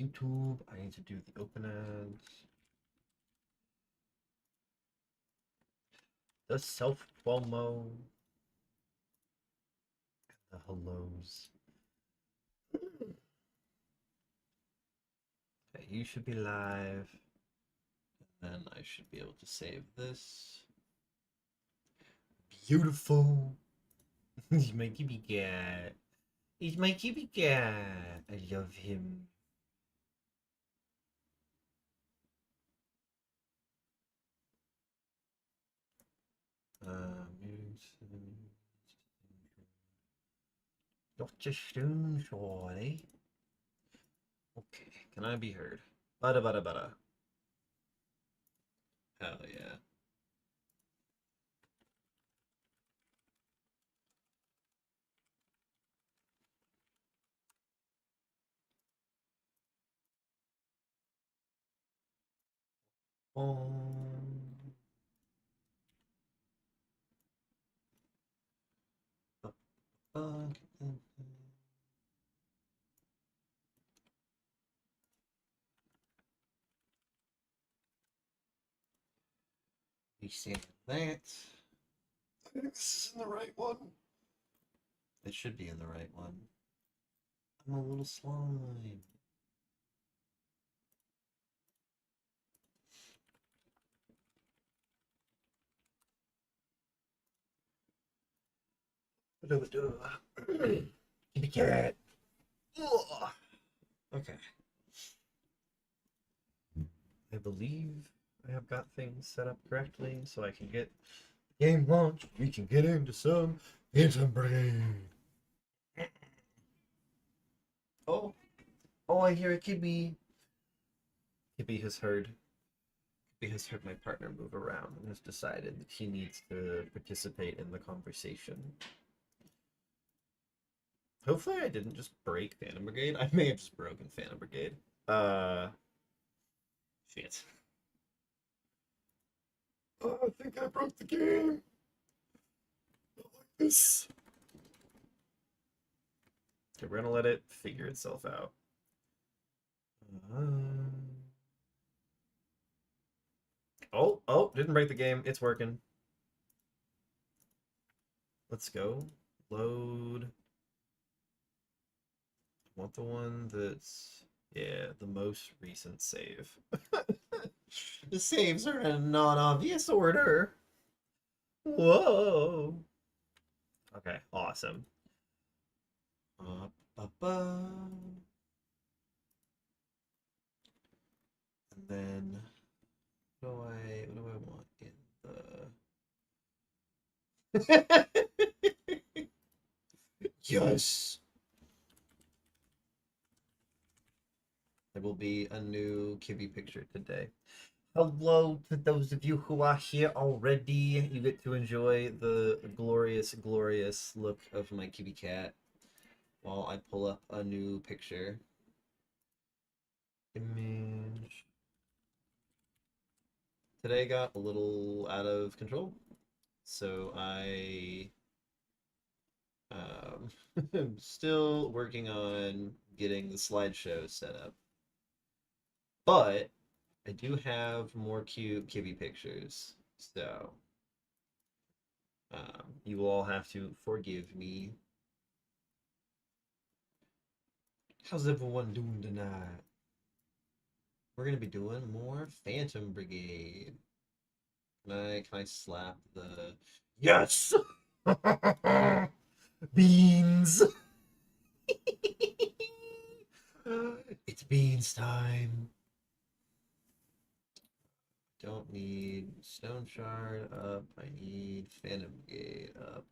YouTube. I need to do the open ads. The self promo. The hellos. Okay, you should be live. And then I should be able to save this. Beautiful. He's my kitty cat. He's my kitty cat. I love him. Dr. Stone Shorty. Okay, can I be heard? Bada bada bada. Hell yeah. Uh, we save that. I think this is in the right one. It should be in the right one. I'm a little slime. Kitty cat. Okay. I believe I have got things set up correctly so I can get game launch. We can get into some Phantom Brigade. Oh, I hear a Kibby. Kibby has heard my partner move around and has decided that he needs to participate in the conversation. Hopefully I didn't just break Phantom Brigade. I may have just broken Phantom Brigade. Shit. I think I broke the game. Not like this. Okay, we're gonna let it figure itself out. Oh, didn't break the game. It's working. Let's go. Load. I want the one that's, yeah, the most recent save. The saves are in a non-obvious order. Whoa. Okay, awesome. And then what do I want in the yes. There will be a new Kibby picture today. Hello to those of you who are here already. You get to enjoy the glorious, glorious look of my Kibby cat while I pull up a new picture. Image. Today got a little out of control, so I am still working on getting the slideshow set up. But I do have more cute Kibby pictures, so you will all have to forgive me. How's everyone doing tonight? We're gonna be doing more Phantom Brigade. Can I slap the yes? Beans. It's beans time. Don't need Stone Shard up. I need Phantom Brigade up.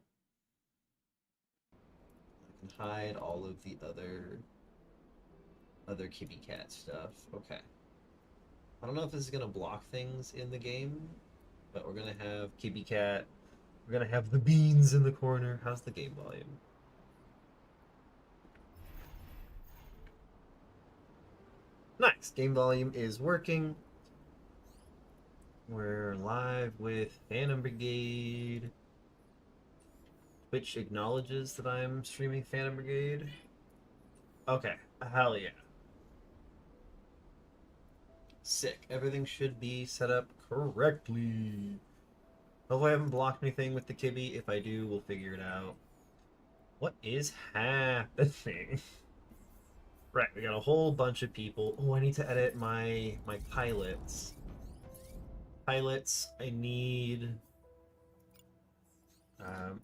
I can hide all of the other Kibby Cat stuff. Okay. I don't know if this is gonna block things in the game, but we're gonna have Kibby Cat. We're gonna have the beans in the corner. How's the game volume? Nice. Game volume is working. We're live with Phantom Brigade. Twitch acknowledges that I'm streaming Phantom Brigade. Okay. Hell yeah. Sick. Everything should be set up correctly. Hopefully I haven't blocked anything with the Kibby. If I do, we'll figure it out. What is happening? Right, we got a whole bunch of people. Oh, I need to edit my pilots. Pilots, I need...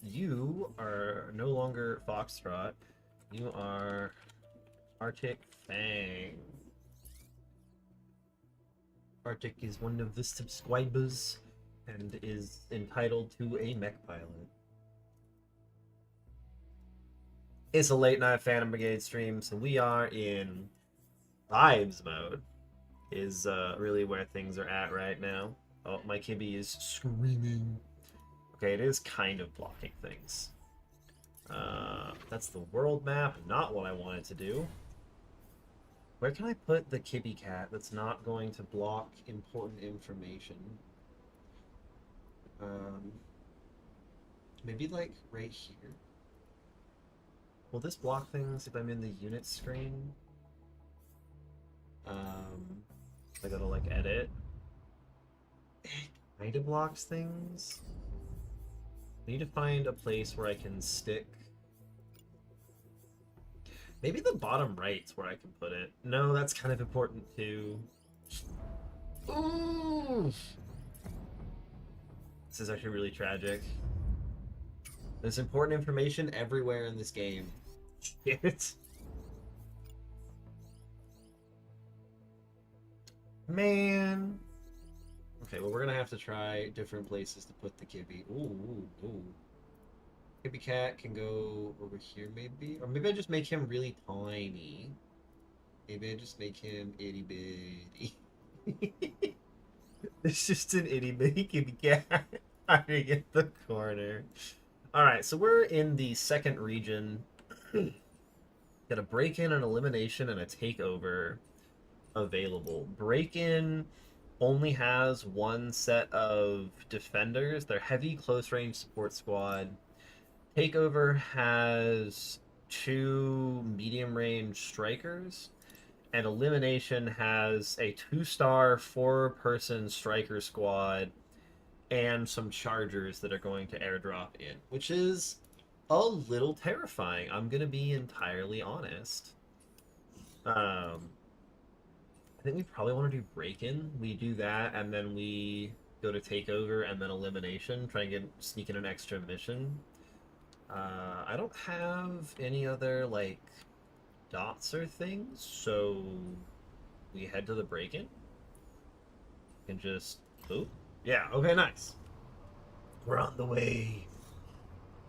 you are no longer Foxtrot. You are Arctic Fang. Arctic is one of the subscribers and is entitled to a mech pilot. It's a late night Phantom Brigade stream, so we are in vibes mode. Is really where things are at right now. Oh, my Kibby is screaming. Okay, it is kind of blocking things. That's the world map, not what I wanted to do. Where can I put the Kibby cat that's not going to block important information? Maybe like right here. Will this block things if I'm in the unit screen? I gotta like edit. It kind of blocks things. I need to find a place where I can stick. Maybe the bottom right's where I can put it. No, that's kind of important too. Ooh! This is actually really tragic. There's important information everywhere in this game. Shit. Man. Okay, well, we're gonna have to try different places to put the Kibby. Ooh. Kibby cat can go over here, maybe? Or maybe I just make him really tiny. Maybe I just make him itty bitty. It's just an itty bitty Kibby cat hiding in the corner. Alright, so we're in the second region. Got a break-in, an elimination, and a takeover available. Break-in only has one set of defenders. They're heavy close-range support squad. Takeover has 2 medium-range strikers. And elimination has a 2-star 4-person striker squad and some chargers that are going to airdrop in, which is a little terrifying. I'm gonna be entirely honest. I think we probably want to do break-in. We do that, and then we go to takeover, and then elimination. Try and sneak in an extra mission. I don't have any other like dots or things, so we head to the break-in. And just boop. Yeah. Okay. Nice. We're on the way.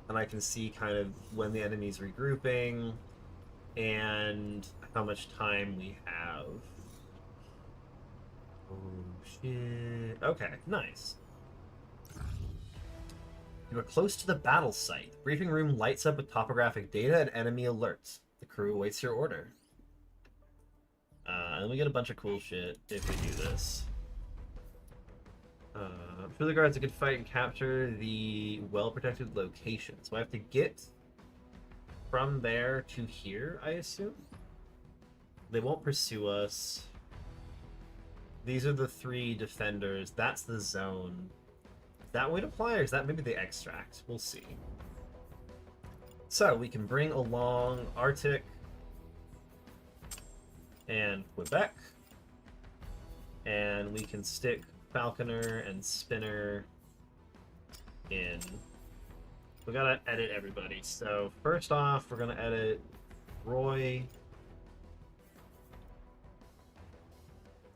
And I can see kind of when the enemy's regrouping and how much time we have. Oh, shit. Okay, nice. You are close to the battle site. The briefing room lights up with topographic data and enemy alerts. The crew awaits your order. And we get a bunch of cool shit if we do this. Further guards a good fight and capture the well-protected location. So I have to get from there to here, I assume? They won't pursue us. These are the 3 defenders. That's the zone. Is that way to apply, or is that maybe the extract? We'll see. So we can bring along Arctic and Quebec. And we can stick Falconer and Spinner in. We gotta edit everybody. So first off, we're gonna edit Roy.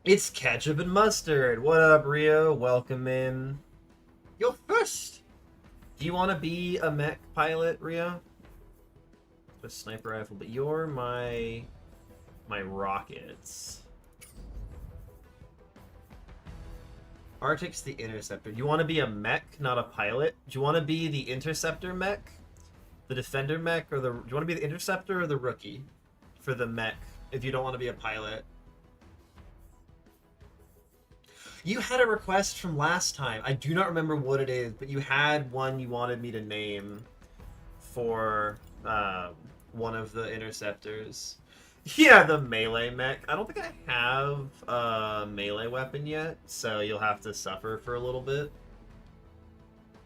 It's Ketchup and Mustard. What up, Rio? Welcome in. You're first. Do you want to be a mech pilot, Rio? A sniper rifle, but you're my rockets. Arctic's the interceptor. You want to be a mech, not a pilot? Do you want to be the interceptor mech? The defender mech? Or do you want to be the interceptor or the rookie? For the mech, if you don't want to be a pilot. You had a request from last time. I do not remember what it is, but you had one you wanted me to name for one of the interceptors. Yeah, the melee mech. I don't think I have a melee weapon yet, so you'll have to suffer for a little bit.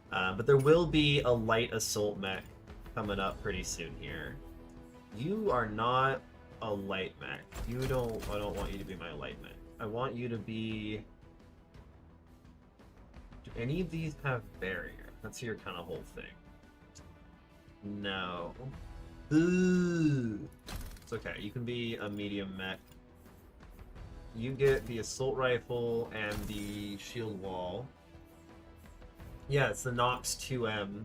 But there will be a light assault mech coming up pretty soon here. You are not a light mech. I don't want you to be my light mech. I want you to be... Do any of these have barrier? That's your kind of whole thing. No. Ooh. It's okay. You can be a medium mech. You get the assault rifle and the shield wall. Yeah, it's the Nox 2M.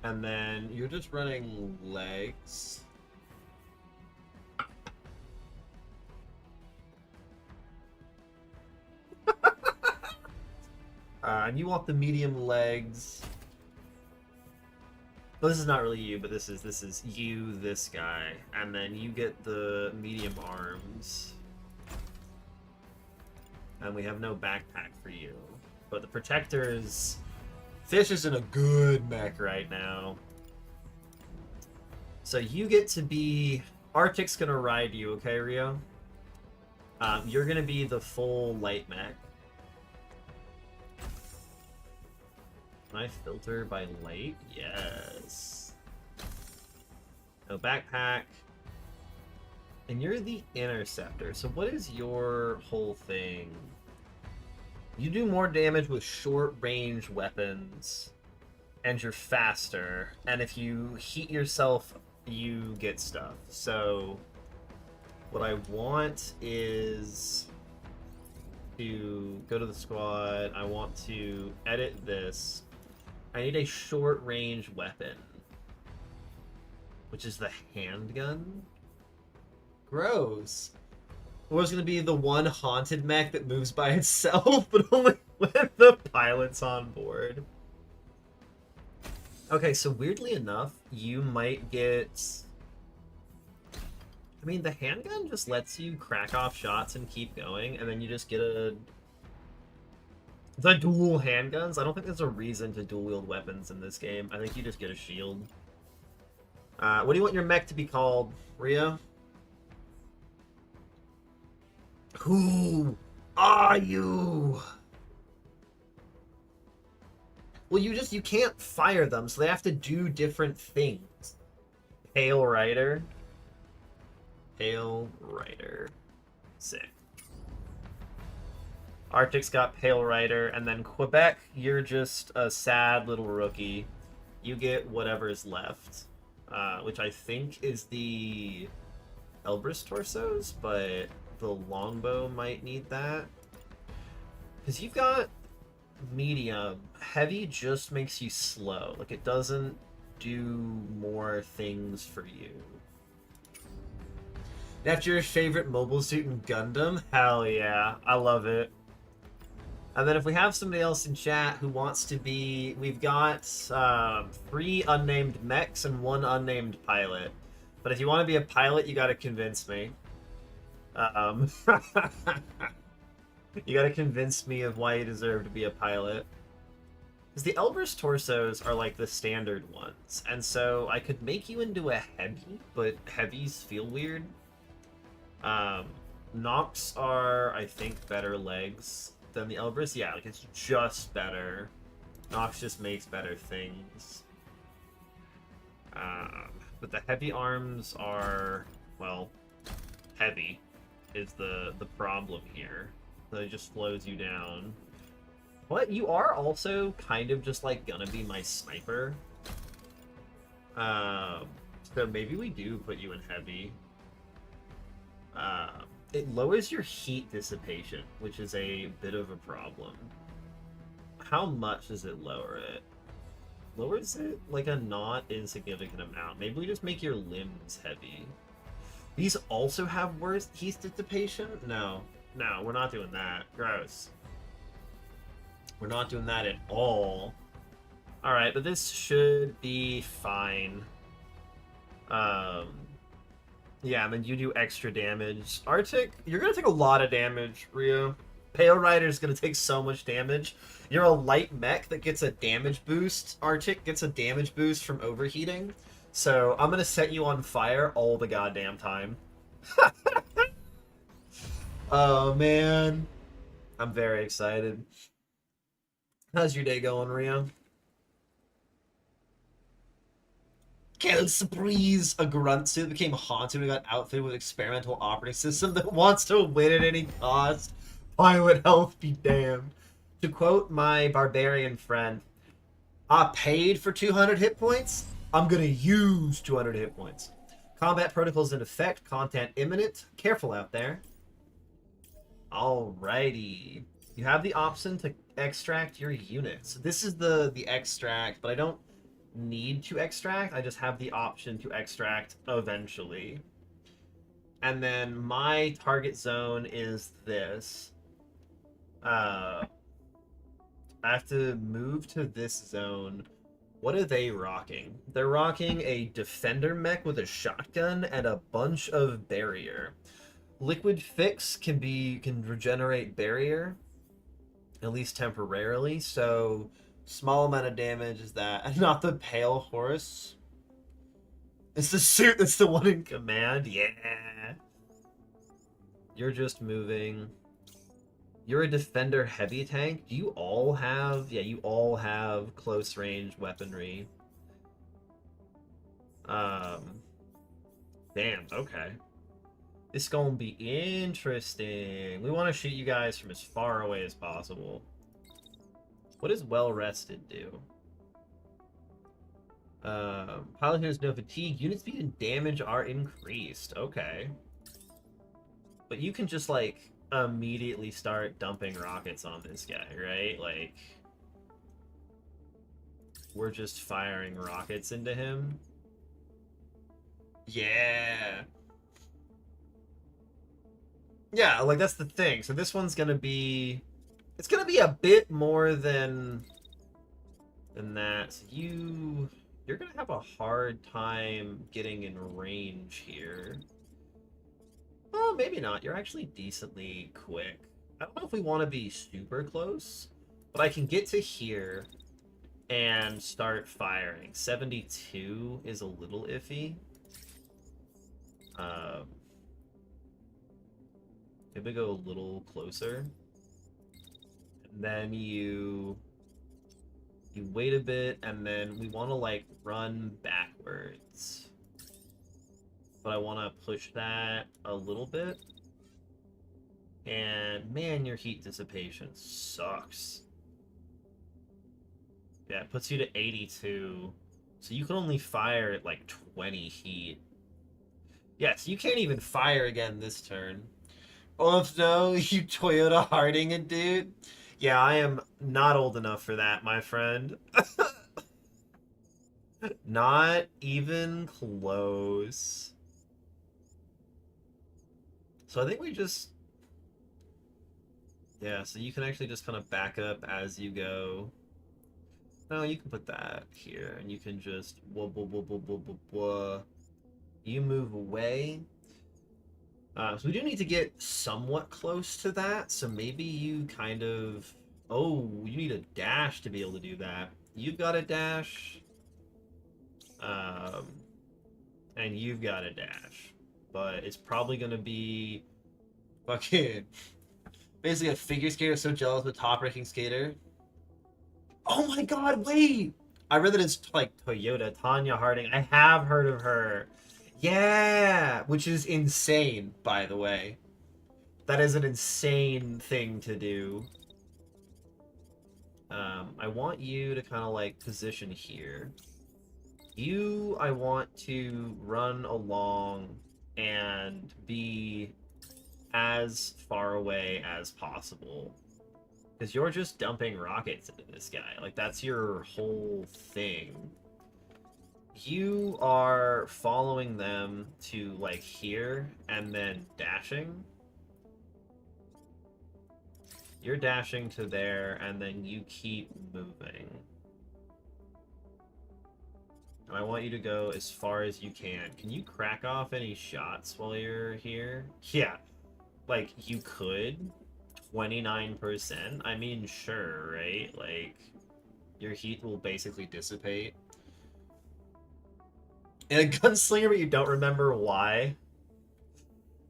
And then you're just running legs. And you want the medium legs. Well, this is not really you, but this is you, this guy, and then you get the medium arms. And we have no backpack for you. But the protectors... Fish is in a good mech right now. So you get to be... Arctic's gonna ride you, okay, Rio? You're gonna be the full light mech. Can I filter by light? Yes. No backpack. And you're the interceptor. So what is your whole thing? You do more damage with short-range weapons, and you're faster. And if you heat yourself, you get stuff. So what I want is to go to the squad. I want to edit this. I need a short-range weapon, which is the handgun. Gross. Or it's going to be the one haunted mech that moves by itself, but only with the pilots on board. Okay, so weirdly enough, you might get... I mean, the handgun just lets you crack off shots and keep going, and then you just get a... The dual handguns? I don't think there's a reason to dual-wield weapons in this game. I think you just get a shield. What do you want your mech to be called, Rio? Who are you? Well, you can't fire them, so they have to do different things. Pale Rider. Pale Rider. Sick. Arctic's got Pale Rider, and then Quebec, you're just a sad little rookie. You get whatever's left, which I think is the Elbrus torsos, but the longbow might need that. Because you've got medium. Heavy just makes you slow. Like, it doesn't do more things for you. After your favorite mobile suit in Gundam? Hell yeah, I love it. And then if we have somebody else in chat who wants to be... We've got 3 unnamed mechs and 1 unnamed pilot. But if you want to be a pilot, you gotta convince me. You gotta convince me of why you deserve to be a pilot. Because the Elbrus torsos are like the standard ones. And so I could make you into a heavy, but heavies feel weird. Nox are, I think, better legs than the Elbrus. Yeah, like it's just better. Nox just makes better things. But the heavy arms are, well, heavy is the problem here. So it just slows you down. But you are also kind of just like gonna be my sniper. So maybe we do put you in heavy. It lowers your heat dissipation, which is a bit of a problem. How much does it lower it? Lowers it like a not insignificant amount. Maybe we just make your limbs heavy. These also have worse heat dissipation? No. No, we're not doing that. Gross. We're not doing that at all. Alright, but this should be fine. Yeah, and then you do extra damage. Arctic, you're gonna take a lot of damage, Rio. Pale Rider's gonna take so much damage. You're a light mech that gets a damage boost. Arctic gets a damage boost from overheating. So I'm gonna set you on fire all the goddamn time. Oh man, I'm very excited. How's your day going, Rio? Quelle surprise! A grunt suit became haunted and got outfitted with experimental operating system that wants to win at any cost. Pilot health be damned. To quote my barbarian friend, I paid for 200 hit points. I'm gonna use 200 hit points. Combat protocols in effect. Content imminent. Careful out there. Alrighty. You have the option to extract your units. This is the extract, but I don't need to extract. I just have the option to extract eventually. And then my target zone is this. I have to move to this zone. What are they rocking? They're rocking a defender mech with a shotgun and a bunch of barrier. Liquid Fix can regenerate barrier, at least temporarily, so small amount of damage is that. And not the pale horse. It's the suit that's the one in command. Yeah. You're just moving. You're a defender heavy tank. Do you all have... Yeah, you all have close range weaponry. Damn, okay. This is gonna be interesting. We want to shoot you guys from as far away as possible. What does well rested do? Pilot has no fatigue. Unit speed and damage are increased. Okay. But you can just, like, immediately start dumping rockets on this guy, right? Like, we're just firing rockets into him. Yeah. Yeah, like, that's the thing. So this one's gonna be... It's gonna be a bit more than that. So you're gonna have a hard time getting in range here. Oh, maybe not. You're actually decently quick. I don't know if we want to be super close, but I can get to here and start firing. 72 is a little iffy. Maybe go a little closer. And then you wait a bit, and then we want to, like, run backwards. But I want to push that a little bit. And, man, your heat dissipation sucks. Yeah, it puts you to 82. So you can only fire at, like, 20 heat. Yeah, so you can't even fire again this turn. Oh, no, you Toyota Harding it, dude. Yeah, I am not old enough for that, my friend. Not even close. So I think we just... Yeah, so you can actually just kind of back up as you go. No, you can put that here, and you can just... You move away. So we do need to get somewhat close to that, so maybe you kind of... Oh, you need a dash to be able to do that. You've got a dash. And you've got a dash. But it's probably going to be... Fucking... Basically a figure skater so jealous of a top-ranking skater. Oh my god, wait! I read that it's, like, Toyota, Tanya Harding. I have heard of her. Yeah! Which is insane, by the way. That is an insane thing to do. I want you to kind of, like, position here. I want to run along and be as far away as possible. Because you're just dumping rockets into this guy. Like, that's your whole thing. You are following them to, like, here, and then dashing. You're dashing to there, and then you keep moving. And I want you to go as far as you can. Can you crack off any shots while you're here? Yeah. Like, you could. 29%. I mean, sure, right? Like, your heat will basically dissipate. And a gunslinger, but you don't remember why.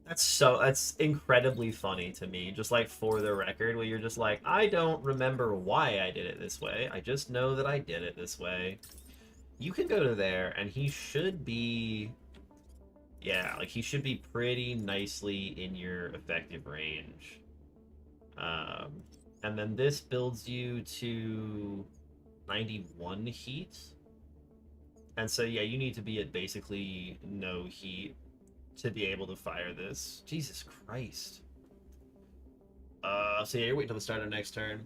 That's incredibly funny to me. Just like for the record, where you're just like, I don't remember why I did it this way. I just know that I did it this way. You can go to there, and he should be, yeah, like he should be pretty nicely in your effective range. Um, and then this builds you to 91 heat. And so, yeah, you need to be at basically no heat to be able to fire this. Jesus Christ. So yeah, you're waiting till the start of next turn.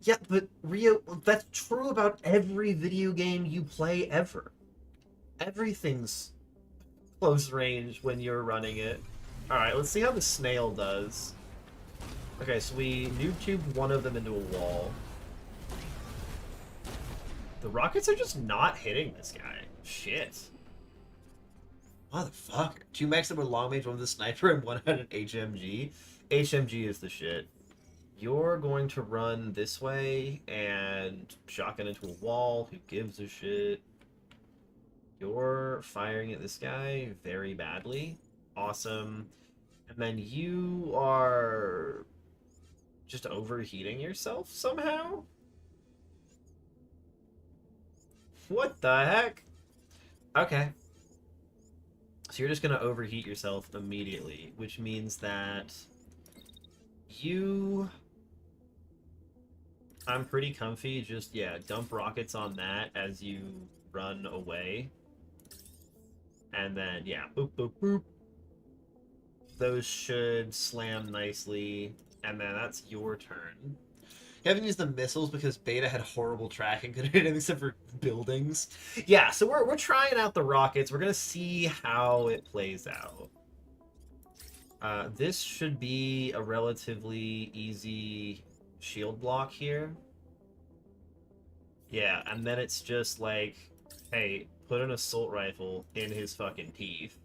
Yeah, but Rio, that's true about every video game you play ever. Everything's close range when you're running it. Alright, let's see how the snail does. Okay, so we noob tubed one of them into a wall. The rockets are just not hitting this guy. Shit. Motherfucker. 2 max that were long range, one with a sniper, and one had an HMG. HMG is the shit. You're going to run this way and shotgun into a wall. Who gives a shit? You're firing at this guy very badly. Awesome. And then you are just overheating yourself somehow? What the heck? Okay. So you're just going to overheat yourself immediately, which means that you... I'm pretty comfy. Just, yeah, dump rockets on that as you run away. And then, yeah, boop, boop, boop. Those should slam nicely. And then that's your turn. You haven't used the missiles because Beta had horrible tracking, couldn't hit anything except for buildings. Yeah, so we're trying out the rockets. We're gonna see how it plays out. This should be a relatively easy shield block here. Yeah, and then it's just like, hey, put an assault rifle in his fucking teeth.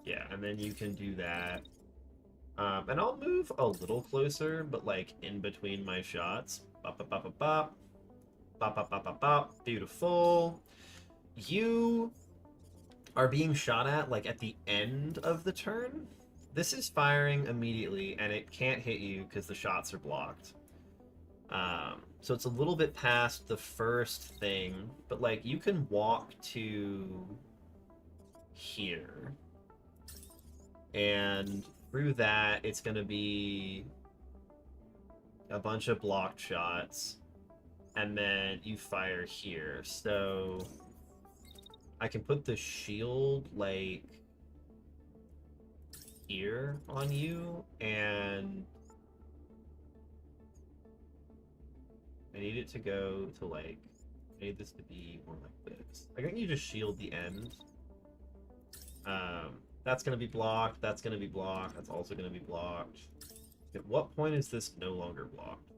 Yeah, and then you can do that. And I'll move a little closer, but like in between my shots. Bop, bop, bop, bop, bop. Bop, bop, bop, bop, bop. Beautiful. You are being shot at like at the end of the turn. This is firing immediately, and it can't hit you because the shots are blocked. So it's a little bit past the first thing, but like you can walk to here. And through that, it's going to be a bunch of blocked shots. And then you fire here. So I can put the shield, like, here on you. And I need it to go to, like, I need this to be more like this. I think you just shield the end. That's going to be blocked. That's going to be blocked. That's also going to be blocked. At what point is this no longer blocked?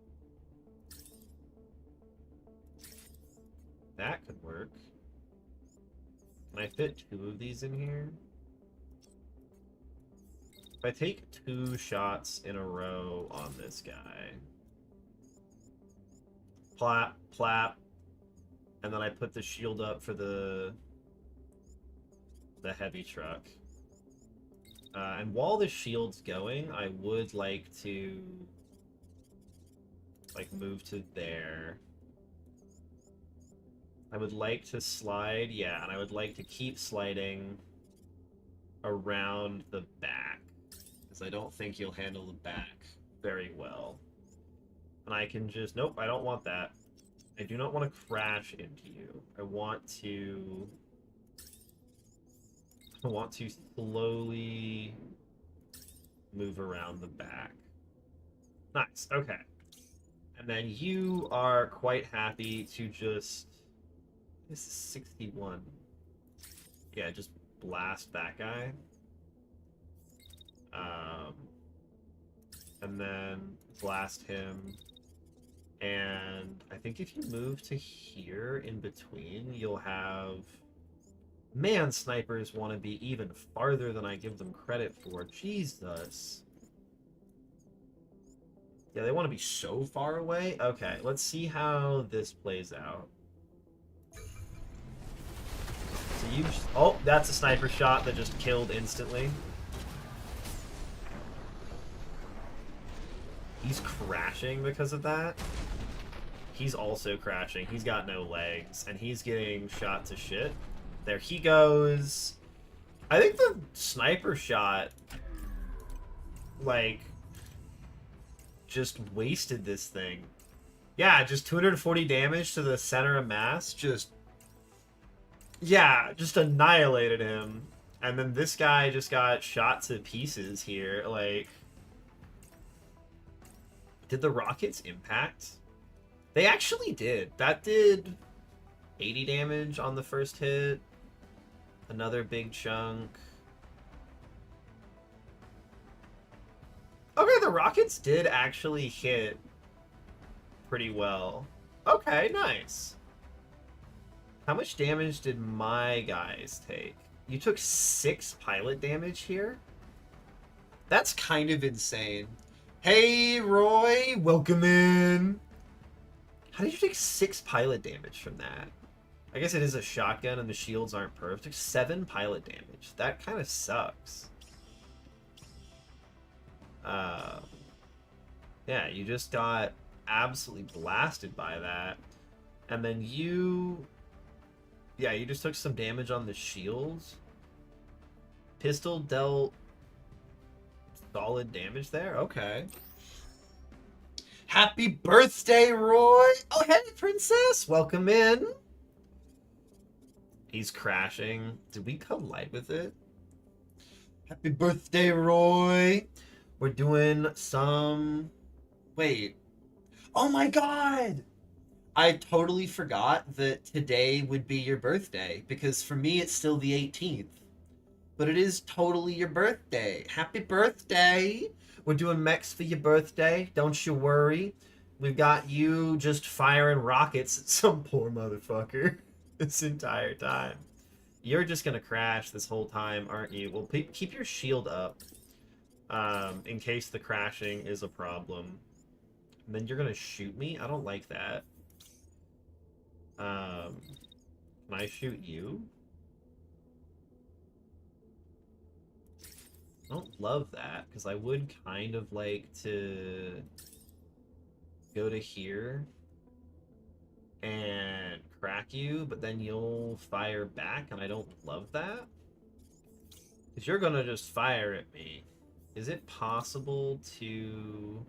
That could work. Can I fit 2 of these in here? If I take 2 shots in a row on this guy. Plap, plap. And then I put the shield up for the heavy truck. And while the shield's going, I would like to like move to there. I would like to slide, yeah, and I would like to keep sliding around the back, because I don't think you'll handle the back very well. And I can just, nope, I don't want that. I do not want to crash into you. I want to slowly move around the back. Nice, okay. And then you are quite happy to just... This is 61. Yeah, just blast that guy. And then blast him. And I think if you move to here in between, you'll have... Man, snipers want to be even farther than I give them credit for. Jesus. Yeah, they want to be so far away. Okay, let's see how this plays out. So you... Oh, that's a sniper shot that just killed instantly. He's crashing because of that. He's also crashing. He's got no legs, and he's getting shot to shit. There he goes. I think the sniper shot, like, just wasted this thing. Yeah, just 240 damage to the center of mass. Just, yeah, just annihilated him. And then this guy just got shot to pieces here. Like, did the rockets impact? They actually did. That did 80 damage on the first hit. Another big chunk. Okay, the rockets did actually hit pretty well. Okay, nice. How much damage did my guys take? You took 6 pilot damage here? That's kind of insane. Hey, Roy, welcome in. How did you take 6 pilot damage from that? I guess it is a shotgun and the shields aren't perfect. 7 pilot damage. That kind of sucks. Yeah, you just got absolutely blasted by that. And then you... Yeah, you just took some damage on the shields. Pistol dealt solid damage there? Okay. Happy birthday, Roy! Oh, hey, princess! Welcome in. He's crashing. Did we collide with it? Happy birthday, Roy! We're doing some... Wait. Oh my god! I totally forgot that today would be your birthday, because for me it's still the 18th. But it is totally your birthday. Happy birthday! We're doing mechs for your birthday. Don't you worry. We've got you just firing rockets at some poor motherfucker this entire time. You're just gonna crash this whole time, aren't you? Well, keep your shield up in case the crashing is a problem. And then you're gonna shoot me? I don't like that. Can I shoot you? I don't love that, because I would kind of like to go to here and crack you, but then you'll fire back, and I don't love that. Because you're gonna just fire at me. Is it possible to...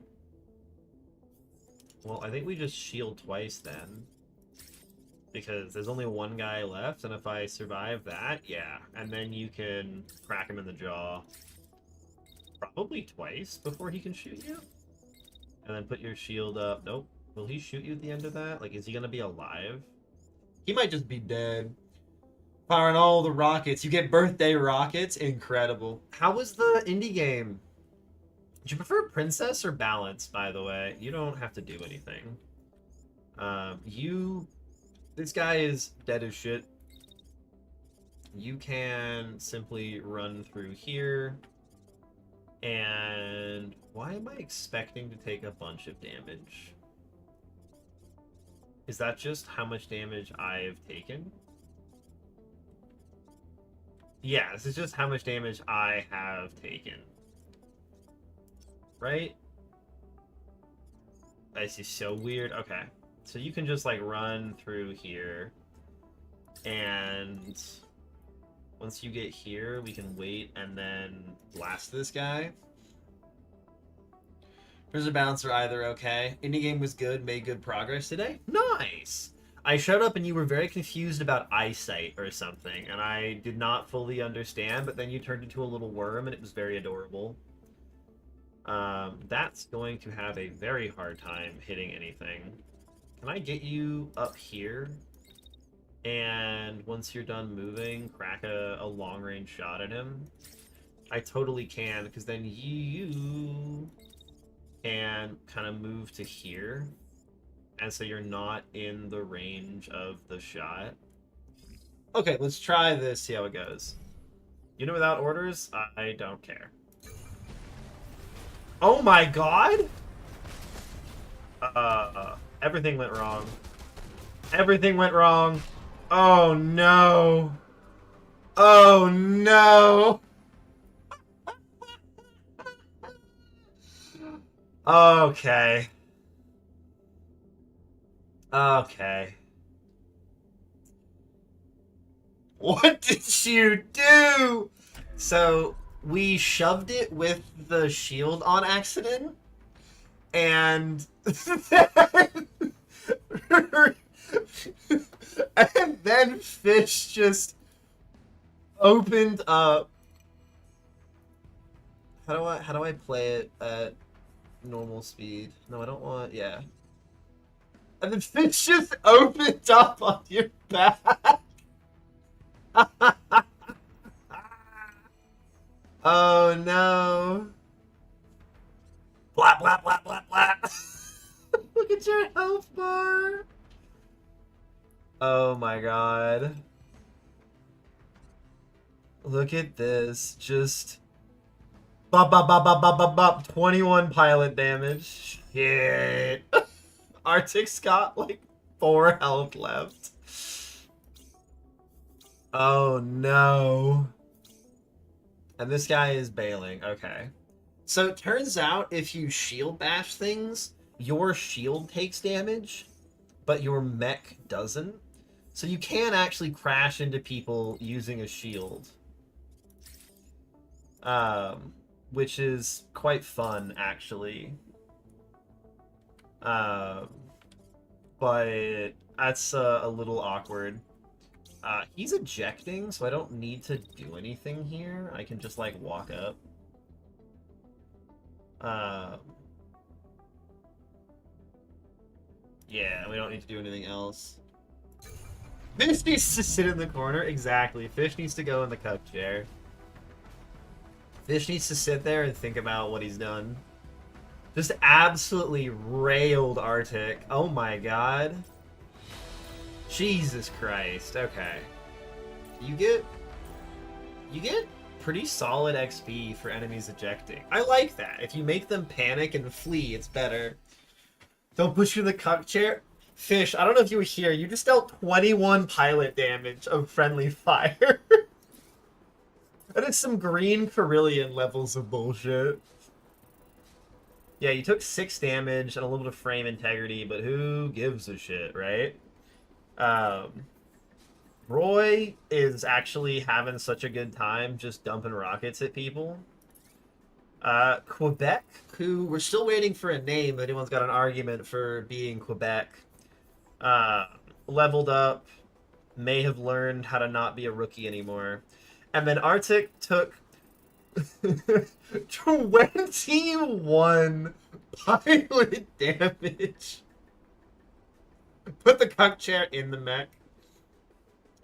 Well, I think we just shield twice then. Because there's only one guy left, and if I survive that, yeah. And then you can crack him in the jaw. Probably twice before he can shoot you. And then put your shield up. Nope. Will he shoot you at the end of that? Like, is he gonna be alive? He might just be dead. Firing all the rockets. You get birthday rockets. Incredible. How was the indie game? Would you prefer Princess or Balance, by the way? You don't have to do anything. This guy is dead as shit. You can simply run through here. And why am I expecting to take a bunch of damage? Is that just how much damage I've taken? Yeah, this is just how much damage I have taken. Right? This is so weird. Okay. So you can just, like, run through here. And once you get here, we can wait and then blast this guy. Prisoner Balance are either okay. Indie game was good, made good progress today. Nice! I showed up and you were very confused about eyesight or something, and I did not fully understand, but then you turned into a little worm and it was very adorable. That's going to have a very hard time hitting anything. Can I get you up here? And once you're done moving, crack a long-range shot at him? I totally can, because then you can kind of move to here. And so you're not in the range of the shot. Okay, let's try this, see how it goes. Unit without orders? I don't care. Oh my god! Everything went wrong. Everything went wrong. Oh no. Oh no. Okay. Okay. What did you do? So we shoved it with the shield on accident, and and then Fish just opened up. How do I play it at normal speed? No, I don't want. Yeah. And then Fish just opened up on your back. Oh no. Blah blah blah blah blah. Look at your health bar. Oh my god. Look at this. Just bop bop bop bop bop bop bop. 21 pilot damage. Shit. Arctic's got like 4 health left. Oh no. And this guy is bailing. Okay. So it turns out if you shield bash things, your shield takes damage, but your mech doesn't. So you can actually crash into people using a shield. Which is quite fun, actually. But that's a little awkward. He's ejecting, so I don't need to do anything here. I can just, like, walk up. Yeah, we don't need to do anything else. Fish needs to sit in the corner. Exactly. Fish needs to go in the cup chair. Fish needs to sit there and think about what he's done. Just absolutely railed Arctic. Oh my god. Jesus Christ. Okay. You get pretty solid XP for enemies ejecting. I like that. If you make them panic and flee, it's better. Don't push you in the cuck chair. Fish, I don't know if you were here. You just dealt 21 pilot damage of friendly fire. That is some green Carillion levels of bullshit. Yeah, you took 6 damage and a little bit of frame integrity, but who gives a shit, right? Roy is actually having such a good time just dumping rockets at people. Quebec, who we're still waiting for a name. Anyone's got an argument for being Quebec. Leveled up, may have learned how to not be a rookie anymore. And then Arctic took 21 pilot damage. Put the cuck chair in the mech.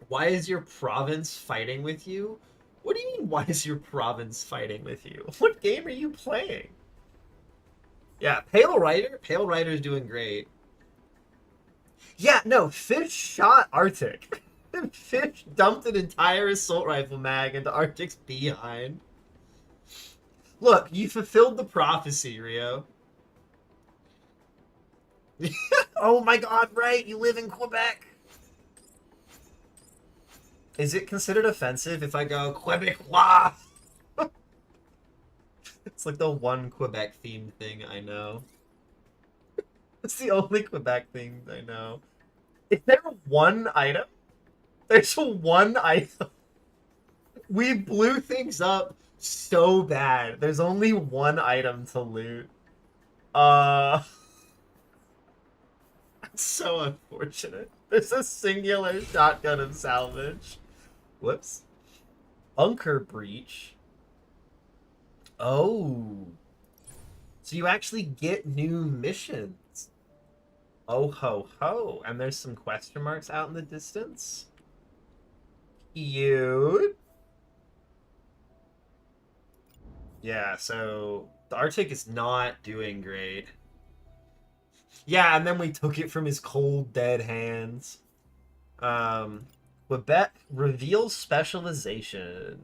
Why is your province fighting with you? What do you mean, why is your province fighting with you? What game are you playing? Yeah, Pale Rider? Pale Rider's doing great. Yeah, no, Fish shot Arctic. Fish dumped an entire assault rifle mag into Arctic's behind. Look, you fulfilled the prophecy, Rio. Oh my god, right, you live in Quebec. Is it considered offensive if I go Quebecois? It's like the one Quebec themed thing I know. It's the only Quebec thing I know. Is there one item? There's one item. We blew things up so bad. There's only one item to loot. That's so unfortunate. There's a singular shotgun of salvage. Whoops. Bunker breach. Oh. So you actually get new missions. Oh ho ho. And there's some question marks out in the distance. Cute. Yeah, so the Arctic is not doing great. Yeah, and then we took it from his cold, dead hands. Quebec reveals specialization.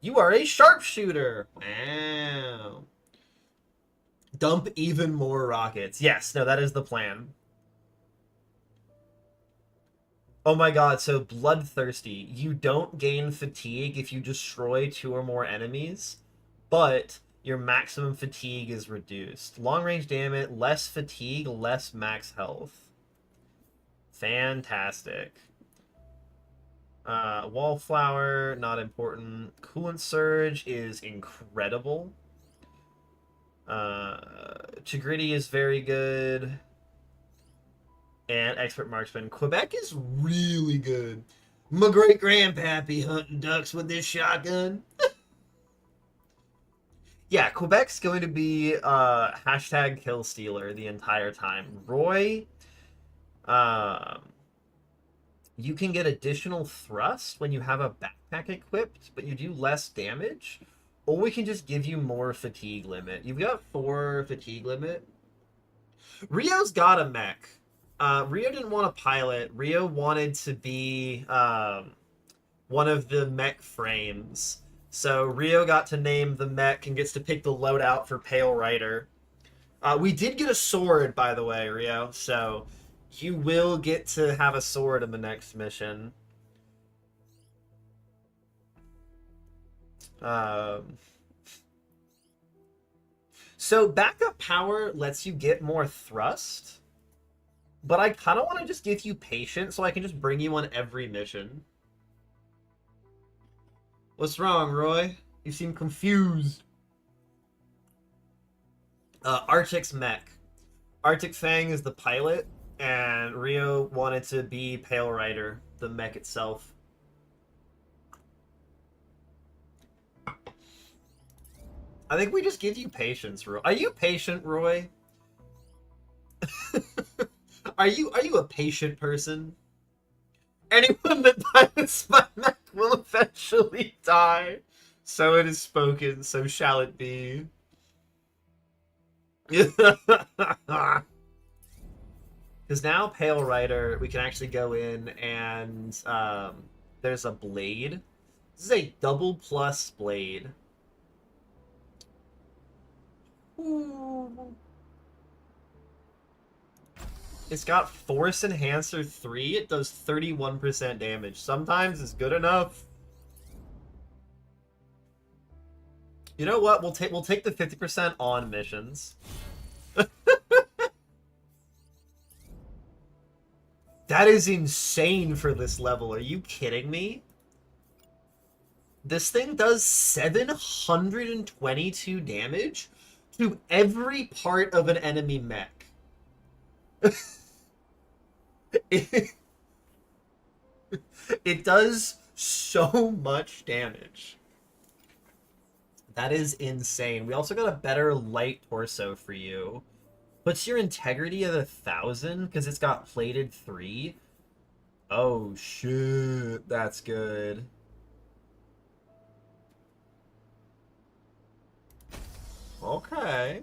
You are a sharpshooter. Wow. Dump even more rockets. Yes, no, that is the plan. Oh my god, so Bloodthirsty. You don't gain fatigue if you destroy 2 or more enemies, but your maximum fatigue is reduced. Long range damage, less fatigue, less max health. Fantastic. Wallflower, not important. Coolant Surge is incredible. Chagritty is very good. And Expert Marksman. Quebec is really good. My great grandpappy hunting ducks with this shotgun. Yeah, Quebec's going to be hashtag kill stealer the entire time. Roy, you can get additional thrust when you have a backpack equipped, but you do less damage. Or we can just give you more fatigue limit. You've got 4 fatigue limit. Rio's got a mech. Rio didn't want a pilot. Rio wanted to be one of the mech frames. So Rio got to name the mech and gets to pick the loadout for Pale Rider. We did get a sword, by the way, Rio. So you will get to have a sword in the next mission. So backup power lets you get more thrust, but I kind of want to just give you patience so I can just bring you on every mission. What's wrong, Roy? You seem confused. Arctic's mech. Arctic Fang is the pilot, and Rio wanted to be Pale Rider, the mech itself. I think we just give you patience, Roy. Are you patient, Roy? Are you a patient person? Anyone that pilots my mech will eventually die. So it is spoken, so shall it be. Because now Pale Rider, we can actually go in and there's a blade. This is a double plus blade. Ooh. It's got Force Enhancer 3. It does 31% damage. Sometimes it's good enough. You know what? We'll take the 50% on missions. That is insane for this level. Are you kidding me? This thing does 722 damage to every part of an enemy mech. it does so much damage. That is insane. We also got a better light torso for you. Puts your integrity at 1,000 because it's got plated 3. Oh shit, that's good. Okay.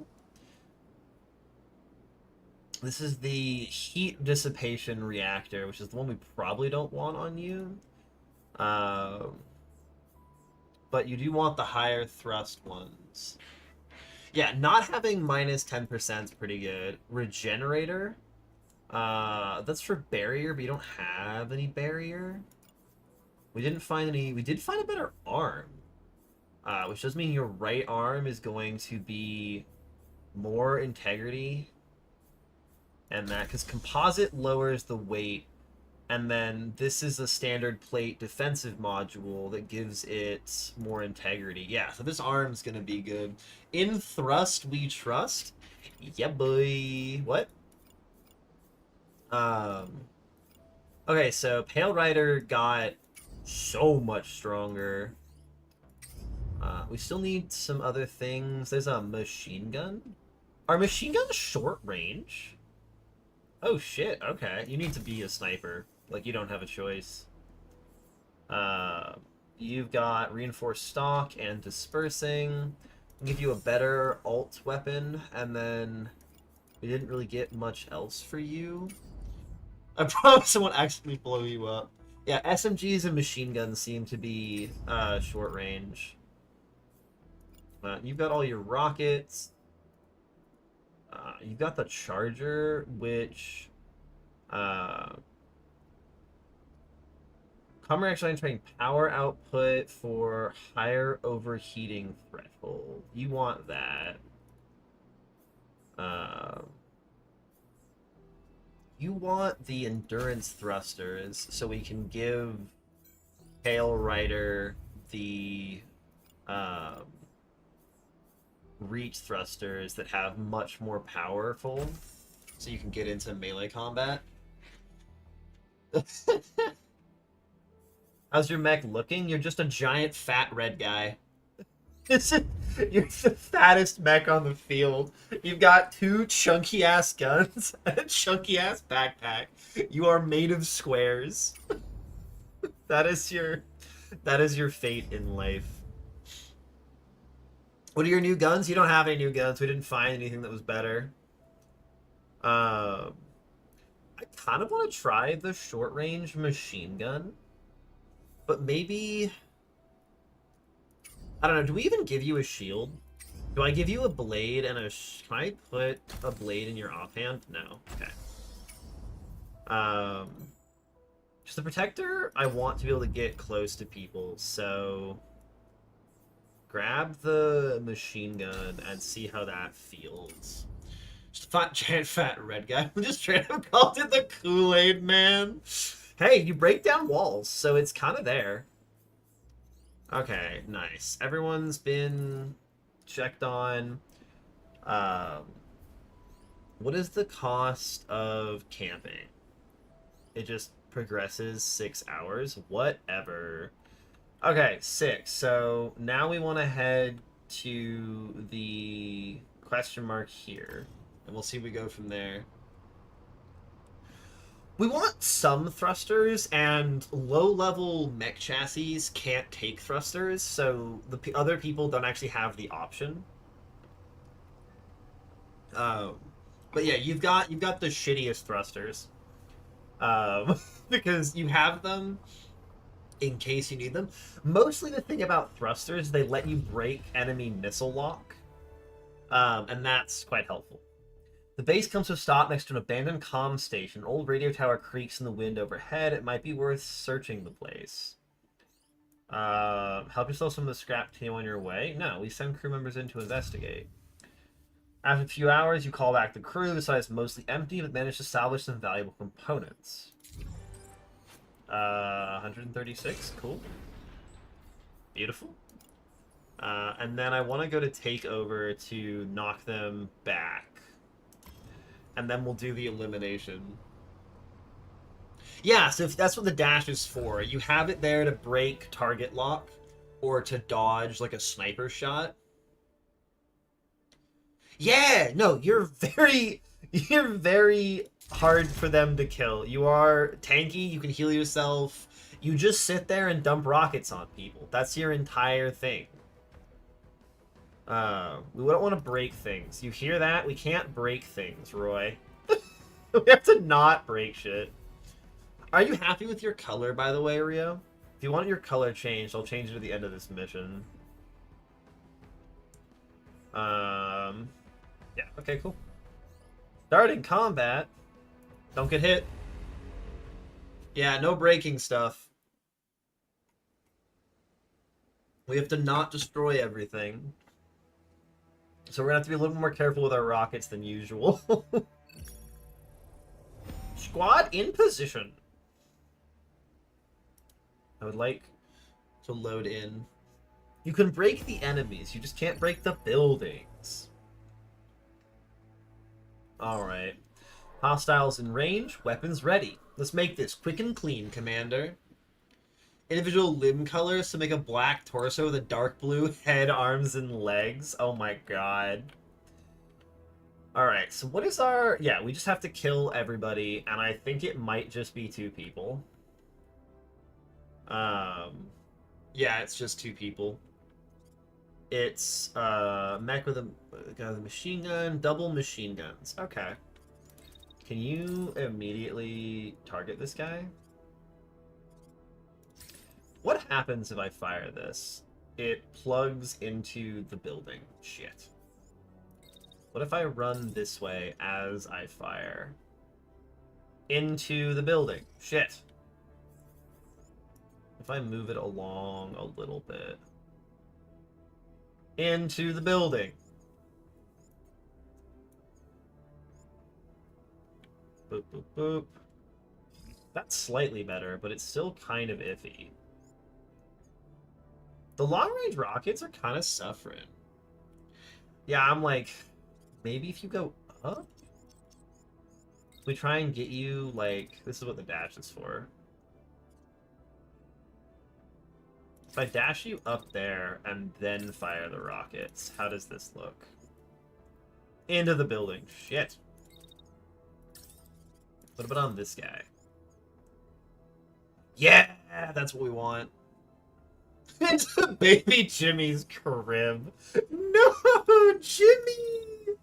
This is the heat dissipation reactor, which is the one we probably don't want on you. But you do want the higher thrust ones. Yeah, not having minus 10% is pretty good. Regenerator. That's for barrier, but you don't have any barrier. We didn't find any. We did find a better arm. Which does mean your right arm is going to be more integrity. And that, because composite lowers the weight, and then this is a standard plate defensive module that gives it more integrity. Yeah, so this arm's gonna be good. In thrust we trust. Yeah, boy. What? Okay, so Pale Rider got so much stronger. We still need some other things. There's a machine gun. Are machine guns short range? Oh shit, okay. You need to be a sniper. Like, you don't have a choice. You've got reinforced stock and dispersing. I'll give you a better alt weapon, and then we didn't really get much else for you. I promise I won't actually blow you up. Yeah, SMGs and machine guns seem to be short range. You've got all your rockets. You've got the Charger, which Common actually trying power output for higher overheating threshold. You want that. You want the endurance thrusters so we can give Pale Rider the reach thrusters that have much more powerful, so you can get into melee combat. How's your mech looking? You're just a giant fat red guy. You're the fattest mech on the field. You've got 2 chunky ass guns and a chunky ass backpack. You are made of squares. That is your fate in life. What are your new guns? You don't have any new guns. We didn't find anything that was better. I kind of want to try the short range machine gun, but maybe I don't know. Do we even give you a shield? Do I give you a blade and a... Can I put a blade in your offhand? No. Okay. Just the protector, I want to be able to get close to people, so... Grab the machine gun and see how that feels. Just a fat, giant, fat red guy. I'm just trying to call it the Kool-Aid Man. Hey, you break down walls, so it's kind of there. Okay, nice. Everyone's been checked on. What is the cost of camping? It just progresses 6 hours. Whatever. Okay, 6. So now we want to head to the question mark here, and we'll see if we go from there. We want some thrusters, and low-level mech chassis can't take thrusters, so the other people don't actually have the option. But yeah, you've got the shittiest thrusters, because you have them in case you need them. Mostly the thing about thrusters, they let you break enemy missile lock, and that's quite helpful. The base comes to a stop next to an abandoned comm station. An old radio tower creaks in the wind overhead. It might be worth searching the place. Help yourself some of the scrap team on your way? No, we send crew members in to investigate. After a few hours, you call back the crew. The site is mostly empty, but managed to salvage some valuable components. 136, cool. Beautiful. And then I want to go to take over to knock them back. And then we'll do the elimination. Yeah, so if that's what the dash is for. You have it there to break target lock or to dodge like a sniper shot. Yeah, no, you're very hard for them to kill. You are tanky, you can heal yourself. You just sit there and dump rockets on people. That's your entire thing. We don't want to break things. You hear that? We can't break things, Roy. We have to not break shit. Are you happy with your color, by the way, Rio? If you want your color changed, I'll change it at the end of this mission. Yeah, okay, cool. Starting combat. Don't get hit. Yeah, no breaking stuff. We have to not destroy everything. So we're gonna have to be a little more careful with our rockets than usual. Squad in position. I would like to load in. You can break the enemies, you just can't break the buildings. Alright. Hostiles in range, weapons ready. Let's make this quick and clean, Commander. Individual limb colors to make a black torso with a dark blue head, arms, and legs. Oh my god. Alright, so what is our... Yeah, we just have to kill everybody, and I think it might just be 2 people. Yeah, it's just 2 people. It's mech with a machine gun, double machine guns. Okay. Can you immediately target this guy? What happens if I fire this? It plugs into the building. Shit. What if I run this way as I fire? Into the building. Shit. If I move it along a little bit. Into the building. Boop, boop, boop. That's slightly better, but it's still kind of iffy. The long-range rockets are kind of suffering. Yeah, I'm like, maybe if you go up? We try and get you, like, this is what the dash is for. If I dash you up there and then fire the rockets, how does this look? Into the building. Shit. What about on this guy? Yeah, that's what we want. Into baby Jimmy's crib. No, Jimmy!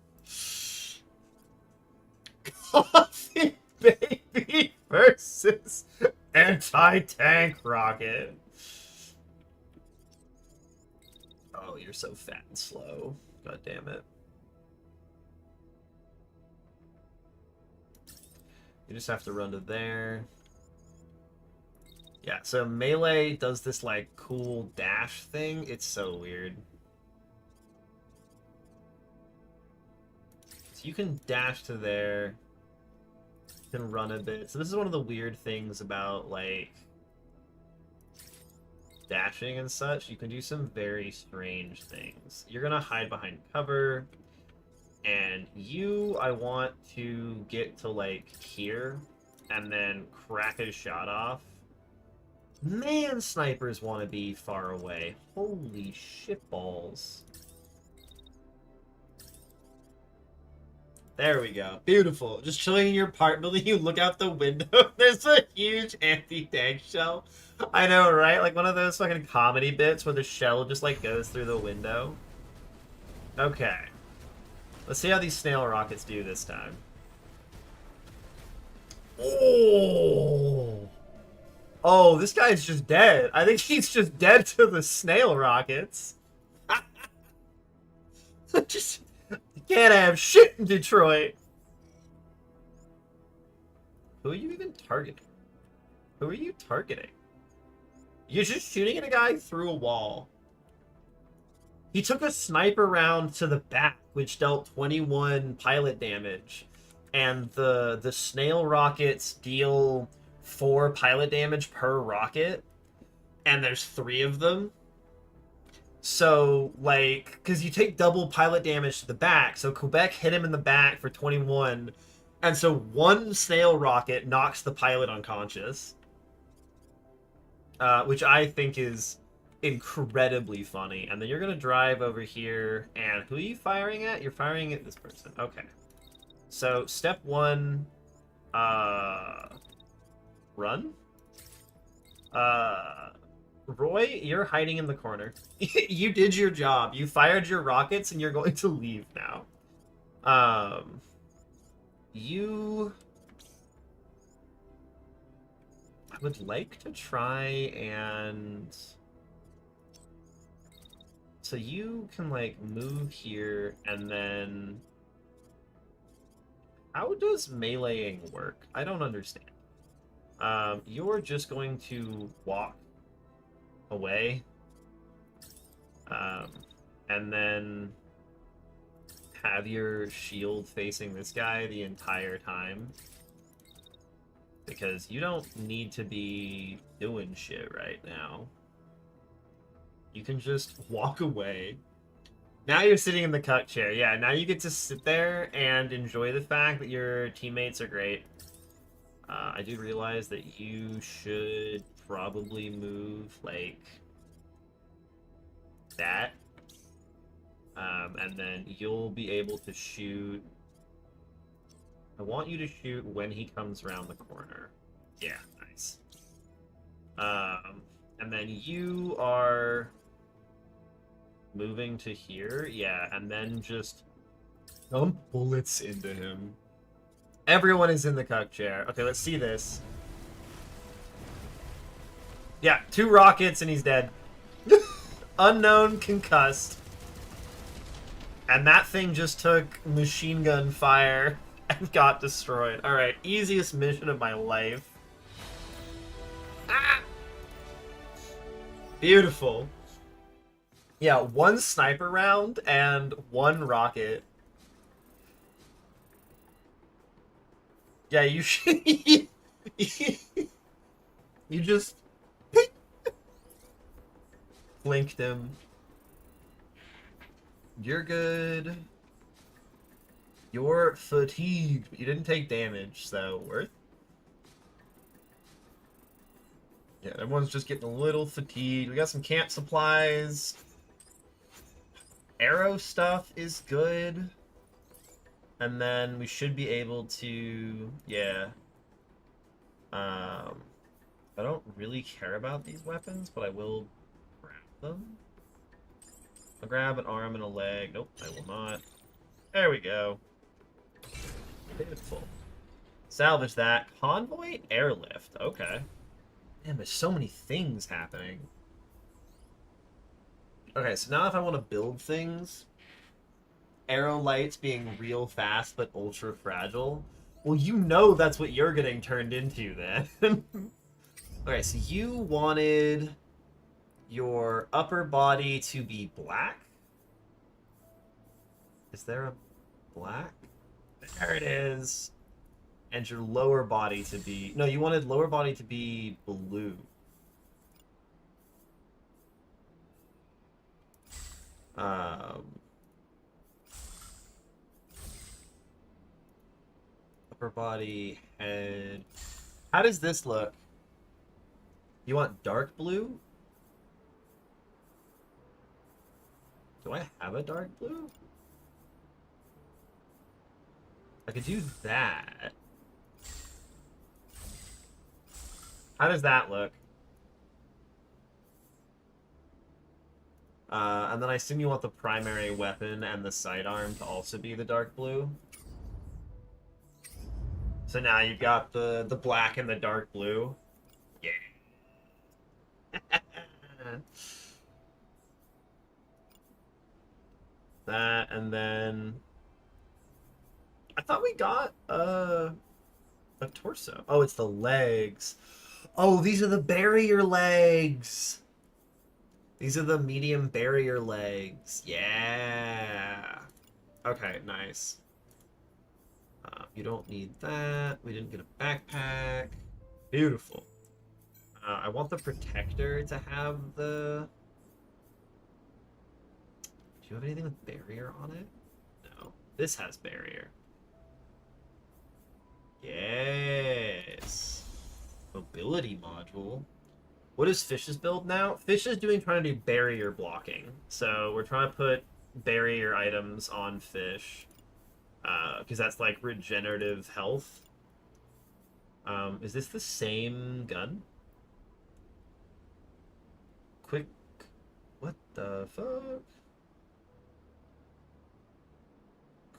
Coffee baby versus anti-tank rocket. Oh, you're so fat and slow. God damn it. You just have to run to there. Yeah, so Melee does this, like, cool dash thing. It's so weird. So you can dash to there. You can run a bit. So this is one of the weird things about, like, dashing and such. You can do some very strange things. You're gonna hide behind cover. And I want to get to, like, here. And then crack a shot off. Man, snipers want to be far away. Holy shitballs. There we go. Beautiful. Just chilling in your apartment building, you look out the window, there's a huge anti-tank shell. I know, right? Like one of those fucking comedy bits where the shell just, like, goes through the window. Okay. Let's see how these snail rockets do this time. Oh! Oh, this guy's just dead. I think he's just dead to the snail rockets. Just, you can't have shit in Detroit. Who are you even targeting? Who are you targeting? You're just shooting at a guy through a wall. He took a sniper round to the back, which dealt 21 pilot damage. And the snail rockets deal 4 pilot damage per rocket, and there's 3 of them. So, like, because you take double pilot damage to the back, so Quebec hit him in the back for 21, and so 1 snail rocket knocks the pilot unconscious, which I think is incredibly funny. And then you're gonna drive over here, and who are you firing at? You're firing at this person. Okay. So, step 1, run? Roy, you're hiding in the corner. You did your job. You fired your rockets and you're going to leave now. I would like to try and... So you can, like, move here and then... How does meleeing work? I don't understand. You're just going to walk away. And then have your shield facing this guy the entire time. Because you don't need to be doing shit right now. You can just walk away. Now you're sitting in the cuck chair. Yeah, now you get to sit there and enjoy the fact that your teammates are great. I do realize that you should probably move, like, that. And then you'll be able to shoot... I want you to shoot when he comes around the corner. Yeah, nice. And then you are moving to here. Yeah, and then just dump bullets into him. Everyone is in the cuck chair. Okay, let's see this. Yeah, 2 rockets and he's dead. Unknown concussed. And that thing just took machine gun fire and got destroyed. Alright, easiest mission of my life. Ah! Beautiful. Yeah, one sniper round and one rocket. Yeah, you should... you just... blinked him. You're good. You're fatigued, but you didn't take damage, so worth. Yeah, everyone's just getting a little fatigued. We got some camp supplies. Arrow stuff is good. And then we should be able to, yeah. I don't really care about these weapons, but I will grab them. I'll grab an arm and a leg. Nope, I will not. There we go. Beautiful. Salvage that. Convoy airlift. Okay. Man, there's so many things happening. Okay, so now if I want to build things, arrow lights being real fast but ultra fragile, well, you know that's what you're getting turned into then. Okay, so you wanted your upper body to be black? Is there a black? There it is. And your lower body to be... No, you wanted lower body to be blue. Upper body, head... How does this look? You want dark blue? Do I have a dark blue? I could do that. How does that look? And then I assume you want the primary weapon and the sidearm to also be the dark blue. So now you've got the black and the dark blue. Yeah. That, and then I thought we got a torso. Oh, it's the legs. Oh, these are the barrier legs. These are the medium barrier legs. Yeah. Okay, nice. You don't need that. We didn't get a backpack. Beautiful. I want the protector to have the... Do you have anything with barrier on it? No. This has barrier. Yes. Mobility module. What is Fish's build now? Fish is trying to do barrier blocking. So we're trying to put barrier items on Fish. Because that's like regenerative health. Is this the same gun? Quick. What the fuck?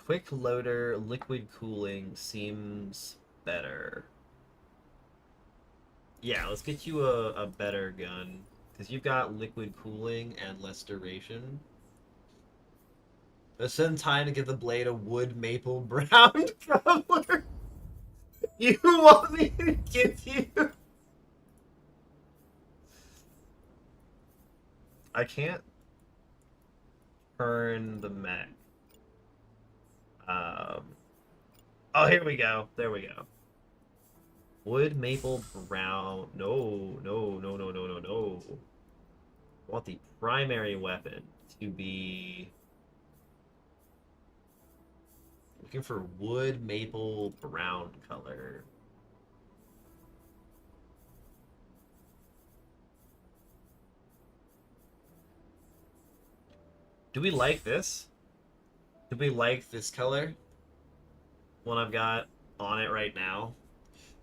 Quick loader, liquid cooling seems better. Yeah, let's get you a better gun. Because you've got liquid cooling and less duration. Let's send time to get the blade a wood maple brown color. You want me to give you? I can't turn the mech. Oh, here we go. There we go. Wood maple brown. No, no, no, no, no, no, no. I want the primary weapon to be... Looking for wood maple brown color. Do we like this? Do we like this color? One I've got on it right now.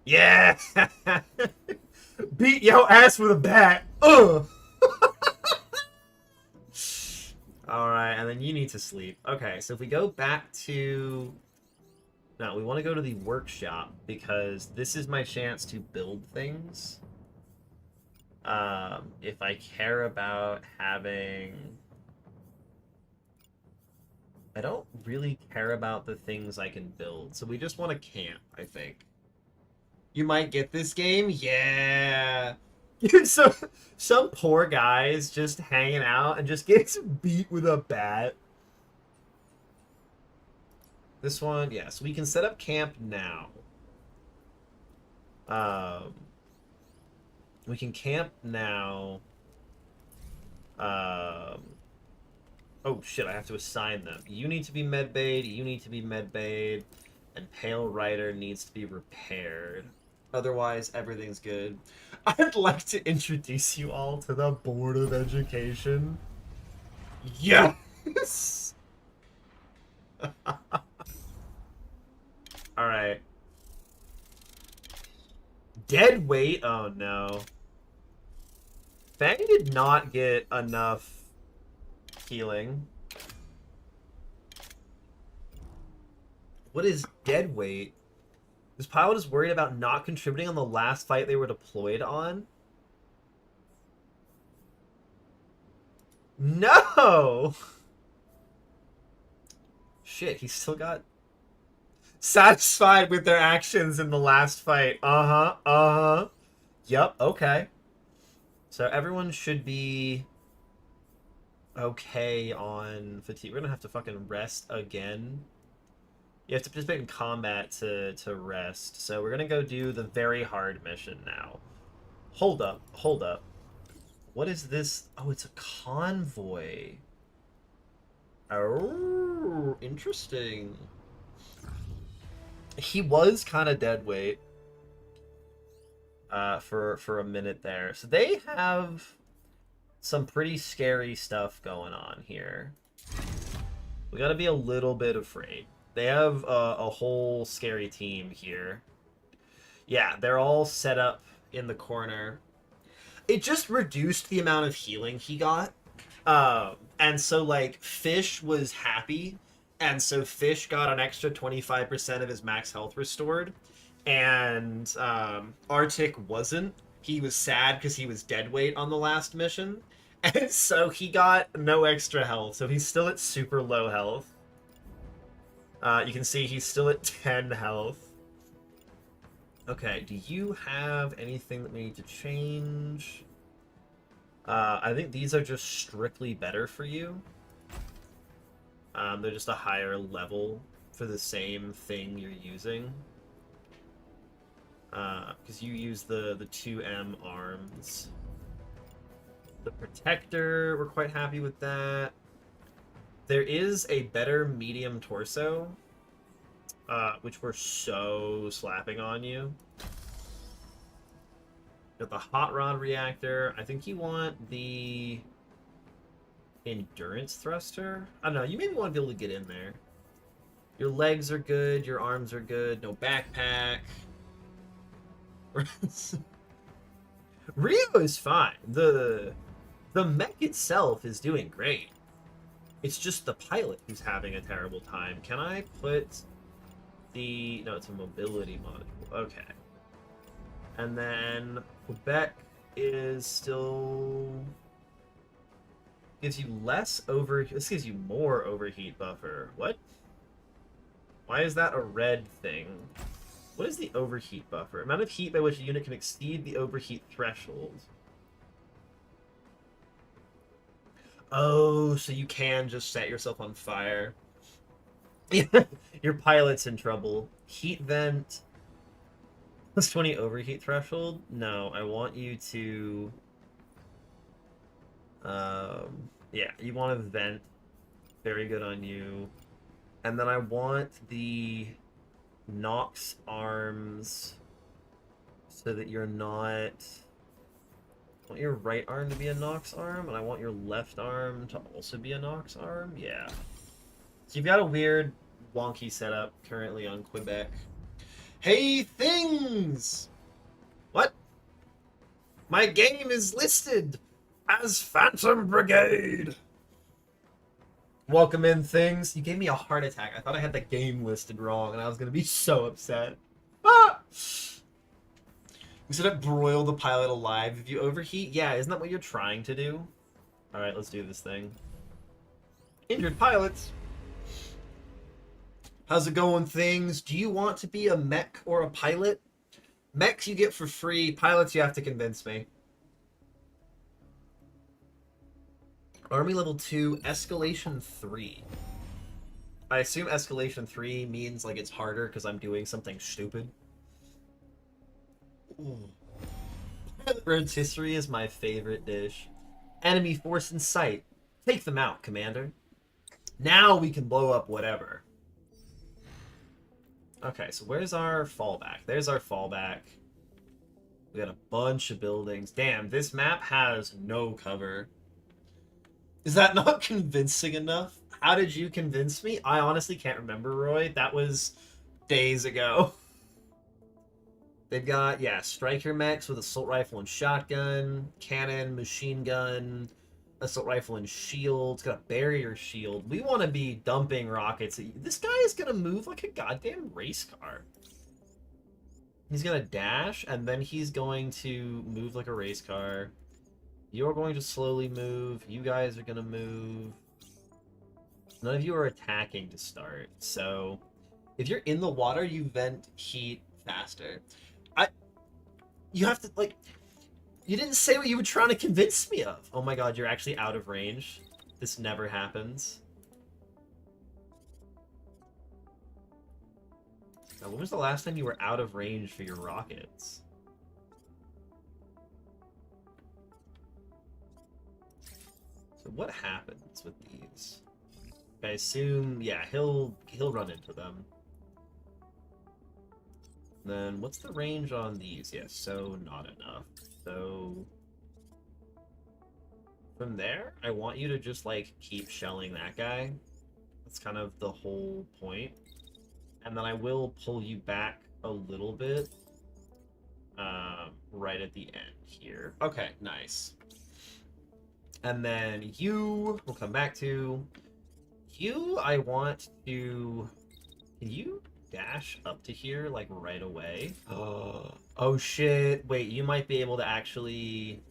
Yeah! Beat your ass with a bat. Ugh! Alright, and then you need to sleep. Okay, so if we go back to... No, we want to go to the workshop, because this is my chance to build things. If I care about having I don't really care about the things I can build, so we just want to camp, I think. You might get this game? Yeah. So some poor guy's just hanging out and just gets beat with a bat. This one, yeah, so we can set up camp now. We can camp now. Oh shit, I have to assign them. You need to be medbayed, you need to be medbayed, and Pale Rider needs to be repaired. Otherwise, everything's good. I'd like to introduce you all to the Board of Education. Yes! Alright. Dead weight? Oh no. Fang did not get enough healing. What is dead weight? This pilot is worried about not contributing on the last fight they were deployed on. No! Shit, he still got satisfied with their actions in the last fight. Yep, okay. So everyone should be okay on fatigue. We're gonna have to fucking rest again. You have to participate in combat to rest. So we're gonna go do the very hard mission now. Hold up, hold up. What is this? Oh, it's a convoy. Oh, interesting. He was kind of dead weight for a minute there. So they have some pretty scary stuff going on here. We gotta be a little bit afraid. They have a whole scary team here. Yeah, they're all set up in the corner. It just reduced the amount of healing he got. And so, like, Fish was happy. And so Fish got an extra 25% of his max health restored. And Arctic wasn't. He was sad because he was dead weight on the last mission. And so he got no extra health. So he's still at super low health. You can see he's still at 10 health. Okay, do you have anything that we need to change? I think these are just strictly better for you. They're just a higher level for the same thing you're using. Because you use the 2M arms. The Protector, we're quite happy with that. There is a better medium torso, which we're so slapping on you. Got the Hot Rod Reactor. I think you want the Endurance Thruster. I don't know, you maybe want to be able to get in there. Your legs are good, your arms are good, no backpack. Rio is fine. The mech itself is doing great. It's just the pilot who's having a terrible time. Can I put the... No, it's a mobility module. Okay. And then Quebec is still... Gives you less over... This gives you more overheat buffer. What? Why is that a red thing? What is the overheat buffer? Amount of heat by which a unit can exceed the overheat threshold. Oh, so you can just set yourself on fire. Your pilot's in trouble. Heat vent. Plus 20 overheat threshold? No, I want you to... yeah, you want to vent. Very good on you. And then I want the Nox arms so that you're not... I want your right arm to be a Nox arm, and I want your left arm to also be a Nox arm. Yeah. So you've got a weird, wonky setup currently on Quebec. Hey, things! What? My game is listed as Phantom Brigade! Welcome in, things. You gave me a heart attack. I thought I had the game listed wrong, and I was going to be so upset. Ah! We set up broil the pilot alive if you overheat. Yeah, isn't that what you're trying to do? Alright, let's do this thing. Injured pilots. How's it going, things? Do you want to be a mech or a pilot? Mechs you get for free. Pilots you have to convince me. Army level 2, escalation 3. I assume escalation 3 means like it's harder because I'm doing something stupid. Rotisserie is my favorite dish. Enemy force in sight. Take them out, Commander. Now we can blow up whatever. Okay, so where's our fallback? There's our fallback. We got a bunch of buildings. Damn, this map has no cover. Is that not convincing enough? How did you convince me? I honestly can't remember, Roy. That was days ago. They've got, yeah, striker mechs with assault rifle and shotgun, cannon, machine gun, assault rifle and shield. It's got a barrier shield. We want to be dumping rockets at you. This guy is going to move like a goddamn race car. He's going to dash, and then he's going to move like a race car. You're going to slowly move. You guys are going to move. None of you are attacking to start. So if you're in the water, you vent heat faster. You have to, like, you didn't say what you were trying to convince me of. Oh my god, you're actually out of range. This never happens. Now, when was the last time you were out of range for your rockets? So what happens with these? I assume, yeah, he'll run into them. Then what's the range on these? Yes, so not enough. So from there, I want you to just like keep shelling that guy. That's kind of the whole point. And then I will pull you back a little bit right at the end here. Okay, nice. And then you will come back to you. I want to. Can you dash up to here like right away? Oh shit. Wait, you might be able to actually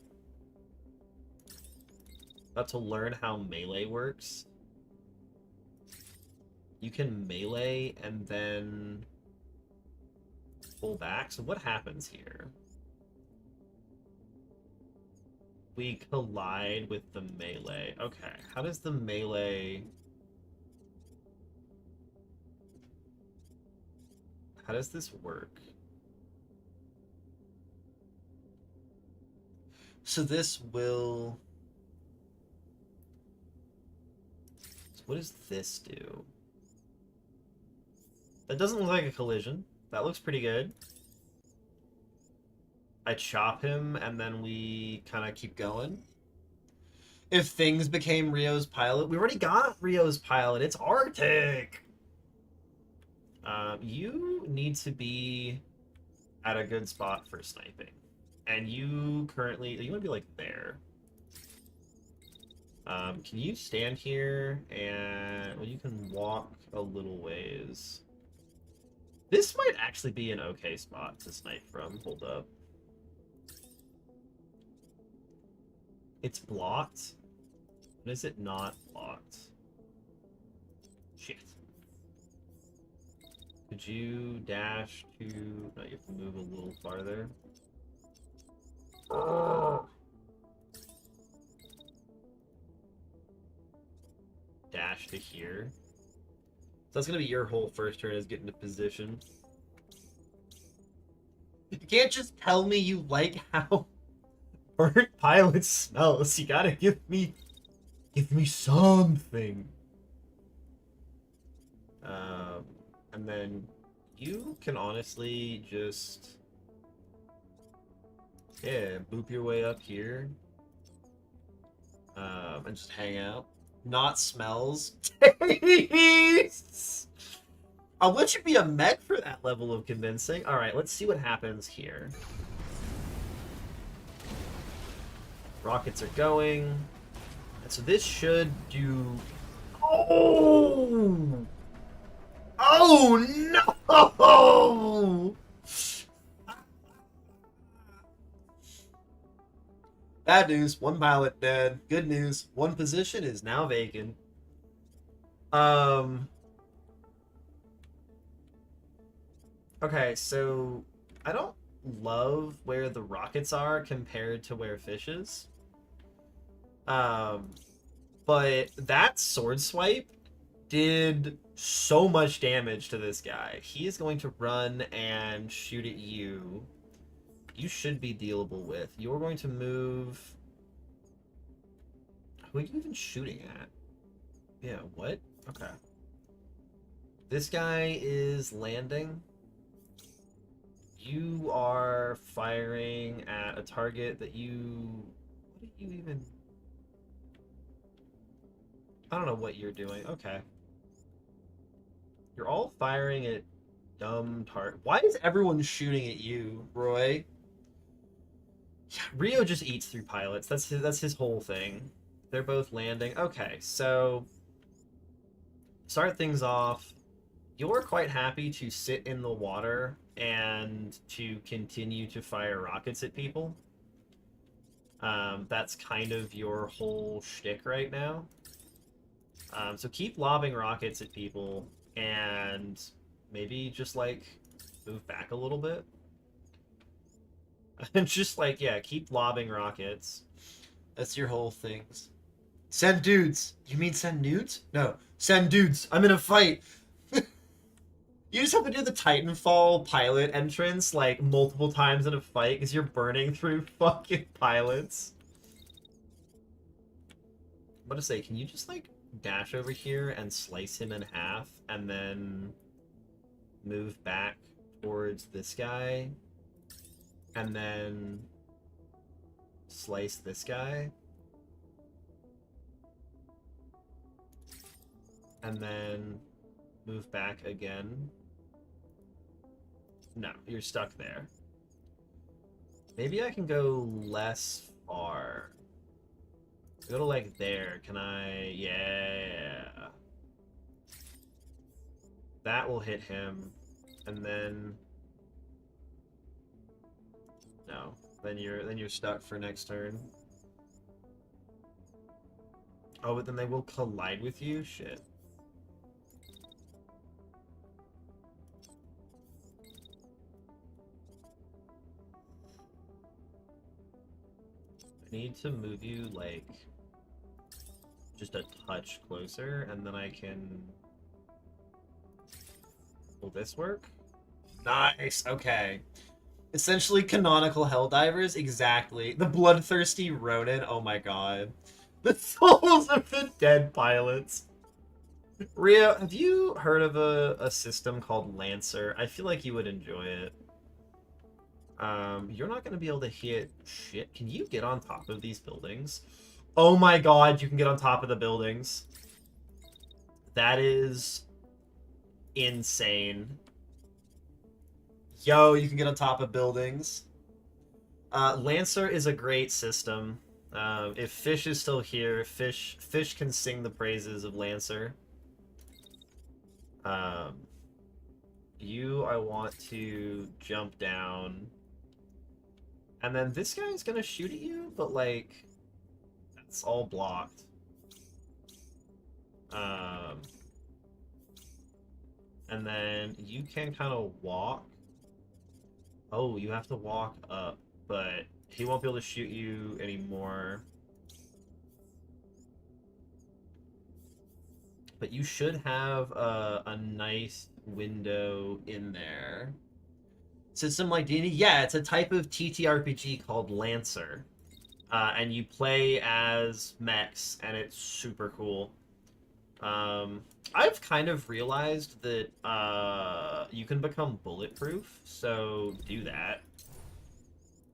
about to learn how melee works. You can melee and then pull back. So what happens here? We collide with the melee. Okay, how does the melee... How does this work? So this will... So what does this do? That doesn't look like a collision. That looks pretty good. I chop him, and then we kind of keep going. If things became Rio's pilot... We already got Rio's pilot. It's Arctic! You need to be at a good spot for sniping. And you currently... You want to be, like, there. Can you stand here and... Well, you can walk a little ways. This might actually be an okay spot to snipe from. Hold up. It's blocked? When is it not blocked? Shit. Could you dash to... No, you have to move a little farther. Dash to here. So that's going to be your whole first turn, is get into position. You can't just tell me you like how burnt pilot smells. You gotta give me something. And then you can honestly just, yeah, boop your way up here. And just hang out. Not smells. Tastes! I'll let you be a mech for that level of convincing. Alright, let's see what happens here. Rockets are going. And so this should do... Oh! Oh, no! Bad news, one pilot dead. Good news, one position is now vacant. Okay, so I don't love where the rockets are compared to where fish is. Um, but that sword swipe did so much damage to this guy. He is going to run and shoot at you. You should be dealable with. You're going to move. Who are you even shooting at? Yeah, what? Okay. This guy is landing. You are firing at a target that you... What are you even... I don't know what you're doing. Okay. You're all firing at dumb target. Why is everyone shooting at you, Roy? Yeah, Rio just eats through pilots. That's his whole thing. They're both landing. Okay, so start things off. You're quite happy to sit in the water and to continue to fire rockets at people. That's kind of your whole shtick right now. So keep lobbing rockets at people and maybe just like move back a little bit. And just like, yeah, keep lobbing rockets. That's your whole things. Send dudes. You mean send nudes? No, send dudes. I'm in a fight. You just have to do the Titanfall pilot entrance like multiple times in a fight because you're burning through fucking pilots. I'm gonna say, can you just like dash over here and slice him in half and then move back towards this guy and then slice this guy and then move back again? No, you're stuck there. Maybe I can go less far. Go to like there. Can I? Yeah. That will hit him. And then no. Then you're stuck for next turn. Oh, but then they will collide with you? Shit. I need to move you like just a touch closer, and then I can... Will this work? Nice, okay. Essentially canonical Helldivers, exactly. The bloodthirsty Ronin, oh my god. The souls of the dead pilots. Rio, have you heard of a system called Lancer? I feel like you would enjoy it. You're not going to be able to hit shit. Can you get on top of these buildings? Oh my god, you can get on top of the buildings. That is insane. Yo, you can get on top of buildings. Lancer is a great system. If Fish is still here, Fish can sing the praises of Lancer. I want to jump down. And then this guy's gonna shoot at you, but like, that's all blocked. And then you can kind of walk. Oh, you have to walk up, but he won't be able to shoot you anymore. But you should have a nice window in there. System like D&D? Yeah, it's a type of TTRPG called Lancer. And you play as mechs, and it's super cool. I've kind of realized that you can become bulletproof, so do that.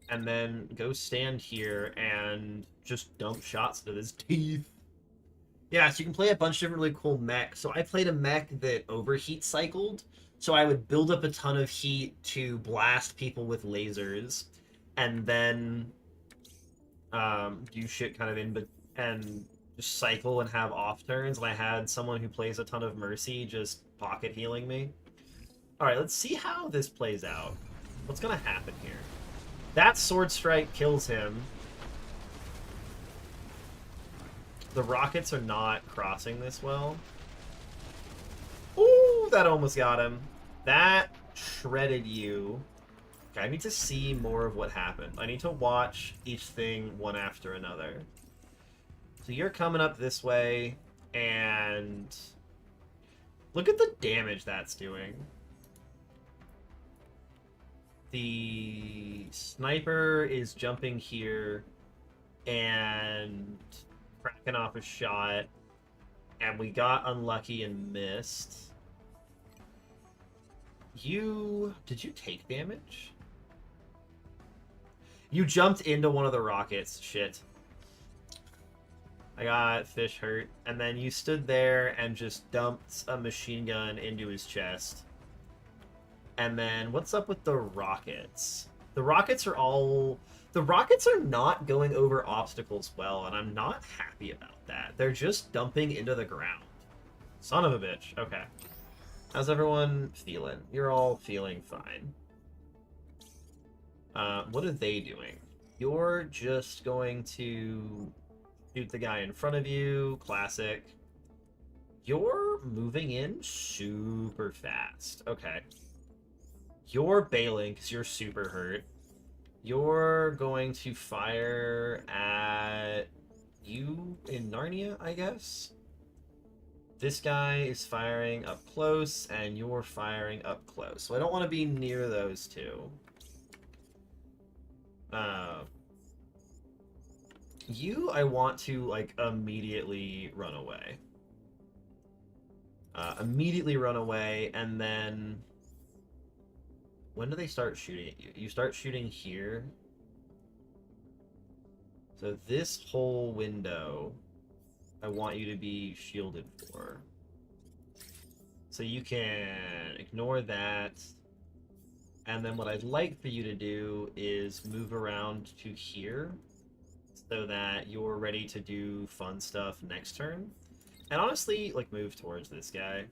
And then go stand here and just dump shots into his teeth. Yeah, so you can play a bunch of really cool mechs. So I played a mech that overheat cycled, so I would build up a ton of heat to blast people with lasers, and then do shit kind of and just cycle and have off turns. And I had someone who plays a ton of Mercy just pocket healing me. All right, let's see how this plays out. What's gonna happen here? That sword strike kills him. The rockets are not crossing this well. Ooh, that almost got him. That shredded you. Okay, I need to see more of what happened. I need to watch each thing one after another. So you're coming up this way, and look at the damage that's doing. The sniper is jumping here and cracking off a shot, and we got unlucky and missed. Did you take damage? You jumped into one of the rockets. Shit. I got Fish hurt. And then you stood there and just dumped a machine gun into his chest. And then what's up with the rockets? The rockets are not going over obstacles well, and I'm not happy about that. They're just dumping into the ground. Son of a bitch. Okay. How's everyone feeling? You're all feeling fine. What are they doing? You're just going to shoot the guy in front of you. Classic. You're moving in super fast. Okay. You're bailing because you're super hurt. You're going to fire at you in Narnia, I guess? This guy is firing up close, and you're firing up close. So I don't want to be near those two. I want to, like, immediately run away. Immediately run away, and then... When do they start shooting at you? You start shooting here. So this whole window, I want you to be shielded for. So you can ignore that. And then what I'd like for you to do is move around to here so that you're ready to do fun stuff next turn. And honestly, like, move towards this guy.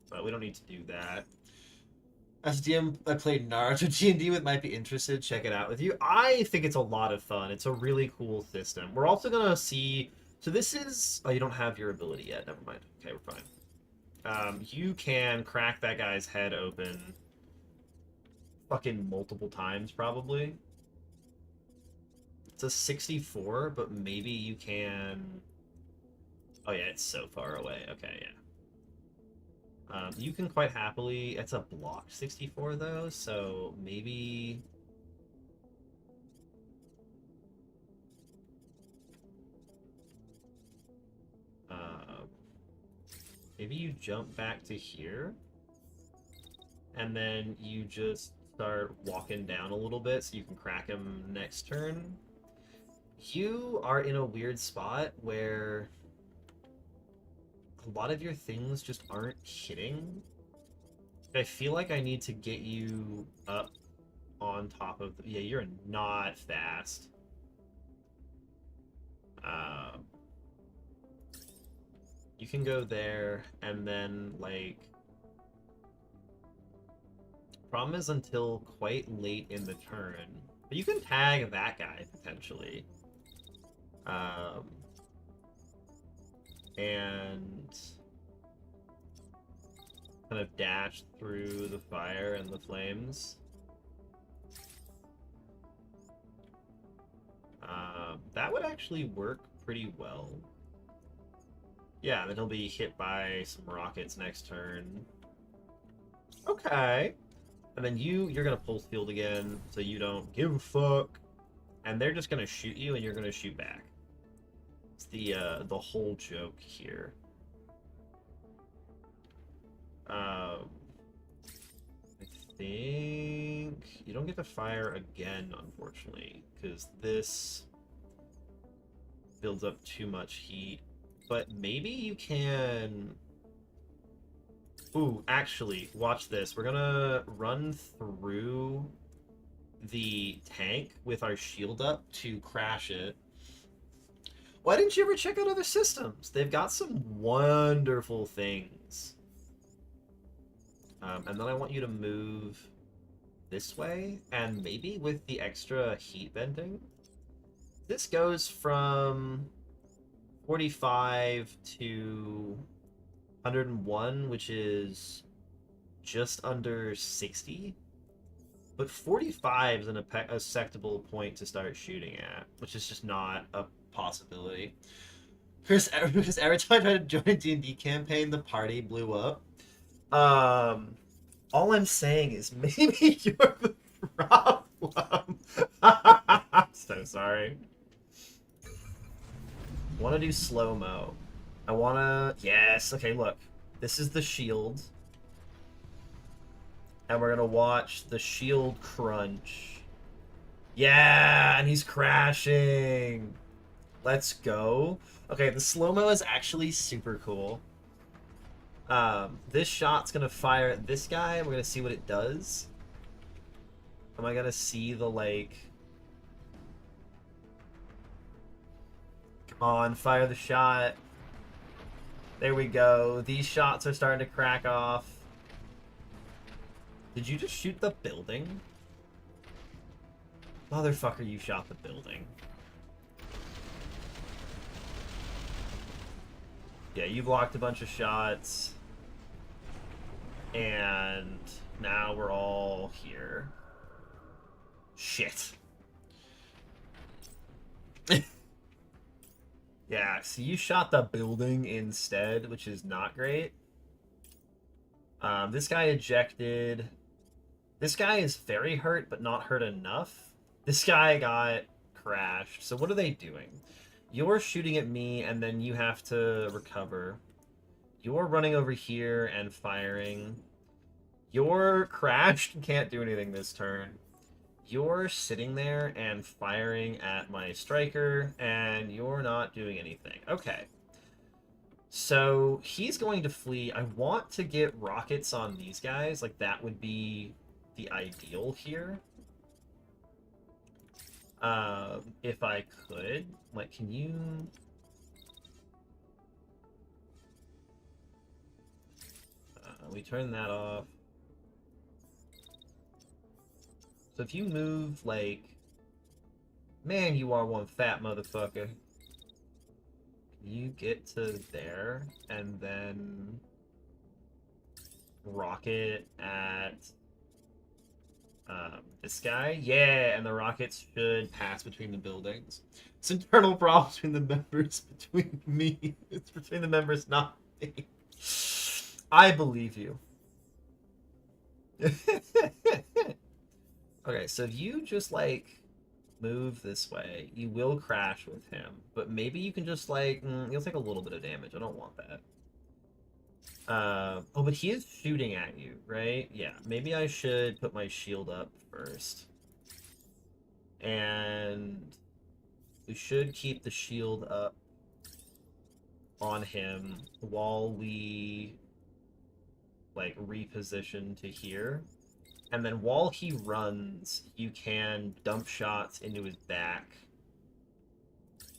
But we don't need to do that. As DM, I played Naruto D&D with, might be interested. Check it out with you. I think it's a lot of fun. It's a really cool system. We're also going to see... So this is... Oh, you don't have your ability yet. Never mind. Okay, we're fine. You can crack that guy's head open fucking multiple times, probably. It's a 64, but maybe you can... Oh, yeah, it's so far away. Okay, yeah. You can quite happily... It's a blocked 64, though, so maybe... Maybe you jump back to here, and then you just start walking down a little bit so you can crack him next turn. You are in a weird spot where a lot of your things just aren't hitting. I feel like I need to get you up on top of... Yeah, you're not fast. You can go there, and then, like... Problem is until quite late in the turn. But you can tag that guy, potentially. And kind of dash through the fire and the flames. That would actually work pretty well. Yeah, then he'll be hit by some rockets next turn. Okay. And then you're gonna pulse field again, so you don't give a fuck. And they're just gonna shoot you, and you're gonna shoot back. It's the whole joke here. I think you don't get to fire again, unfortunately, because this builds up too much heat. But maybe you can... Ooh, actually, watch this. We're gonna run through the tank with our shield up to crash it. Why didn't you ever check out other systems? They've got some wonderful things. And then I want you to move this way, and maybe with the extra heat venting. This goes from 45 to 101, which is just under 60. But 45 is an acceptable point to start shooting at, which is just not a possibility. Because every time I tried to join a D&D campaign, the party blew up. All I'm saying is maybe you're the problem. I'm so sorry. I want to do slow-mo. I want to... Yes, okay, look. This is the shield. And we're going to watch the shield crunch. Yeah, and he's crashing. Let's go. Okay, the slow-mo is actually super cool. This shot's gonna fire at this guy, and we're gonna see what it does. Am I gonna see the, like... Come on, fire the shot. There we go. These shots are starting to crack off. Did you just shoot the building? Motherfucker, you shot the building. Yeah, you blocked a bunch of shots. And now we're all here. Shit. Yeah, so you shot the building instead, which is not great. This guy ejected. This guy is very hurt, but not hurt enough. This guy got crashed. So what are they doing? You're shooting at me, and then you have to recover. You're running over here and firing. You're crashed and can't do anything this turn. You're sitting there and firing at my striker, and you're not doing anything. Okay. So he's going to flee. I want to get rockets on these guys. Like, that would be the ideal here. If I could. Like, can you... we turn that off. So if you move, like... Man, you are one fat motherfucker. You get to there, and then... rocket at... this guy? Yeah, and the rockets should pass between the buildings. It's internal problem between the members, between me. It's between the members, not me. I believe you. Okay, so if you just, like, move this way, you will crash with him. But maybe you can just, like, you'll take a little bit of damage. I don't want that. Oh, but he is shooting at you, right? Yeah, maybe I should put my shield up first. And we should keep the shield up on him while we, like, reposition to here. And then while he runs, you can dump shots into his back.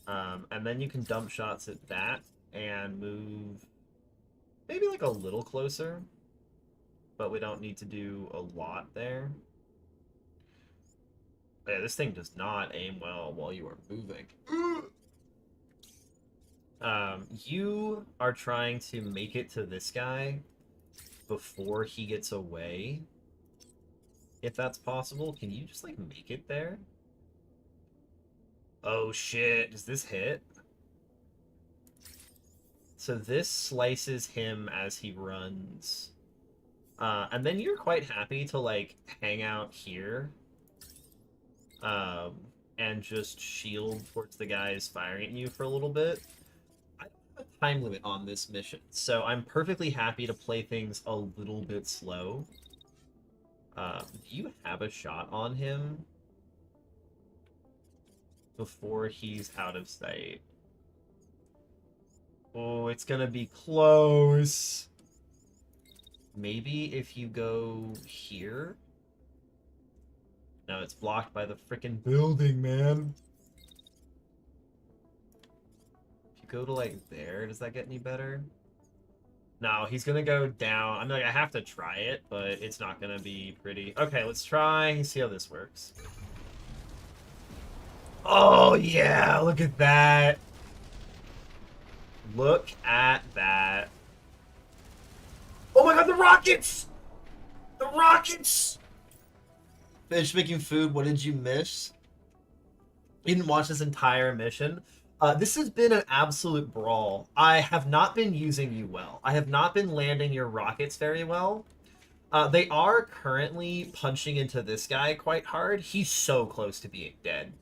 And then you can dump shots at that and move maybe like a little closer. But we don't need to do a lot there. Yeah, this thing does not aim well while you are moving. You are trying to make it to this guy before he gets away. If that's possible, can you just, like, make it there? Oh, shit. Does this hit? So this slices him as he runs. And then you're quite happy to, like, hang out here. And just shield towards the guys firing at you for a little bit. I don't have a time limit on this mission, so I'm perfectly happy to play things a little bit slow. Do you have a shot on him before he's out of sight? Oh, it's gonna be close. Maybe if you go here? No, it's blocked by the frickin' building, man. If you go to, like, there, does that get any better? No, he's gonna go down. I'm like, I have to try it, but it's not gonna be pretty. Okay, let's try and see how this works. Oh, yeah, look at that. Look at that. Oh my god, the rockets! rockets! Fish making food, what did you miss? You didn't watch this entire mission. This has been an absolute brawl. I have not been using you well. I have not been landing your rockets very well. They are currently punching into this guy quite hard. He's so close to being dead.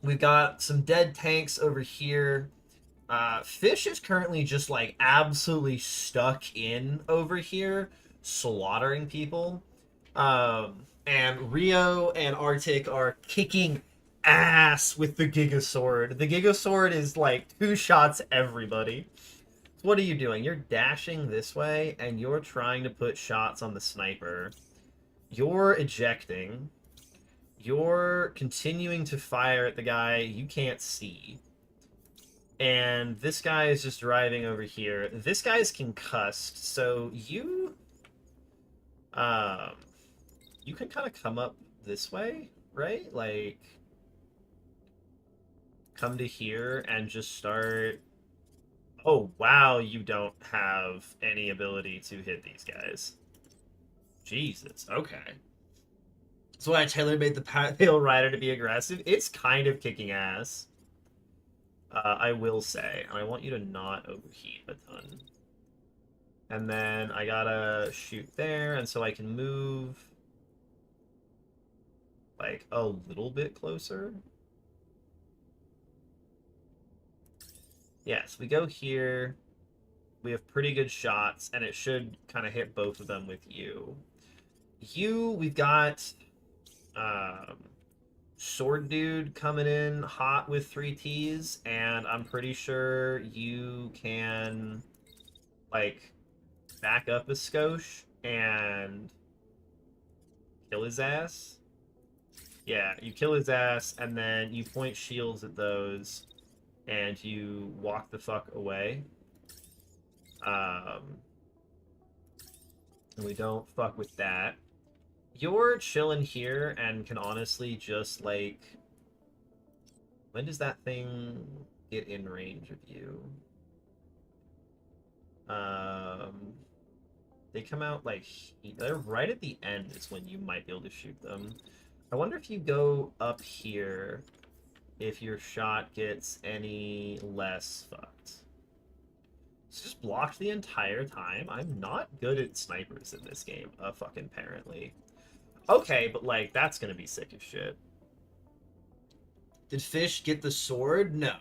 We've got some dead tanks over here. Fish is currently just like absolutely stuck in over here, slaughtering people. And Rio and Arctic are kicking ass with the Giga Sword. The Giga Sword is like 2 shots everybody. So what are you doing? You're dashing this way, and you're trying to put shots on the sniper. You're ejecting. You're continuing to fire at the guy you can't see. And this guy is just driving over here. This guy's concussed, so you can kind of come up this way, right? Like, come to here and just start... Oh, wow, you don't have any ability to hit these guys. Jesus, okay. That's why I tailor-made the Pale Rider to be aggressive. It's kind of kicking ass. I will say. And I want you to not overheat a ton. And then I gotta shoot there, and so I can move... like, a little bit closer. Yes, we go here. We have pretty good shots, and it should kind of hit both of them with you. We've got Sword Dude coming in hot with 3 Ts, and I'm pretty sure you can, like, back up a skosh and kill his ass. Yeah, you kill his ass, and then you point shields at those, and you walk the fuck away. And we don't fuck with that. You're chilling here and can honestly just, like... When does that thing get in range of you? They come out, like... They're right at the end is when you might be able to shoot them. I wonder if you go up here, if your shot gets any less fucked. It's just blocked the entire time. I'm not good at snipers in this game, fucking apparently. Okay, but like, that's gonna be sick as shit. Did Fish get the sword? No.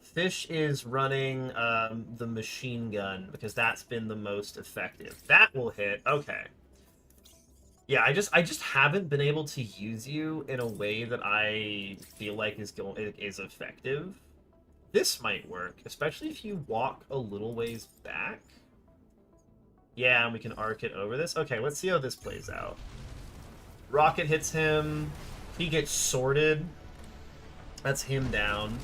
Fish is running the machine gun because that's been the most effective. That will hit. Okay. Yeah, I just haven't been able to use you in a way that I feel like is effective. This might work, especially if you walk a little ways back. Yeah, and we can arc it over this. Okay, let's see how this plays out. Rocket hits him. He gets sorted. That's him down.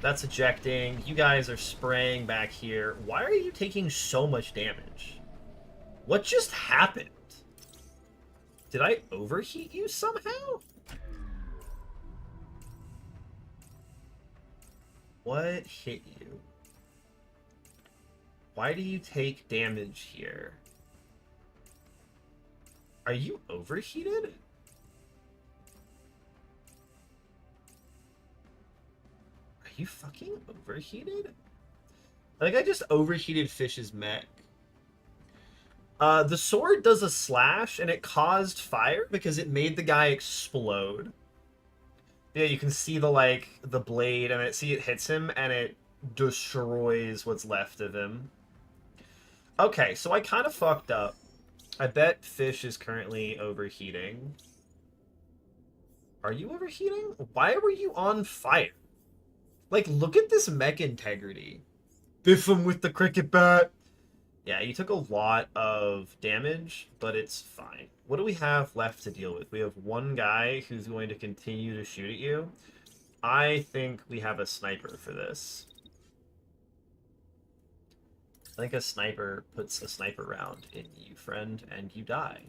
That's ejecting. You guys are spraying back here. Why are you taking so much damage? What just happened? Did I overheat you somehow? What hit you? Why do you take damage here? Are you overheated? Are you fucking overheated? I think I just overheated Fish's mech. The sword does a slash, and it caused fire because it made the guy explode. Yeah, you can see the blade, and it hits him, and it destroys what's left of him. Okay, so I kind of fucked up. I bet Fish is currently overheating. Are you overheating? Why were you on fire? Like, look at this mech integrity. Biff him with the cricket bat. Yeah, you took a lot of damage, but it's fine. What do we have left to deal with? We have one guy who's going to continue to shoot at you. I think we have a sniper for this. I think a sniper puts a sniper round in you, friend, and you die.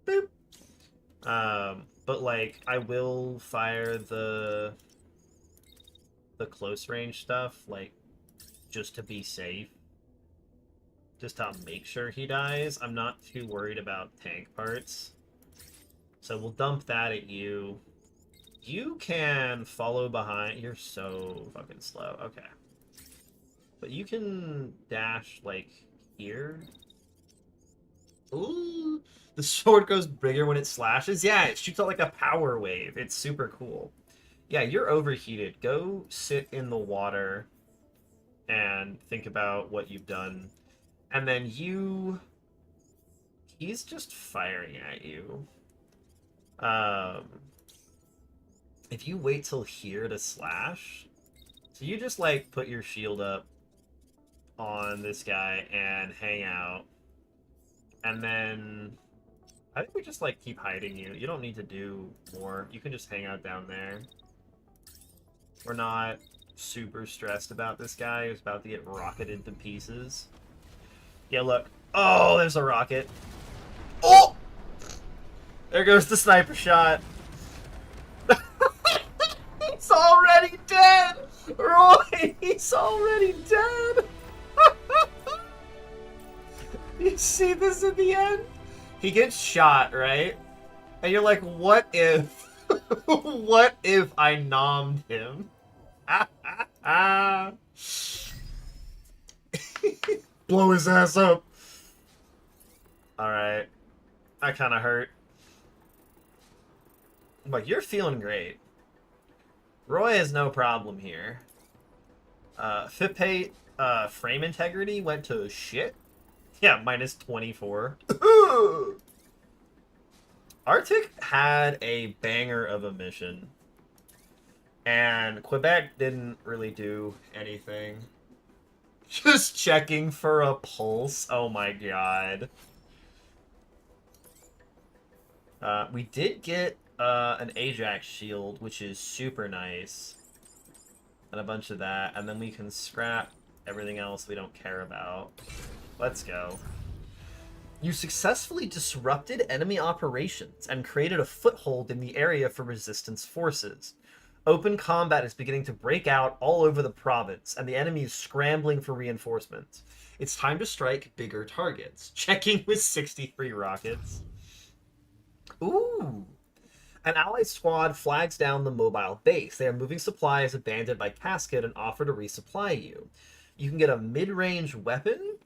Boop. But like, I will fire the close range stuff, like, just to be safe. just to make sure he dies. I'm not too worried about tank parts. So we'll dump that at you. You can follow behind. You're so fucking slow. Okay. But you can dash, like, here. Ooh. The sword goes bigger when it slashes. Yeah, it shoots out like a power wave. It's super cool. Yeah, you're overheated. Go sit in the water and think about what you've done. And then he's just firing at you. If you wait till here to slash, so you just like put your shield up on this guy and hang out. And then I think we just like keep hiding you. You don't need to do more. You can just hang out down there. We're not super stressed about this guy who's about to get rocketed to pieces. Yeah, look. Oh, there's a rocket. Oh! There goes the sniper shot. He's already dead! Roy, he's already dead! You see this at the end? He gets shot, right? And you're like, what if... what if I nommed him? Blow his ass up. Alright. That kind of hurt. But you're feeling great. Roy has no problem here. Fitpate frame integrity went to shit. Yeah, minus 24. Arctic had a banger of a mission. And Quebec didn't really do anything. Just checking for a pulse. Oh my god. We did get an Ajax shield, which is super nice. And a bunch of that. And then we can scrap everything else we don't care about. Let's go. You successfully disrupted enemy operations and created a foothold in the area for resistance forces. Open combat is beginning to break out all over the province, and the enemy is scrambling for reinforcements. It's time to strike bigger targets. Checking with 63 rockets. Ooh. An allied squad flags down the mobile base. They are moving supplies abandoned by Cascade and offer to resupply you. You can get a mid-range weapon,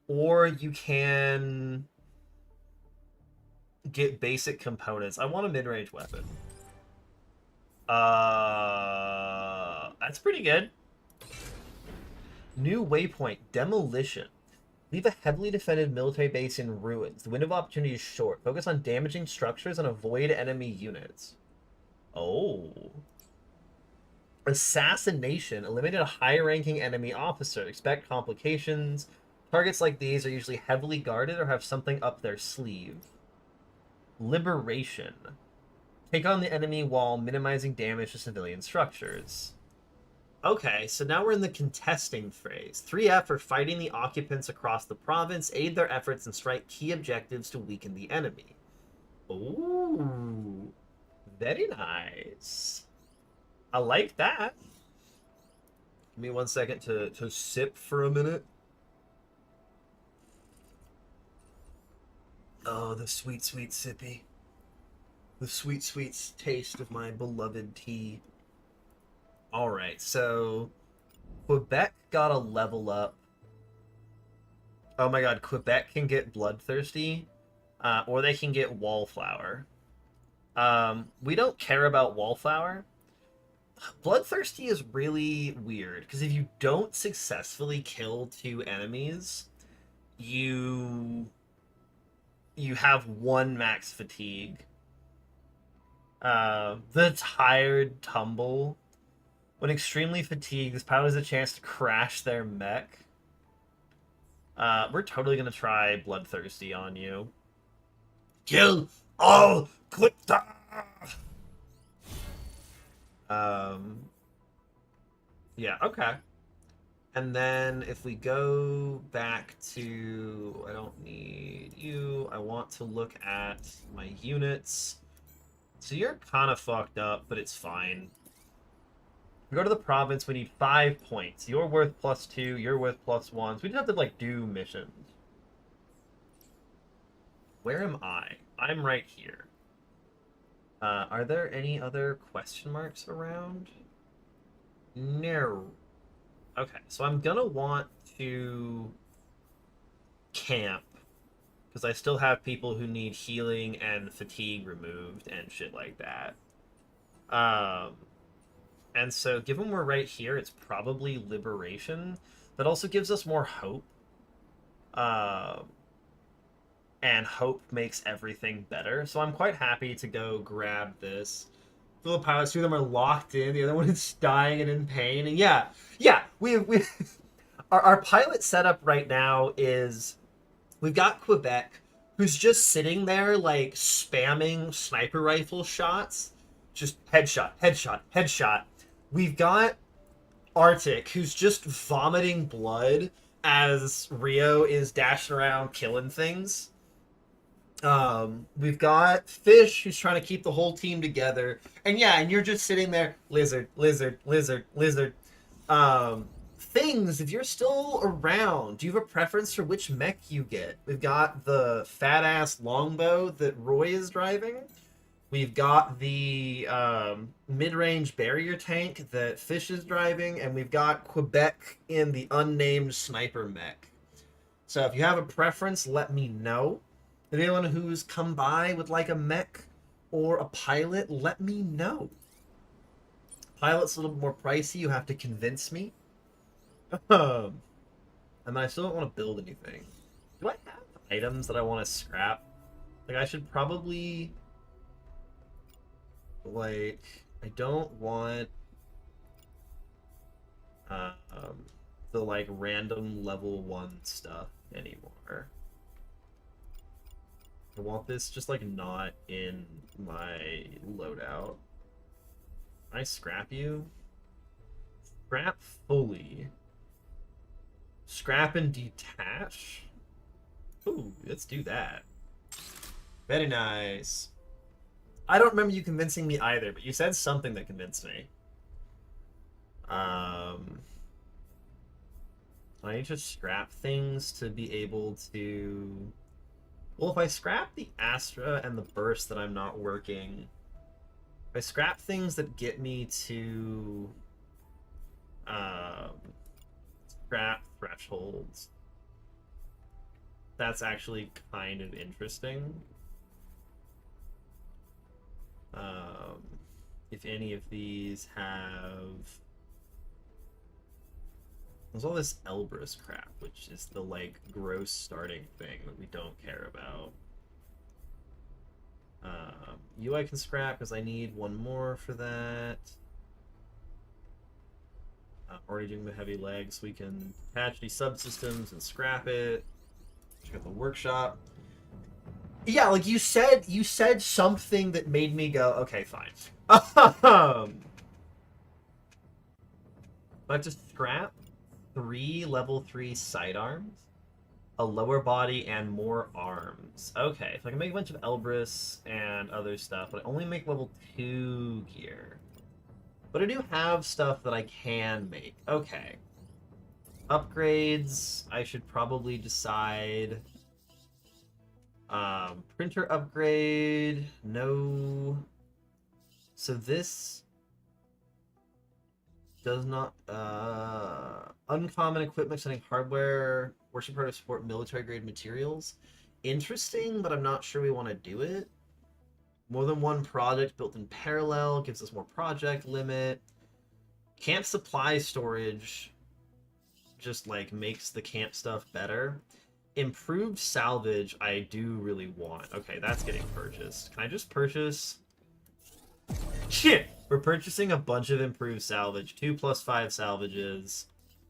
or you can get basic components. I want a mid-range weapon. That's pretty good. New waypoint, demolition. Leave a heavily defended military base in ruins. The window of opportunity is short. Focus on damaging structures and avoid enemy units. Oh. Assassination. Eliminated a high-ranking enemy officer. Expect complications. Targets like these are usually heavily guarded or have something up their sleeve. Liberation. Take on the enemy while minimizing damage to civilian structures. Okay, so now we're in the contesting phase. 3F are fighting the occupants across the province, aid their efforts, and strike key objectives to weaken the enemy. Ooh, very nice. I like that. Give me 1 second to sip for a minute. Oh, the sweet, sweet sippy. The sweet, sweet taste of my beloved tea. Alright, so Quebec got a level up. Oh my god, Quebec can get Bloodthirsty, or they can get Wallflower. We don't care about Wallflower. Bloodthirsty is really weird, because if you don't successfully kill 2 enemies, you have 1 max fatigue. The Tired Tumble. When extremely fatigued, this pilot has a chance to crash their mech. We're totally gonna try Bloodthirsty on you. Kill all Quita! Yeah, okay. And then if we go back to... I don't need you. I want to look at my units. So you're kind of fucked up, but it's fine. We go to the province, we need 5 points. You're worth +2, you're worth +1. So we just have to, like, do missions. Where am I? I'm right here. Are there any other question marks around? No. Okay, so I'm gonna want to camp because I still have people who need healing and fatigue removed and shit like that. Um, and so given we're right here, it's probably liberation. That also gives us more hope. And hope makes everything better. So I'm quite happy to go grab this. The pilots, two of them are locked in. The other one is dying and in pain. And yeah, we our pilot setup right now is we've got Quebec, who's just sitting there like spamming sniper rifle shots, just headshot, headshot, headshot. We've got Arctic, who's just vomiting blood as Rio is dashing around killing things. We've got Fish, who's trying to keep the whole team together, and yeah, and you're just sitting there, lizard, lizard, lizard, lizard. Things, if you're still around, do you have a preference for which mech you get? We've got the fat ass longbow that Roy is driving. We've got the mid-range barrier tank that Fish is driving, and we've got Quebec in the unnamed sniper mech. So if you have a preference, let me know. If anyone who's come by would like a mech or a pilot, let me know. Pilot's a little bit more pricey. You have to convince me. And I still don't want to build anything. Do I have items that I want to scrap? Like, I should probably... Like, I don't want... the, like, random level 1 stuff anymore. I want this just, like, not in my loadout. Can I scrap you? Scrap fully. Scrap and detach? Ooh, let's do that. Very nice. I don't remember you convincing me either, but you said something that convinced me. I need to scrap things to be able to... Well, if I scrap the Astra and the Burst that I'm not working, if I scrap things that get me to scrap thresholds, that's actually kind of interesting. If any of these have... There's all this Elbrus crap, which is the, like, gross starting thing that we don't care about. You I can scrap because I need one more for that. I'm already doing the heavy legs. We can patch these subsystems and scrap it. Check out the workshop. Yeah, like you said something that made me go, okay, fine. I have to scrap 3 level 3 sidearms, a lower body, and more arms. Okay, so I can make a bunch of Elbrus and other stuff, but I only make level 2 gear. But I do have stuff that I can make. Okay. Upgrades, I should probably decide... printer upgrade, no. So this does not, uncommon equipment, sending hardware, worship part of support military grade materials. Interesting, but I'm not sure we want to do it. More than one project built in parallel gives us more project limit. Camp supply storage just, like, makes the camp stuff better. Improved salvage, I do really want. Okay, that's getting purchased. Can I just purchase? Shit! We're purchasing a bunch of improved salvage. 2 + 5 salvages.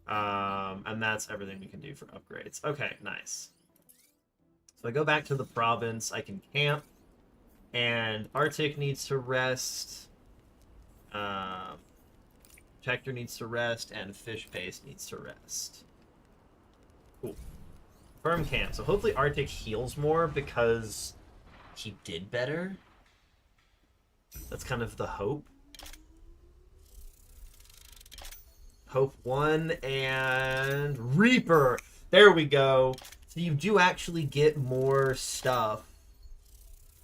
And that's everything we can do for upgrades. Okay, nice. So I go back to the province. I can camp. And Arctic needs to rest. Protector needs to rest. And Fish Paste needs to rest. Cool. Firm camp. So hopefully Arctic heals more because he did better. That's kind of the hope. Hope 1 and Reaper. There we go. So you do actually get more stuff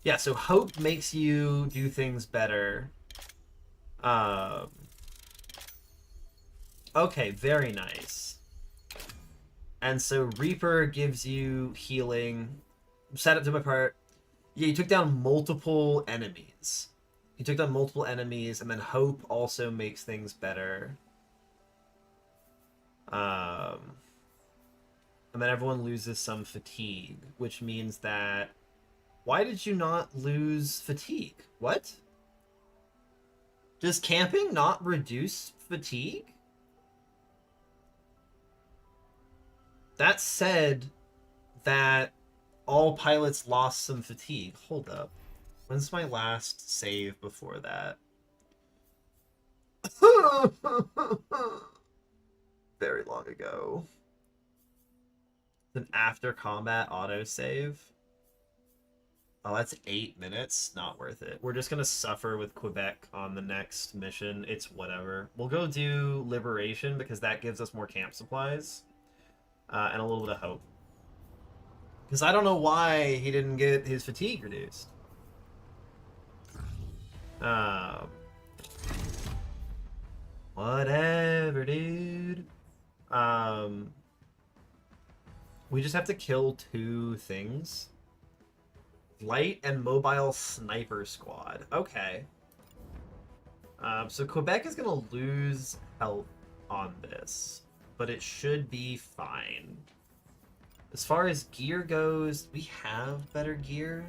Yeah, so hope makes you do things better. Um, okay, very nice. And so Reaper gives you healing. Set up to my part. Yeah, you took down multiple enemies. You took down multiple enemies, and then hope also makes things better. Um, and then everyone loses some fatigue, which means that... Why did you not lose fatigue? What? Does camping not reduce fatigue? That said that all pilots lost some fatigue. Hold up. When's my last save before that? Very long ago. An after combat autosave. Oh, that's 8 minutes. Not worth it. We're just gonna suffer with Quebec on the next mission. It's whatever. We'll go do Liberation because that gives us more camp supplies. And a little bit of hope. Because I don't know why he didn't get his fatigue reduced. Whatever, dude. We just have to kill 2 things. Light and mobile sniper squad. Okay. So Quebec is gonna lose health on this, but it should be fine. As far as gear goes, we have better gear.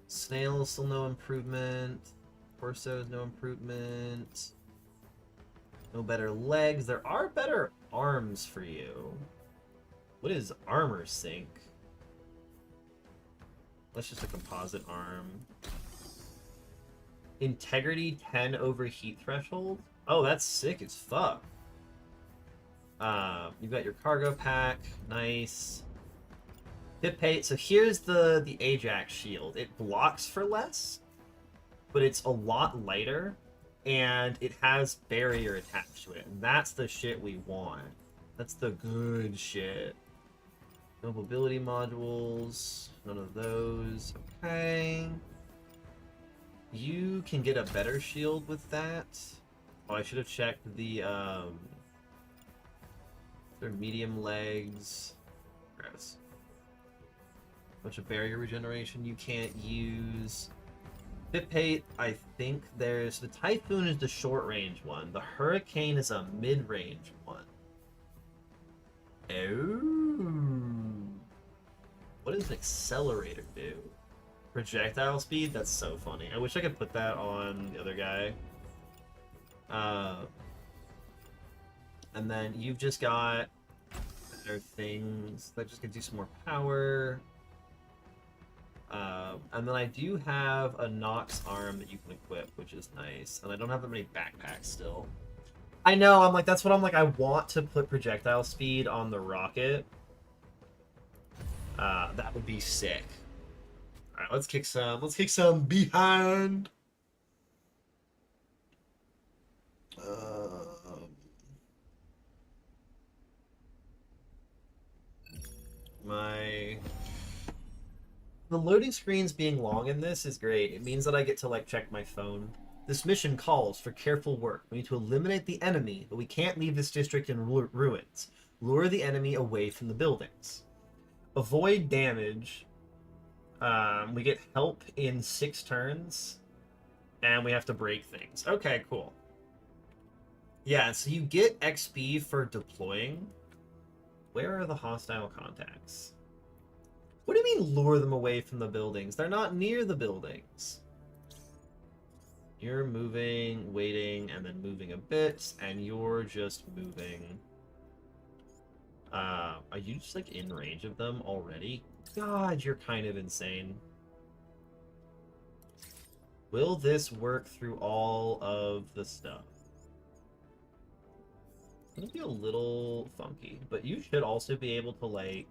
Snail still no improvement. Torso no improvement. No better legs. There are better arms for you. What is armor sync? That's just a composite arm. Integrity 10 over heat threshold. Oh, that's sick as fuck. You've got your cargo pack. Nice. Hit pay. So here's the Ajax shield. It blocks for less, but it's a lot lighter, and it has barrier attached to it. And that's the shit we want. That's the good shit. No mobility modules. None of those. Okay. You can get a better shield with that. Oh, I should have checked the their medium legs. Gross. Bunch of barrier regeneration you can't use. Bitpate, I think there's... The Typhoon is the short-range one. The Hurricane is a mid-range one. Oh. What does an accelerator do? Projectile speed? That's so funny. I wish I could put that on the other guy. And then you've just got better things that just gives you some more power. And then I do have a Nox arm that you can equip, which is nice. And I don't have that many backpacks still. I know, I'm like, that's what I'm like, I want to put projectile speed on the rocket. That would be sick. Alright, let's kick some behind. The loading screens being long in this is great. It means that I get to like check my phone. This mission calls for careful work. We need to eliminate the enemy, but we can't leave this district in ruins. Lure the enemy away from the buildings. Avoid damage. We get help in 6 turns. And we have to break things. Okay, cool. Yeah, so you get XP for deploying. Where are the hostile contacts? What do you mean lure them away from the buildings? They're not near the buildings. You're moving, waiting, and then moving a bit, and you're just moving. Are you just like in range of them already? God, you're kind of insane. Will this work through all of the stuff? It's gonna be a little funky, but you should also be able to like...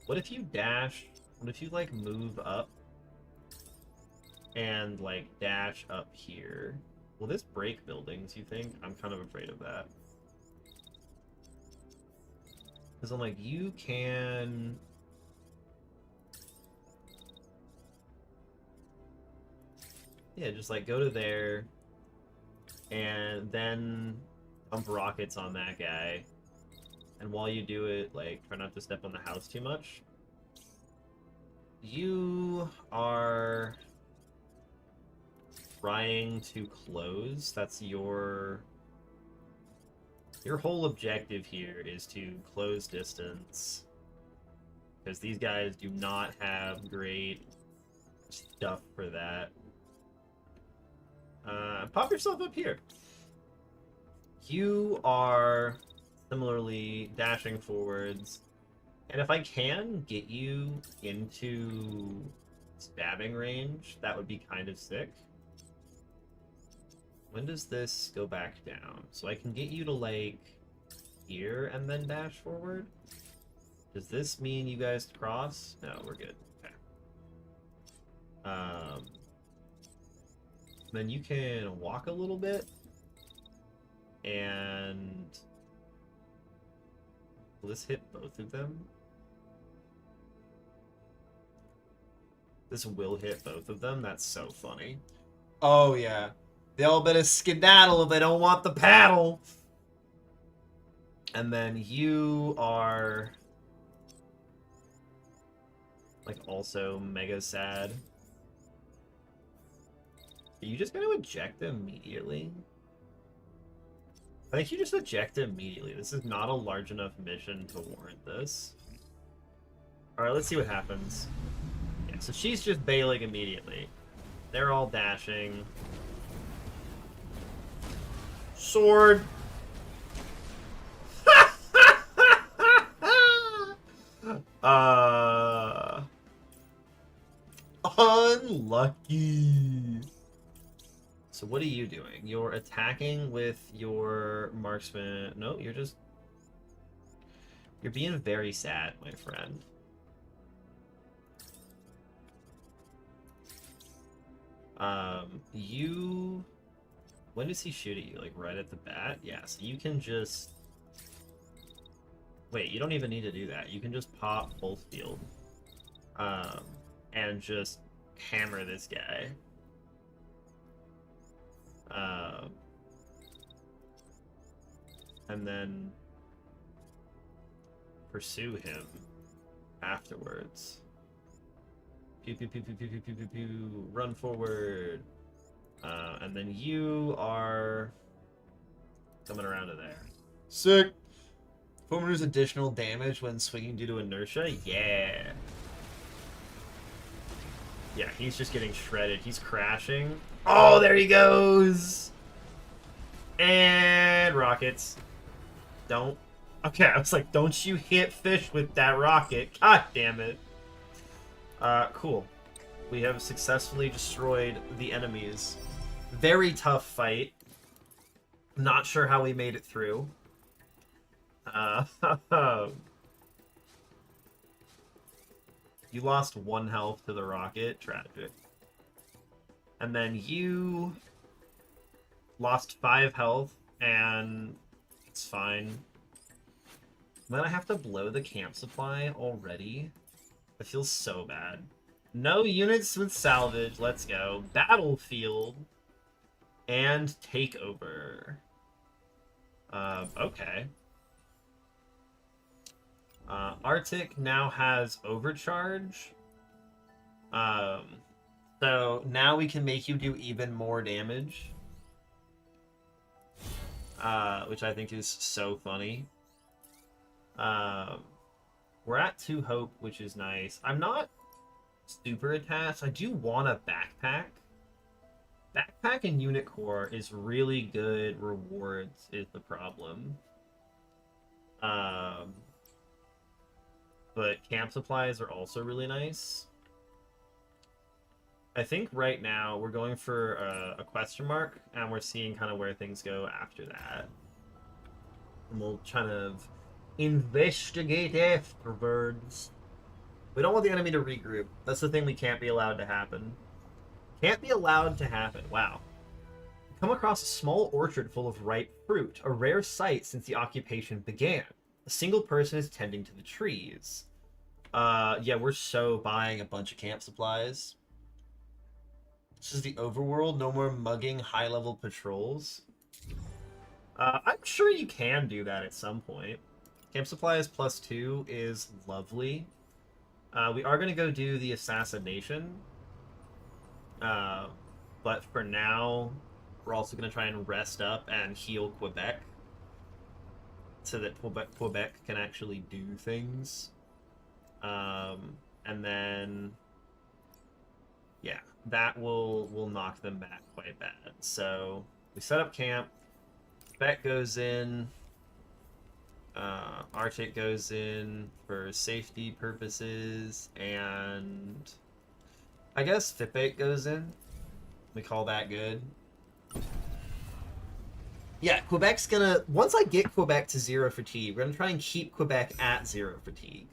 What if you dash? What if you like move up and like dash up here? Will this break buildings, you think? I'm kind of afraid of that. Because I'm like, you can... Yeah, just like go to there, and then dump rockets on that guy. And while you do it, like, try not to step on the house too much. You are trying to close. That's your whole objective here is to close distance. Because these guys do not have great stuff for that. Pop yourself up here. You are similarly dashing forwards. And if I can get you into stabbing range, that would be kind of sick. When does this go back down? So I can get you to, like, here and then dash forward? Does this mean you guys cross? No, we're good. Okay. Then you can walk a little bit. And... will this hit both of them? This will hit both of them? That's so funny. Oh, yeah. They all better skedaddle if they don't want the paddle. And then you are... like, also mega sad. Are you just going to eject immediately? I think you just eject immediately. This is not a large enough mission to warrant this. Alright, let's see what happens. Yeah, so she's just bailing immediately. They're all dashing. Sword! Unlucky. So what are you doing? You're attacking with your marksman. No, you're being very sad, my friend. When does he shoot at you? Like right at the bat? Yeah, so you can just... wait, you don't even need to do that. You can just pop both field. And just hammer this guy. And then pursue him afterwards. Pew pew pew pew pew pew pew pew pew. Run forward. And then you are coming around to there. Sick. Foreman additional damage when swinging due to inertia. Yeah. Yeah, he's just getting shredded. He's crashing. Oh, there he goes. And rockets. Don't. Okay, I was like, don't you hit fish with that rocket. God damn it. Cool. We have successfully destroyed the enemies. Very tough fight. Not sure how we made it through. You lost 1 health to the rocket. Tragic. And then you lost 5 health, and it's fine. Then I have to blow the camp supply already. It feels so bad. No units with salvage. Let's go. Battlefield. And takeover. Okay. Arctic now has overcharge. So now we can make you do even more damage. Which I think is so funny. We're at 2 hope, which is nice. I'm not super attached. I do want a backpack. Backpack and unit core is really good rewards is the problem. But camp supplies are also really nice. I think right now we're going for a question mark, and we're seeing kind of where things go after that. And we'll kind of investigate afterwards. We don't want the enemy to regroup. That's the thing we can't be allowed to happen. Can't be allowed to happen. Wow. Come across a small orchard full of ripe fruit, a rare sight since the occupation began. A single person is tending to the trees. Yeah, we're so buying a bunch of camp supplies. This is the overworld. No more mugging high-level patrols. I'm sure you can do that at some point. Camp supplies +2 is lovely. We are going to go do the assassination. But for now, we're also going to try and rest up and heal Quebec. So that Quebec can actually do things. And then... yeah, that will knock them back quite bad. So we set up camp. Quebec goes in. Arctic goes in for safety purposes, and I guess Fitbait goes in. We call that good. Yeah, Quebec's gonna... once I get Quebec to 0 fatigue, we're gonna try and keep Quebec at 0 fatigue.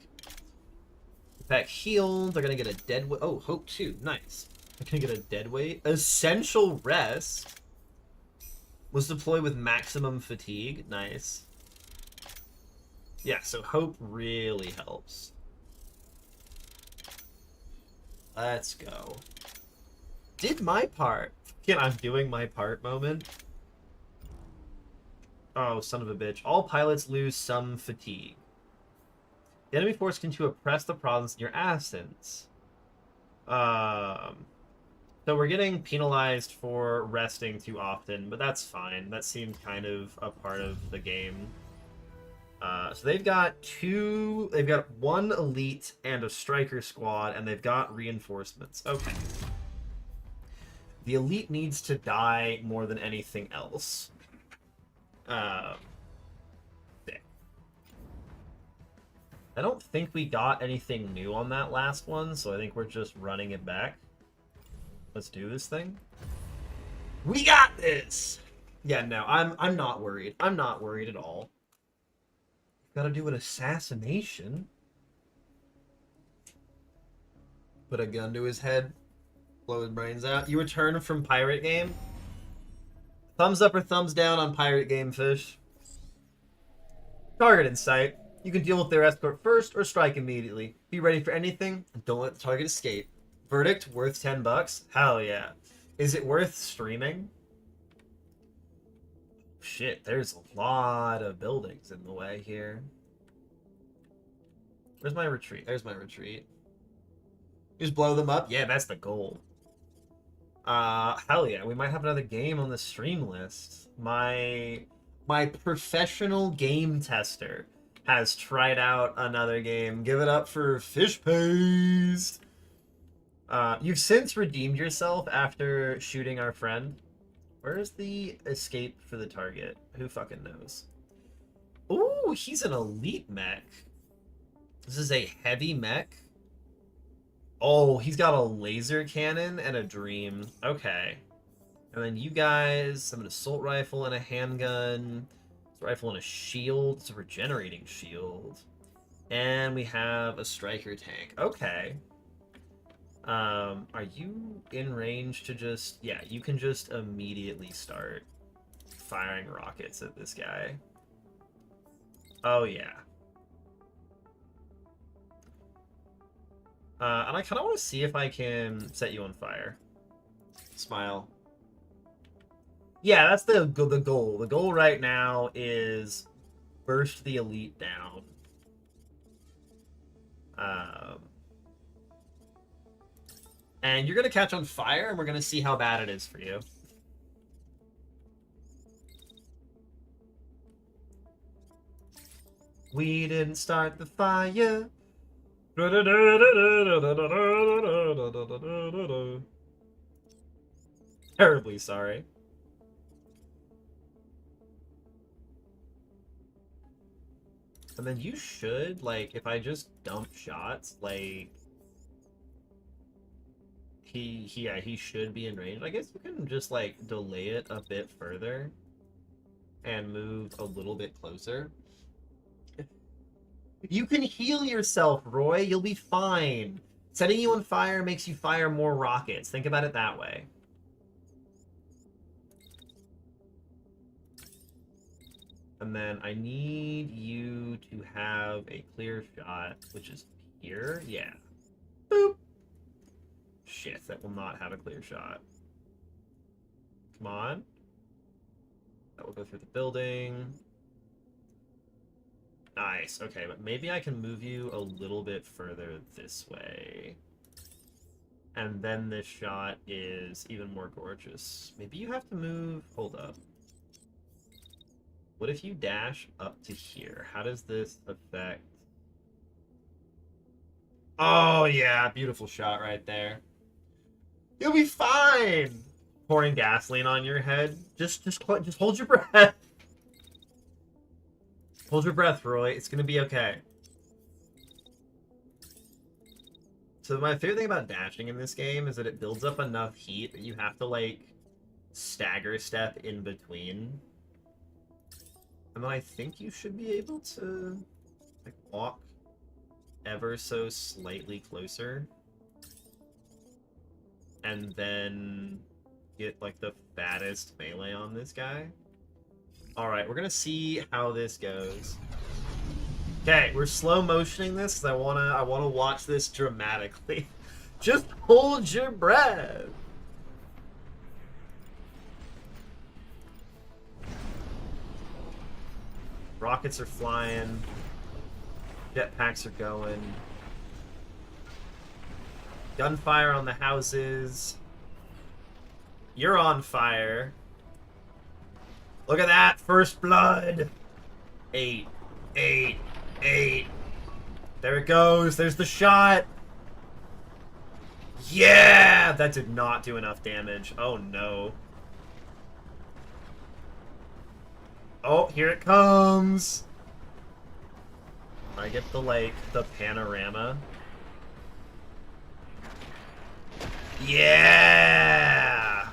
Quebec healed. They're gonna get a dead weight. Oh, Hope 2. Nice. They're gonna get a dead weight. Essential Rest was deployed with maximum fatigue. Nice. Yeah, so Hope really helps. Let's go. Did my part. Again, I'm doing my part moment. Oh, son of a bitch. All pilots lose some fatigue. The enemy force can to oppress the province in your absence. So we're getting penalized for resting too often, but that's fine. That seemed kind of a part of the game. So they've got one elite and a striker squad, and they've got reinforcements. Okay. The elite needs to die more than anything else. There. I don't think we got anything new on that last one, so I think we're just running it back. Let's do this thing. We got this! Yeah, no, I'm not worried. I'm not worried at all. Gotta do an assassination. Put a gun to his head. Blow his brains out. You return from Pirate Game? Thumbs up or thumbs down on Pirate Game, Fish? Target in sight. You can deal with their escort first or strike immediately. Be ready for anything and don't let the target escape. Verdict, worth $10? Hell yeah. Is it worth streaming? Shit, there's a lot of buildings in the way here. Where's my retreat? There's my retreat. Just blow them up? Yeah, that's the goal. Hell yeah, we might have another game on the stream list. My professional game tester has tried out another game. Give it up for Fish Paste! You've since redeemed yourself after shooting our friend. Where's the escape for the target? Who fucking knows? Ooh, he's an elite mech. This is a heavy mech. Oh, he's got a laser cannon and a dream. Okay. And then you guys have an assault rifle and a handgun. Assault rifle and a shield. It's a regenerating shield. And we have a striker tank. Okay. Are you in range to just... yeah, you can just immediately start firing rockets at this guy. Oh, yeah. And I kind of want to see if I can set you on fire. Smile. Yeah, that's the goal. The goal right now is burst the elite down. And you're going to catch on fire, and we're going to see how bad it is for you. We didn't start the fire. Terribly sorry. And then you should, like, if I just dump shots, like... he should be in range. I guess you can just, like, delay it a bit further. And move a little bit closer. You can heal yourself, Roy. You'll be fine. Setting you on fire makes you fire more rockets. Think about it that way. And then I need you to have a clear shot, which is here. Yeah. Boop. Shit, that will not have a clear shot. Come on. That will go through the building. Nice. Okay, but maybe I can move you a little bit further this way. And then this shot is even more gorgeous. Maybe you have to move... Hold up. What if you dash up to here? How does this affect... Oh, yeah. Beautiful shot right there. You'll be fine! Pouring gasoline on your head. Just hold your breath. Hold your breath, Roy. It's gonna be okay. So my favorite thing about dashing in this game is that it builds up enough heat that you have to, like, stagger step in between. And then I think you should be able to, like, walk ever so slightly closer. And then get, like, the fattest melee on this guy. Alright, we're gonna see how this goes. Okay, we're slow motioning this because I wanna watch this dramatically. Just hold your breath. Rockets are flying. Jetpacks are going. Gunfire on the houses. You're on fire. Look at that! First blood! 8. 8. 8. There it goes. There's the shot. Yeah! That did not do enough damage. Oh, no. Oh, here it comes! I get the, like, the panorama. Yeah!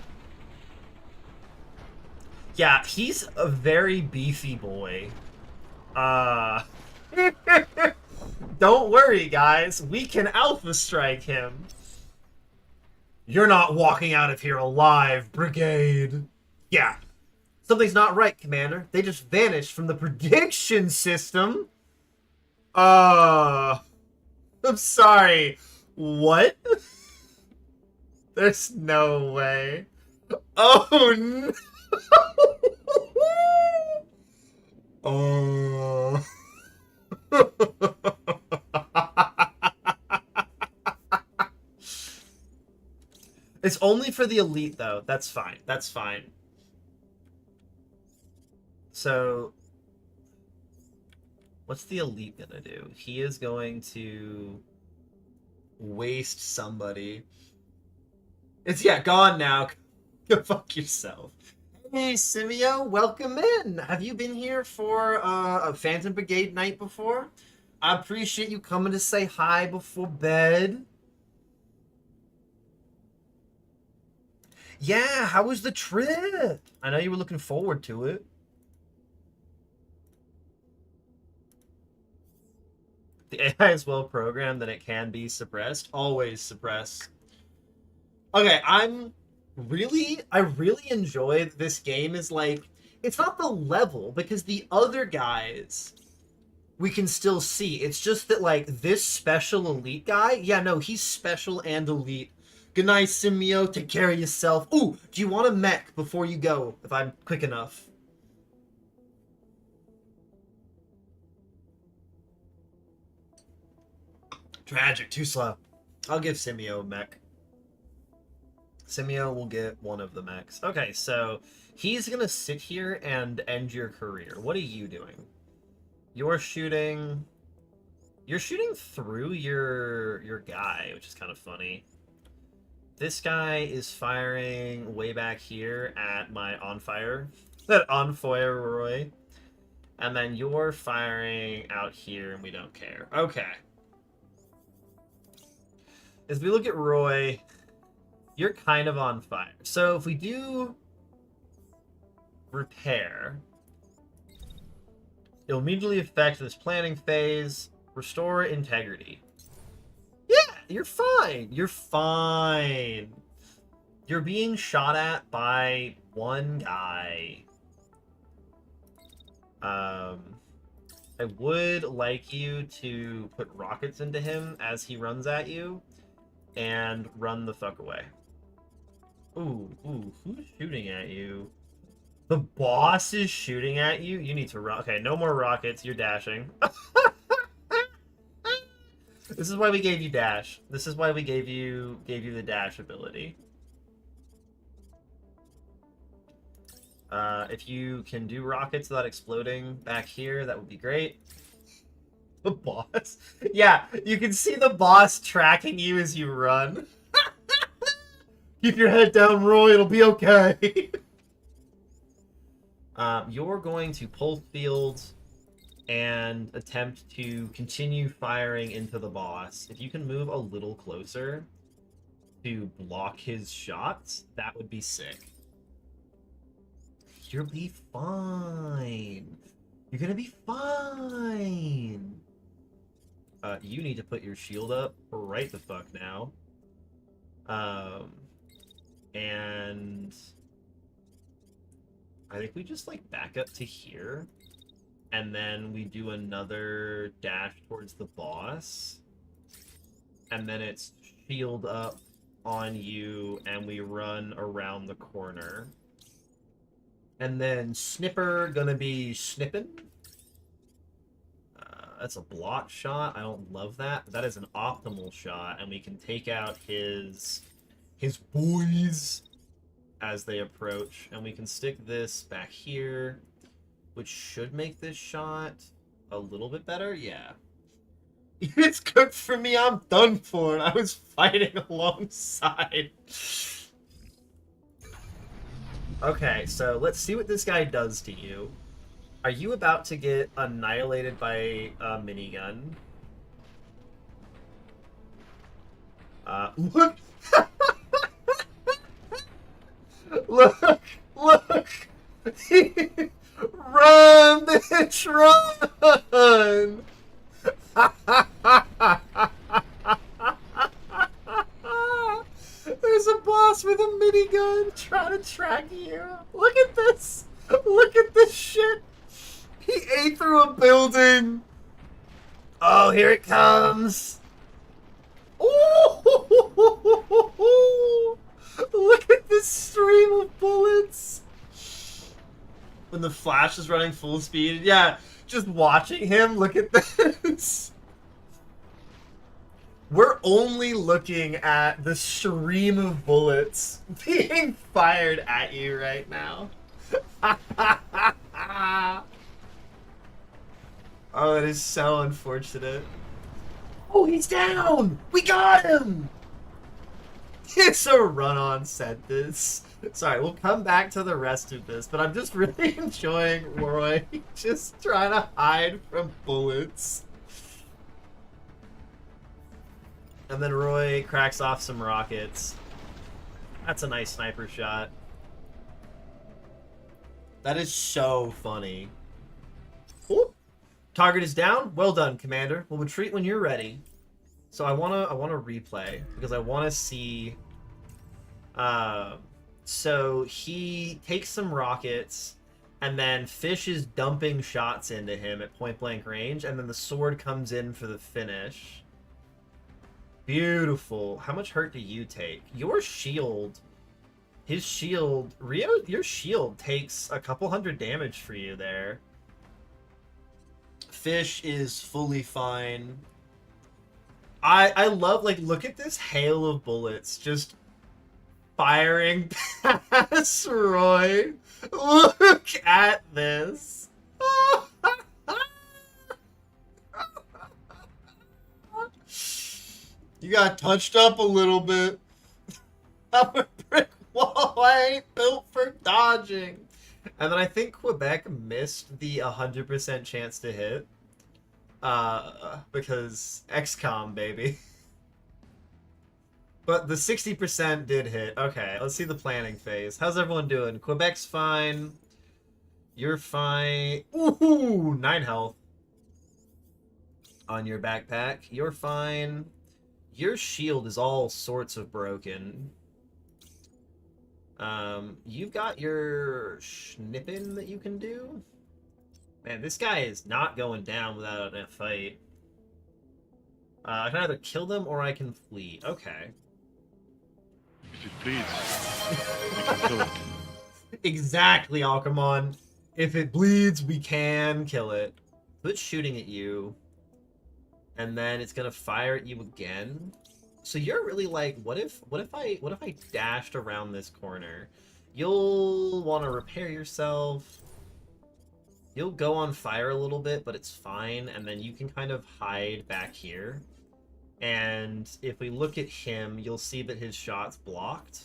Yeah, he's a very beefy boy. Don't worry, guys. We can Alpha Strike him. You're not walking out of here alive, Brigade. Yeah. Something's not right, Commander. They just vanished from the prediction system. I'm sorry. What? There's no way. Oh, no. Oh. It's only for the elite, though. That's fine. That's fine. So, what's the elite gonna do? He is going to waste somebody. It's, yeah, gone now. Go fuck yourself. Hey, Simio, welcome in. Have you been here for a Phantom Brigade night before? I appreciate you coming to say hi before bed. Yeah, how was the trip? I know you were looking forward to it. The AI is well programmed, then it can be suppressed. Always suppress. Okay, I really enjoy this game is like, it's not the level, because the other guys we can still see. It's just that, like, this special elite guy, yeah, no, he's special and elite. Good night, Simio. Take care of yourself. Ooh, do you want a mech before you go, if I'm quick enough? Tragic, too slow. I'll give Simio a mech. Simio will get one of the mechs. Okay, so he's gonna sit here and end your career. What are you doing? You're shooting through your guy, which is kind of funny. This guy is firing way back here at my on fire Roy. And then you're firing out here and we don't care. Okay. As we look at Roy, you're kind of on fire. So if we do repair, it'll immediately affect this planning phase. Restore integrity. Yeah, you're fine. You're fine. You're being shot at by one guy. I would like you to put rockets into him as he runs at you and run the fuck away. Ooh, who's shooting at you? The boss is shooting at you? You need to run. Okay, no more rockets. You're dashing. This is why we gave you dash. This is why we gave you the dash ability. If you can do rockets without exploding back here, that would be great. The boss? Yeah, you can see the boss tracking you as you run. Keep your head down, Roy. It'll be okay. You're going to pull field and attempt to continue firing into the boss. If you can move a little closer to block his shots, that would be sick. You'll be fine. You're gonna be fine. You need to put your shield up right the fuck now. And I think we just like back up to here, and then we do another dash towards the boss, and then it's shield up on you, and we run around the corner. And then Snipper gonna be snipping. That's a block shot. I don't love that. That is an optimal shot, and we can take out his boys as they approach. And we can stick this back here, which should make this shot a little bit better. Yeah. It's cooked for me. I'm done for. And I was fighting alongside. Okay, so let's see what this guy does to you. Are you about to get annihilated by a minigun? Look! Look! Look! Run, bitch, run! There's a boss with a minigun trying to track you. Look at this! Look at this shit! He ate through a building! Oh, here it comes! Ooh! Look at this stream of bullets! When the Flash is running full speed, yeah, just watching him, look at this. We're only looking at the stream of bullets being fired at you right now. Oh, it is so unfortunate. Oh, he's down! We got him! It's a run-on sentence. Sorry, we'll come back to the rest of this, but I'm just really enjoying Roy just trying to hide from bullets. And then Roy cracks off some rockets. That's a nice sniper shot. That is so funny. Ooh. Target is down. Well done, Commander. We'll retreat when you're ready. So I wanna replay because I wanna see. So he takes some rockets, and then Fish is dumping shots into him at point blank range, and then the sword comes in for the finish. Beautiful. How much hurt do you take? Your shield, his shield, Rio, your shield takes a couple hundred damage for you there. Fish is fully fine. I love, like, look at this hail of bullets just firing past Roy. Look at this. You got touched up a little bit. I'm a brick wall. I ain't built for dodging. And then I think Quebec missed the 100% chance to hit. Because XCOM, baby. But the 60% did hit. Okay, let's see the planning phase. How's everyone doing? Quebec's fine. You're fine. Ooh, 9 health on your backpack. You're fine. Your shield is all sorts of broken. You've got your snipping that you can do. Man, this guy is not going down without a fight. I can either kill them or I can flee. Okay. If it bleeds, we can kill it. Exactly, Alcamon. If it bleeds, we can kill it. So it's shooting at you, and then it's gonna fire at you again. So you're really like, what if I dashed around this corner? You'll want to repair yourself. You'll go on fire a little bit, but it's fine, and then you can kind of hide back here. And if we look at him, you'll see that his shot's blocked.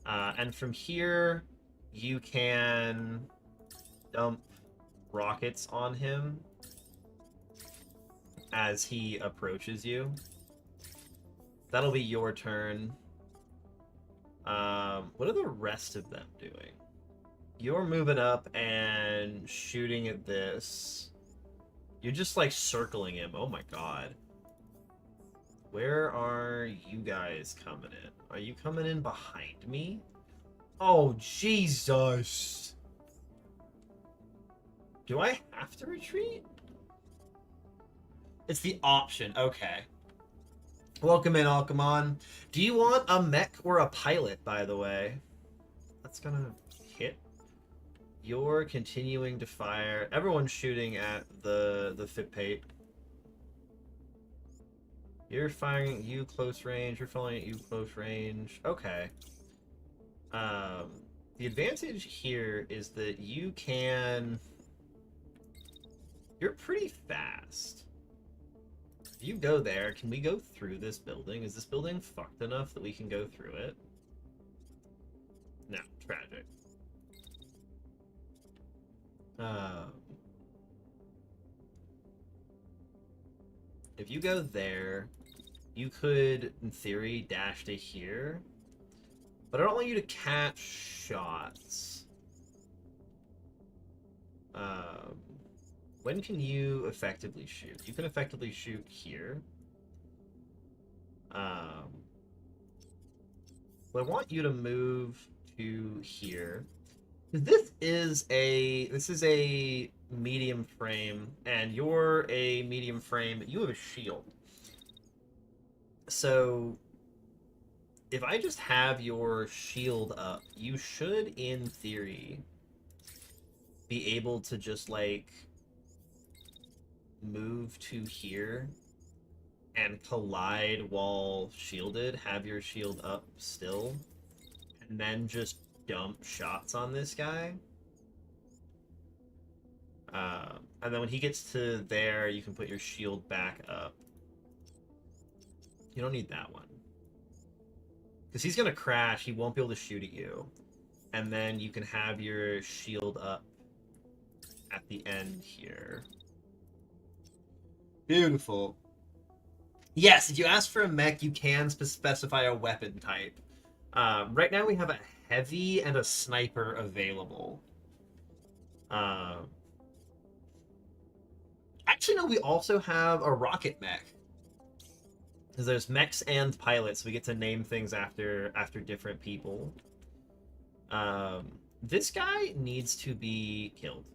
And from here, you can dump rockets on him as he approaches you. That'll be your turn. What are the rest of them doing? You're moving up and shooting at this. You're just like circling him. Oh my god. Where are you guys coming in? Are you coming in behind me? Oh, Jesus. Do I have to retreat? It's the option. Okay. Welcome in, Alcamon. Do you want a mech or a pilot, by the way? That's gonna hit. You're continuing to fire. Everyone's shooting at the Fitpate. You're firing at you close range. You're firing at you close range. Okay. The advantage here is that you can... You're pretty fast. If you go there, can we go through this building? Is this building fucked enough that we can go through it? No, tragic. If you go there, you could, in theory, dash to here. But I don't want you to catch shots. When can you effectively shoot? You can effectively shoot here. But I want you to move to here. This is a medium frame, and you're a medium frame. You have a shield. So if I just have your shield up, you should, in theory, be able to just, like, move to here and collide while shielded, have your shield up still, and then just dump shots on this guy. And then when he gets to there, you can put your shield back up. You don't need that one. Because he's going to crash, he won't be able to shoot at you. And then you can have your shield up at the end here. Beautiful. Yes, if you ask for a mech, you can specify a weapon type. Right now we have a heavy and a sniper available. Actually, no, we also have a rocket mech. Because there's mechs and pilots, we get to name things after different people. This guy needs to be killed.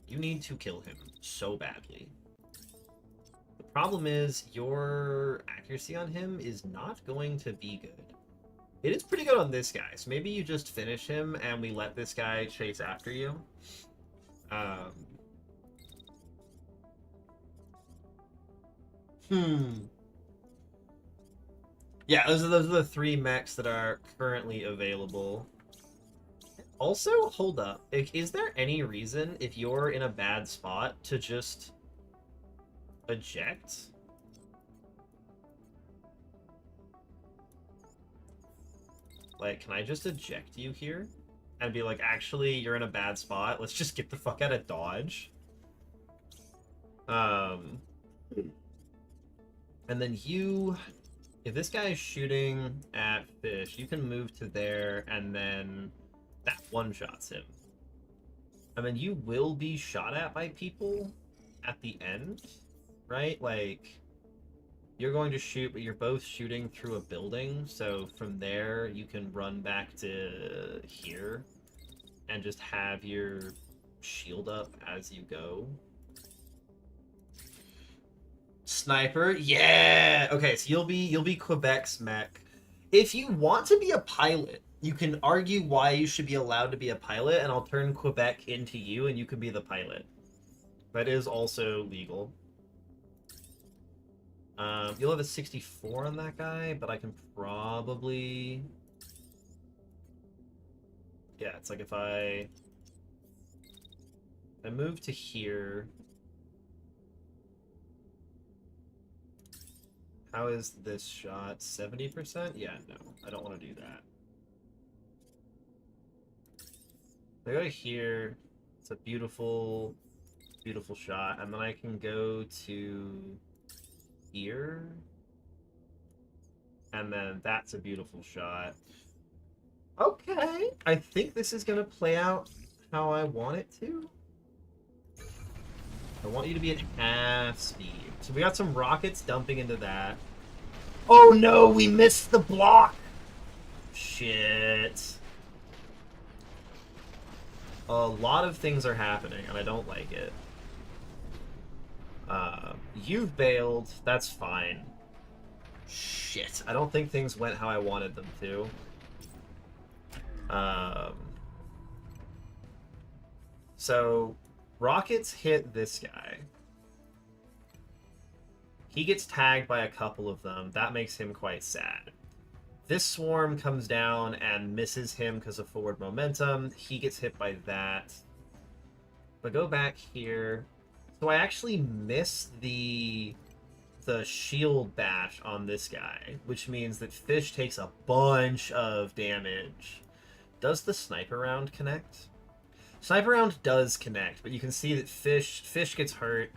You need to kill him so badly. The problem is your accuracy on him is not going to be good. It is pretty good on this guy, so maybe you just finish him and we let this guy chase after you. Yeah, those are the three mechs that are currently available. Also, hold up. Is there any reason, if you're in a bad spot, to just eject? Like, can I just eject you here? And be like, actually, you're in a bad spot. Let's just get the fuck out of Dodge. And then you... If this guy is shooting at fish, you can move to there, and then that one-shots him. And then you will be shot at by people at the end, right? Like, you're going to shoot, but you're both shooting through a building, so from there you can run back to here and just have your shield up as you go. Sniper, yeah. Okay, so you'll be Quebec's mech. If you want to be a pilot, you can argue why you should be allowed to be a pilot, and I'll turn Quebec into you, and you can be the pilot. That is also legal. You'll have a 64 on that guy, but I can probably... Yeah, it's like if I move to here... How is this shot? 70%? Yeah, no, I don't want to do that. I go to here. It's a beautiful, beautiful shot. And then I can go to here. And then that's a beautiful shot. Okay. I think this is going to play out how I want it to. I want you to be at half speed. So we got some rockets dumping into that. Oh no, we missed the block! Shit. A lot of things are happening, and I don't like it. You've bailed. That's fine. Shit. I don't think things went how I wanted them to. So, rockets hit this guy. He gets tagged by a couple of them. That makes him quite sad. This swarm comes down and misses him because of forward momentum. He gets hit by that. But go back here. So I actually miss the shield bash on this guy, which means that Fish takes a bunch of damage. Does the sniper round connect? Sniper round does connect, but you can see that Fish gets hurt.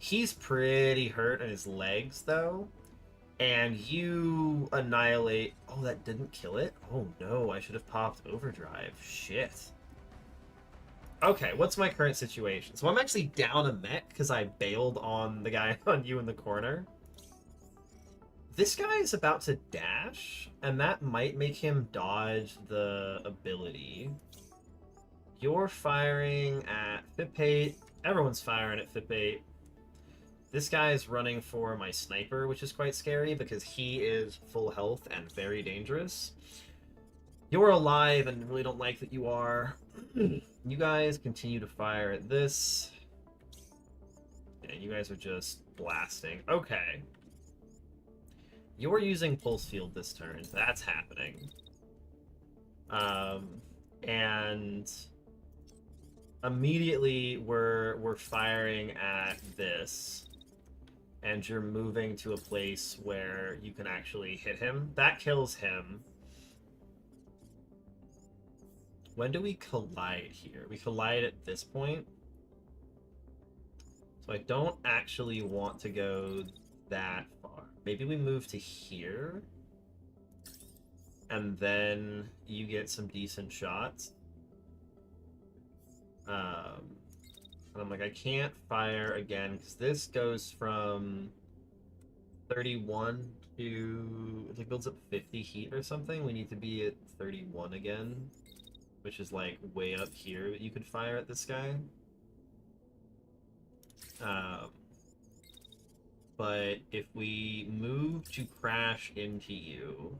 He's pretty hurt on his legs, though. And you annihilate... Oh, that didn't kill it? Oh, no. I should have popped overdrive. Shit. Okay, what's my current situation? So I'm actually down a mech because I bailed on the guy on you in the corner. This guy is about to dash, and that might make him dodge the ability. You're firing at FIP8. Everyone's firing at FIP8. This guy is running for my sniper, which is quite scary because he is full health and very dangerous. You're alive and really don't like that you are. You guys continue to fire at this. Yeah, you guys are just blasting. Okay. You're using Pulse Field this turn. That's happening. And immediately we're firing at this. And you're moving to a place where you can actually hit him. That kills him. When do we collide here? We collide at this point. So I don't actually want to go that far. Maybe we move to here. And then you get some decent shots. And I'm like, I can't fire again because this goes from 31 to... It like builds up 50 heat or something. We need to be at 31 again. Which is like way up here that you could fire at this guy. But if we move to crash into you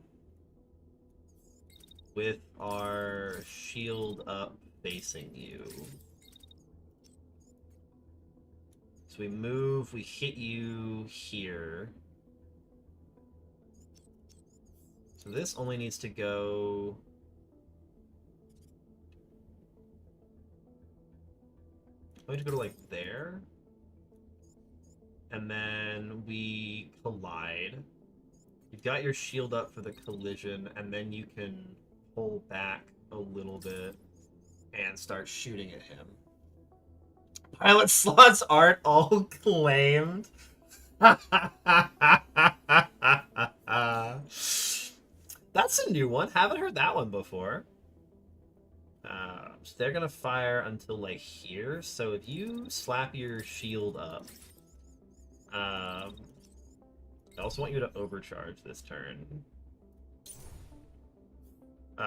with our shield up facing you. So we move, we hit you here. So this only needs to go... I'm going to go to, like, there. And then we collide. You've got your shield up for the collision, and then you can pull back a little bit and start shooting at him. Pilot slots aren't all claimed. That's a new one. Haven't heard that one before. So they're gonna fire until like here. So if you slap your shield up, I also want you to overcharge this turn.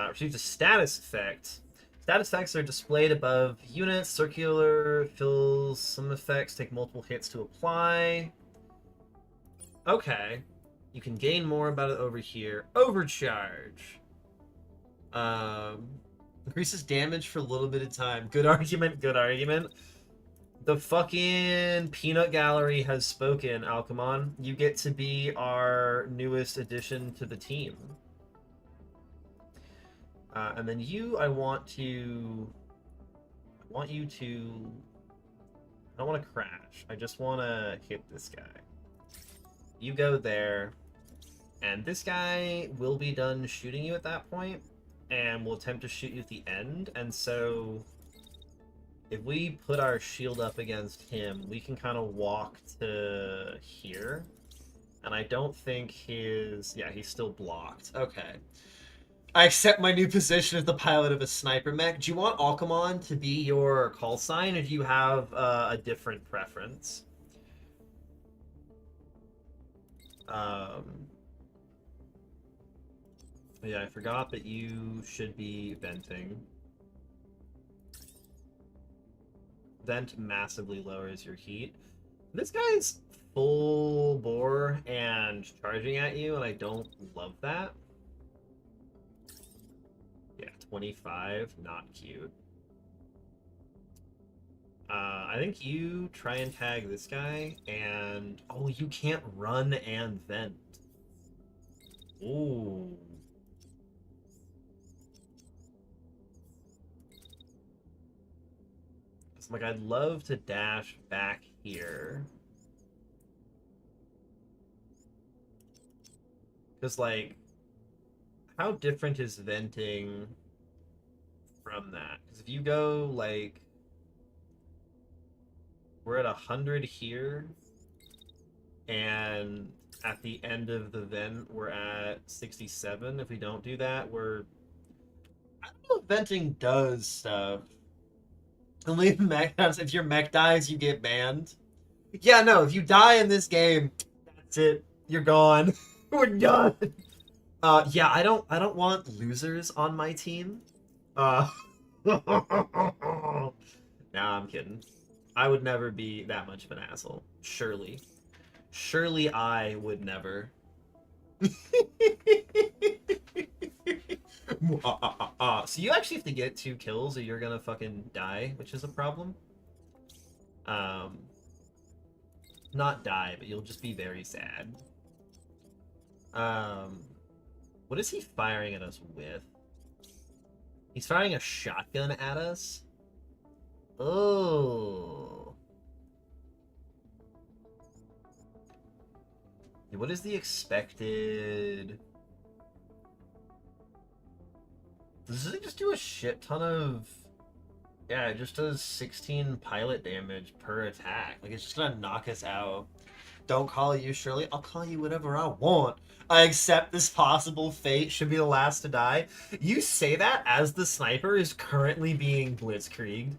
Receives a status effect. Status effects are displayed above units. Circular fills some effects. Take multiple hits to apply. Okay. You can gain more about it over here. Overcharge. Increases damage for a little bit of time. Good argument, good argument. The fucking peanut gallery has spoken, Alcemon. You get to be our newest addition to the team. And then you, I want you to... I don't want to crash. I just want to hit this guy. You go there, and this guy will be done shooting you at that point, and will attempt to shoot you at the end, and so... if we put our shield up against him, we can kind of walk to here. And I don't think his... yeah, he's still blocked. Okay. I accept my new position as the pilot of a sniper mech. Do you want Alcemon to be your call sign, or do you have a different preference? Yeah, I forgot that you should be venting. Vent massively lowers your heat. This guy's full bore and charging at you, and I don't love that. Yeah, 25, not cute. I think you try and tag this guy, and... oh, you can't run and vent. Ooh. Like, I'd love to dash back here. Because, like, how different is venting from that? Because if you go, like, we're at 100 here, and at the end of the vent, we're at 67. If we don't do that, we're... I don't know if venting does stuff. Only if your mech dies, you get banned. Yeah, no, if you die in this game, that's it. You're gone. We're done. Yeah, I don't want losers on my team. Nah, I'm kidding. I would never be that much of an asshole. Surely. Surely I would never. So you actually have to get 2 kills or you're gonna fucking die, which is a problem. Not die, but you'll just be very sad. What is he firing at us with? He's firing a shotgun at us? Oh. What is the expected... does it just do a shit ton of... yeah, it just does 16 pilot damage per attack. Like, it's just gonna knock us out. Don't call you Shirley. I'll call you whatever I want. I accept this possible fate. Should be the last to die. You say that as the sniper is currently being blitzkrieged.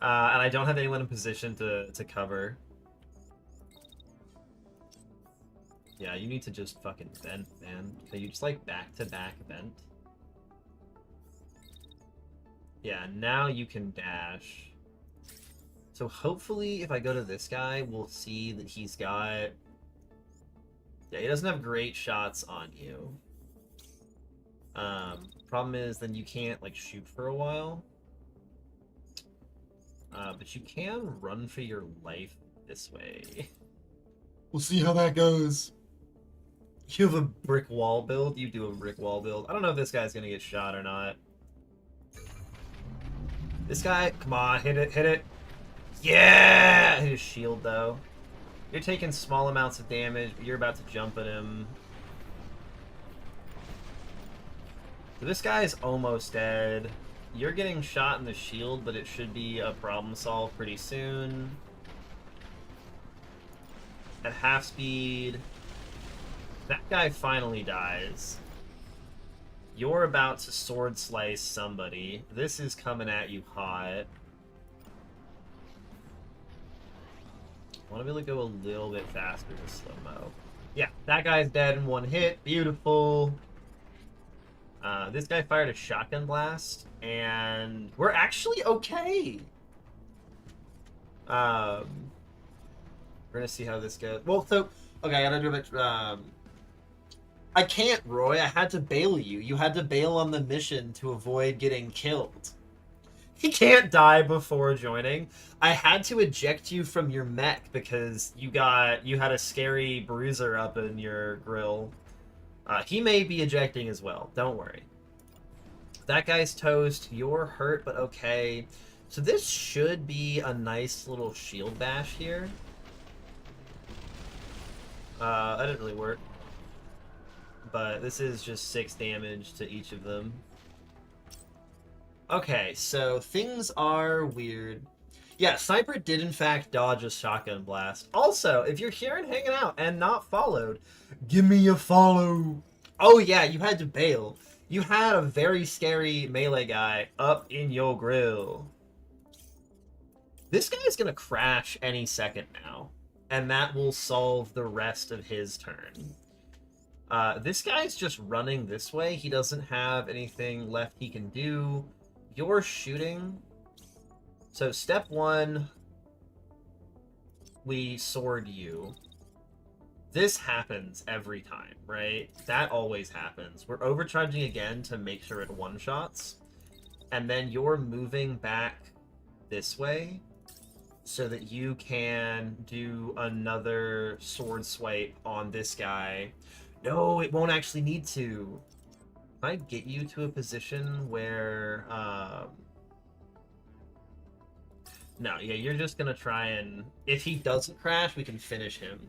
And I don't have anyone in position to cover. Yeah, you need to just fucking vent, man. So you just, like, back-to-back vent. Yeah, now you can dash. So hopefully if I go to this guy, we'll see that he's got... yeah, he doesn't have great shots on you. Problem is, then you can't, like, shoot for a while. But you can run for your life this way. We'll see how that goes. You have a brick wall build? You do a brick wall build. I don't know if this guy's gonna get shot or not. This guy, come on, hit it, hit it. Yeah! Hit his shield, though. You're taking small amounts of damage, but you're about to jump at him. So this guy's almost dead. You're getting shot in the shield, but it should be a problem solved pretty soon. At half speed, that guy finally dies. You're about to sword slice somebody. This is coming at you hot. I want to be able to go a little bit faster with slow-mo. Yeah, that guy's dead in one hit. Beautiful. This guy fired a shotgun blast, and we're actually okay. We're gonna see how this goes. Well, so okay, I gotta do a bit. I can't, Roy. I had to bail you. You had to bail on the mission to avoid getting killed. He can't die before joining. I had to eject you from your mech because you had a scary bruiser up in your grill. He may be ejecting as well. Don't worry. That guy's toast. You're hurt, but okay. So this should be a nice little shield bash here. That didn't really work. But this is just 6 damage to each of them. Okay, so things are weird. Yeah, Sniper did in fact dodge a shotgun blast. Also, if you're here and hanging out and not followed, give me a follow. Oh yeah, you had to bail. You had a very scary melee guy up in your grill. This guy's gonna crash any second now, and that will solve the rest of his turn. This guy's just running this way. He doesn't have anything left he can do. You're shooting. So step 1, we sword you. This happens every time, right? That always happens. We're overcharging again to make sure it one-shots. And then you're moving back this way so that you can do another sword swipe on this guy. No, it won't actually need to. If I get you to a position where... No, yeah, you're just gonna try and... If he doesn't crash, we can finish him.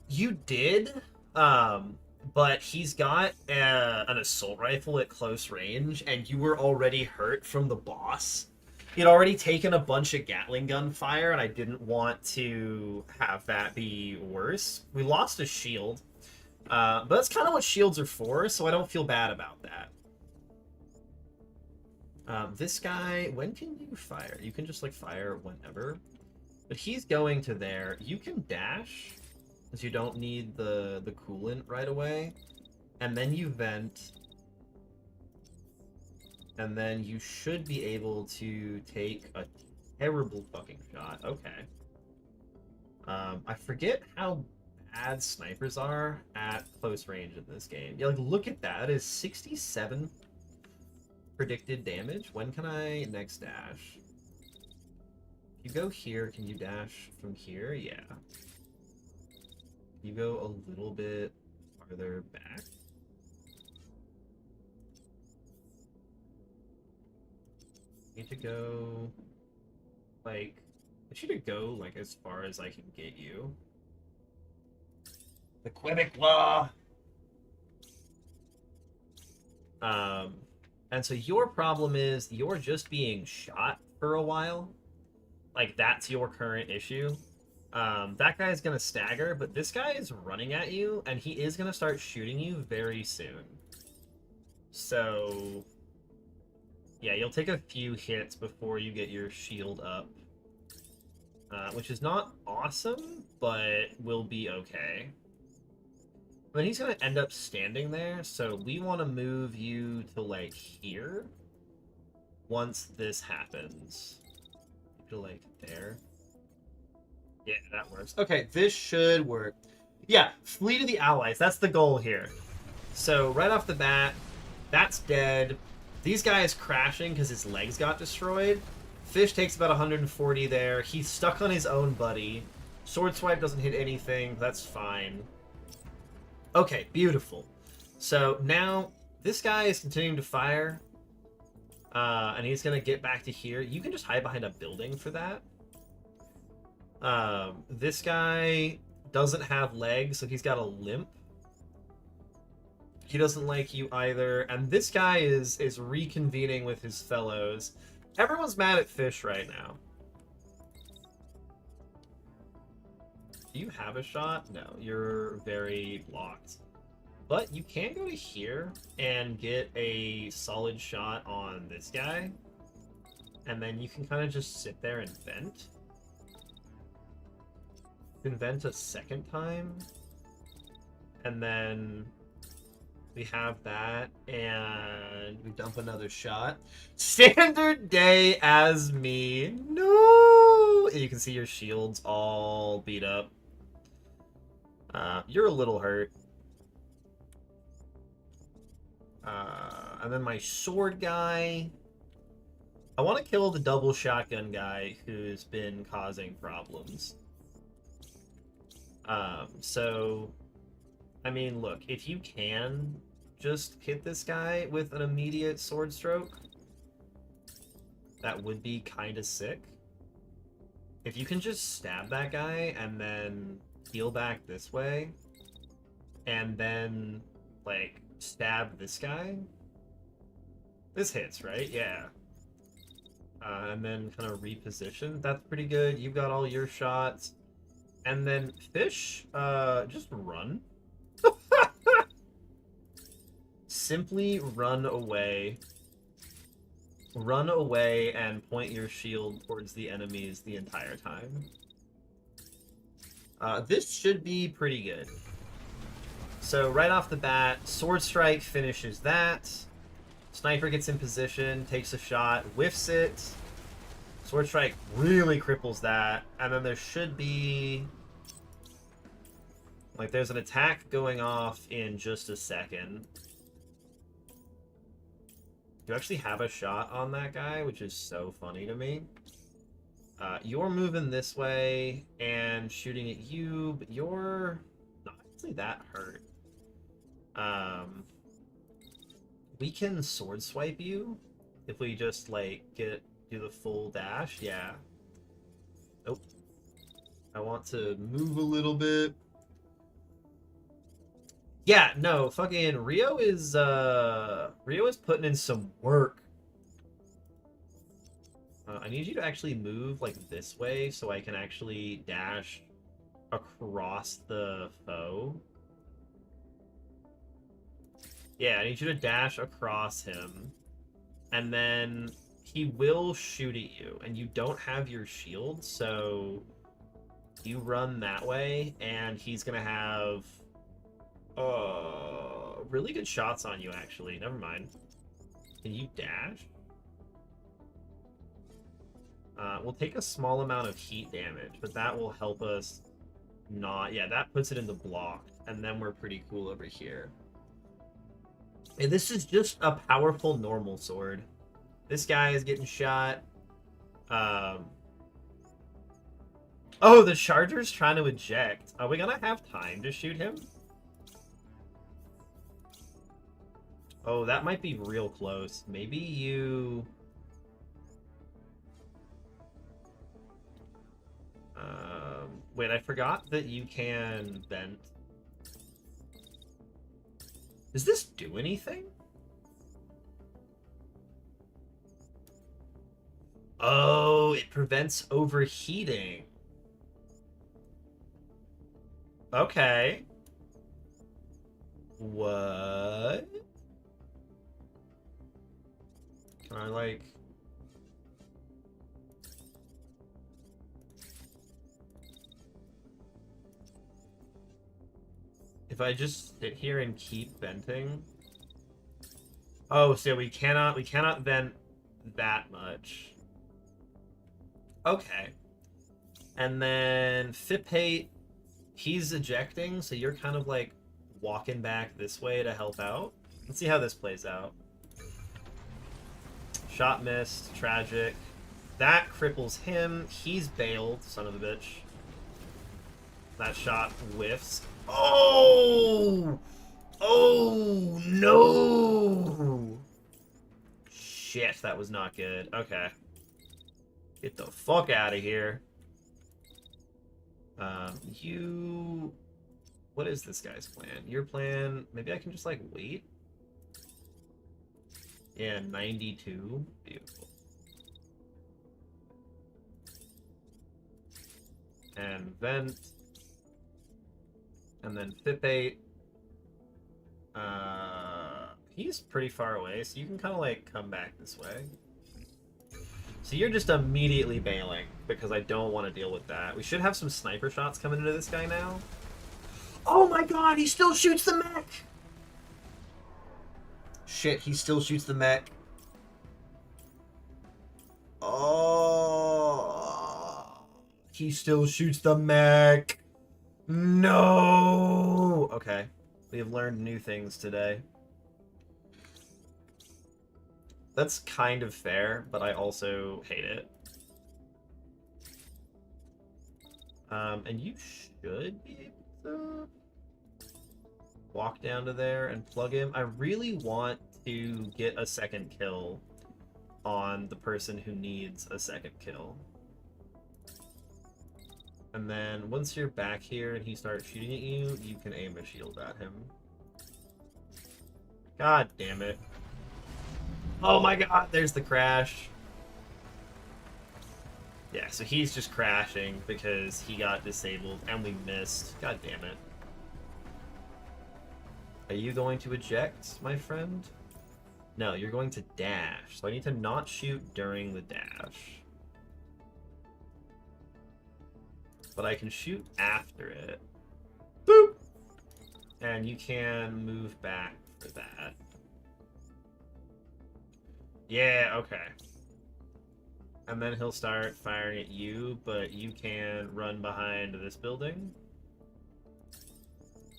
You did, but he's got an assault rifle at close range, and you were already hurt from the boss. He'd already taken a bunch of Gatling gun fire, and I didn't want to have that be worse. We lost a shield, but that's kind of what shields are for, so I don't feel bad about that. This guy, when can you fire? You can just, like, fire whenever. But he's going to there. You can dash, because you don't need the coolant right away. And then you vent. And then you should be able to take a terrible fucking shot. Okay. I forget how bad snipers are at close range in this game. Yeah, like, look at that. That is 67 predicted damage. When can I next dash? If you go here, can you dash from here? Yeah. You go a little bit farther back. Need to go, like, I should go, like, as far as I can get you. The Quebecois! And so your problem is you're just being shot for a while. Like, that's your current issue. That guy's gonna stagger, but this guy is running at you, and he is gonna start shooting you very soon. So... yeah, you'll take a few hits before you get your shield up. Which is not awesome, but will be okay. But he's going to end up standing there, so we want to move you to, like, here. Once this happens. To, like, there. Yeah, that works. Okay, this should work. Yeah, flee to the allies. That's the goal here. So, right off the bat, that's dead. These guys crashing because his legs got destroyed. Fish takes about 140 there. He's stuck on his own buddy. Sword swipe doesn't hit anything. That's fine. Okay, beautiful. So now this guy is continuing to fire. And he's going to get back to here. You can just hide behind a building for that. This guy doesn't have legs, so he's got a limp. He doesn't like you either. And this guy is reconvening with his fellows. Everyone's mad at Fish right now. Do you have a shot? No, you're very blocked. But you can go to here and get a solid shot on this guy. And then you can kind of just sit there and vent. You can vent a second time. And then... we have that, and we dump another shot. Standard day as me. No! You can see your shields all beat up. You're a little hurt. And then my sword guy. I want to kill the double shotgun guy who's been causing problems. So, I mean, look, if you can just hit this guy with an immediate sword stroke, that would be kind of sick. If you can just stab that guy and then heal back this way, and then, like, stab this guy. This hits, right? Yeah. And then kind of reposition. That's pretty good. You've got all your shots. And then fish, just run. Simply run away. Run away and point your shield towards the enemies the entire time. This should be pretty good. So right off the bat, Sword Strike finishes that. Sniper gets in position, takes a shot, whiffs it. Sword Strike really cripples that. And then there should be... like, there's an attack going off in just a second. You actually have a shot on that guy, which is so funny to me. You're moving this way and shooting at you, but you're not actually that hurt. We can sword swipe you if we just like do the full dash. Yeah. Nope. I want to move a little bit. Yeah, no, fucking Rio is putting in some work. I need you to actually move like this way so I can actually dash across the foe. Yeah, I need you to dash across him. And then he will shoot at you. And you don't have your shield, so you run that way, and he's gonna have really good shots on you, actually. Never mind. Can you dash? We'll take a small amount of heat damage, but that will help us not... yeah, that puts it into block, and then we're pretty cool over here. And this is just a powerful normal sword. This guy is getting shot. Oh, the charger's trying to eject. Are we gonna have time to shoot him? Oh, that might be real close. Maybe you... wait, I forgot that you can vent. Does this do anything? Oh, it prevents overheating. Okay. What? Can I, like... if I just sit here and keep venting... oh, so we cannot vent that much. Okay. And then Fipate, he's ejecting, so you're kind of like walking back this way to help out. Let's see how this plays out. Shot missed, tragic. That cripples him. He's bailed, son of a bitch. That shot whiffs. Oh! Oh, no! Shit, that was not good. Okay. Get the fuck out of here. You... what is this guy's plan? Your plan... maybe I can just, like, wait? Yeah, 92. Beautiful. And vent. And then Fipate. He's pretty far away, so you can kind of, like, come back this way. So you're just immediately bailing, because I don't want to deal with that. We should have some sniper shots coming into this guy now. Oh my god, he still shoots the mech! Shit, he still shoots the mech. Oh, he still shoots the mech. No! Okay. We have learned new things today. That's kind of fair, but I also hate it. And you should be able to walk down to there and plug him. I really want to get a second kill on the person who needs a second kill. And then once you're back here and he starts shooting at you, you can aim a shield at him. God damn it. Oh my god, there's the crash. Yeah, so he's just crashing because he got disabled and we missed. God damn it. Are you going to eject, my friend? No, you're going to dash. So I need to not shoot during the dash. But I can shoot after it. Boop! And you can move back for that. Yeah, okay. And then he'll start firing at you, but you can run behind this building.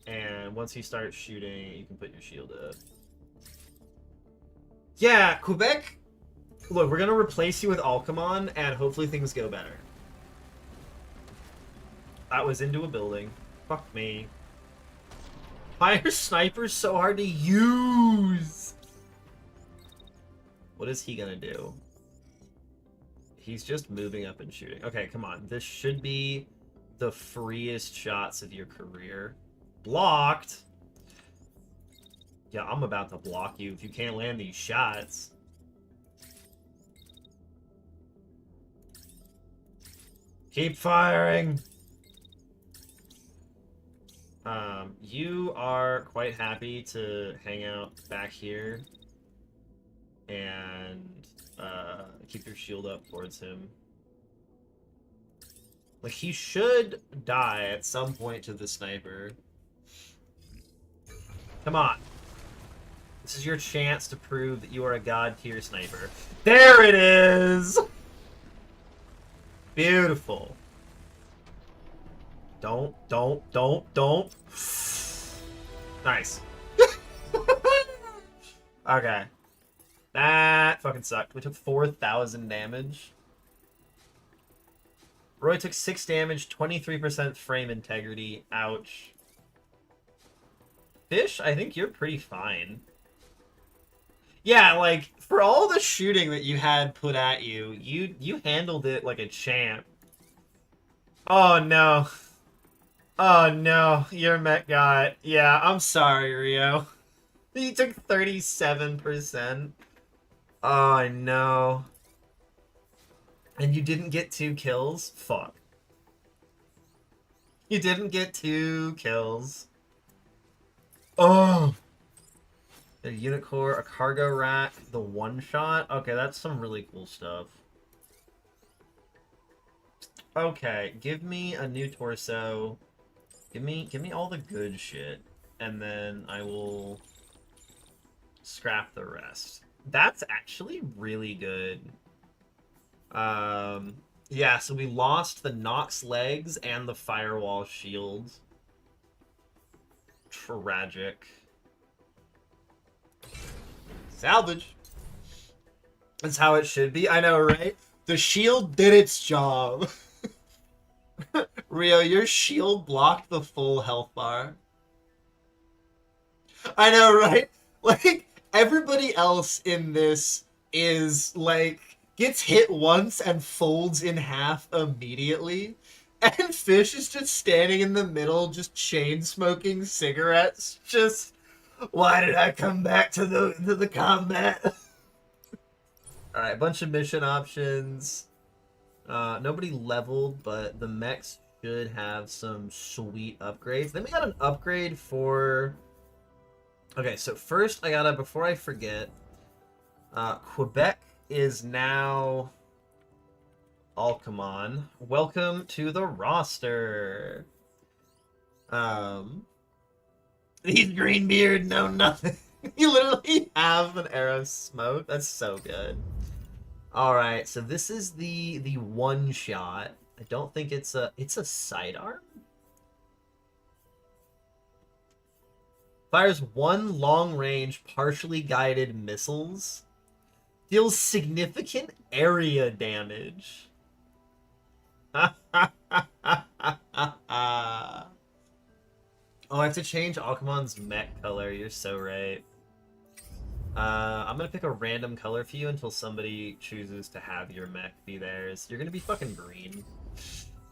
And once he starts shooting, you can put your shield up. Yeah, Quebec! Look, we're gonna replace you with Alcamon, and hopefully things go better. That was into a building. Fuck me. Why are snipers so hard to use? What is he gonna do? He's just moving up and shooting. Okay, come on. This should be the freest shots of your career. Blocked! Yeah, I'm about to block you if you can't land these shots. Keep firing! You are quite happy to hang out back here and keep your shield up towards him. Like, he should die at some point to the sniper. Come on. This is your chance to prove that you are a god-tier sniper. There it is! Beautiful. Don't. Nice. Okay. That fucking sucked. We took 4,000 damage. Roy took 6 damage, 23% frame integrity. Ouch. Fish, I think you're pretty fine. Yeah, like, for all the shooting that you had put at you, you handled it like a champ. Oh, no. Oh, no. Your mech got... Yeah, I'm sorry, Rio. You took 37%. Oh, no. And you didn't get 2 kills? Fuck. You didn't get 2 kills. Oh. A unit core, a cargo rack, the one-shot. Okay, that's some really cool stuff. Okay, give me a new torso. Give me all the good shit. And then I will scrap the rest. That's actually really good. Yeah, so we lost the Nox legs and the firewall shield. Tragic. Salvage. That's how it should be. I know, right? The shield did its job. Rio, your shield blocked the full health bar. I know, right? Like, everybody else in this is, like, gets hit once and folds in half immediately. And Fish is just standing in the middle, just chain-smoking cigarettes. Just, why did I come back to the combat? Alright, bunch of mission options. Nobody leveled, but the mechs should have some sweet upgrades. Then we got an upgrade for... Okay, so first I gotta, before I forget, Quebec is now Alcamon. Welcome to the roster. These Greenbeard know nothing. You literally have an arrow of smoke. That's so good. Alright, so this is the one shot. I don't think it's a sidearm. Fires 1 long-range, partially guided missiles. Deals significant area damage. Oh, I have to change Akumon's mech color. You're so right. I'm gonna pick a random color for you until somebody chooses to have your mech be theirs. You're gonna be fucking green.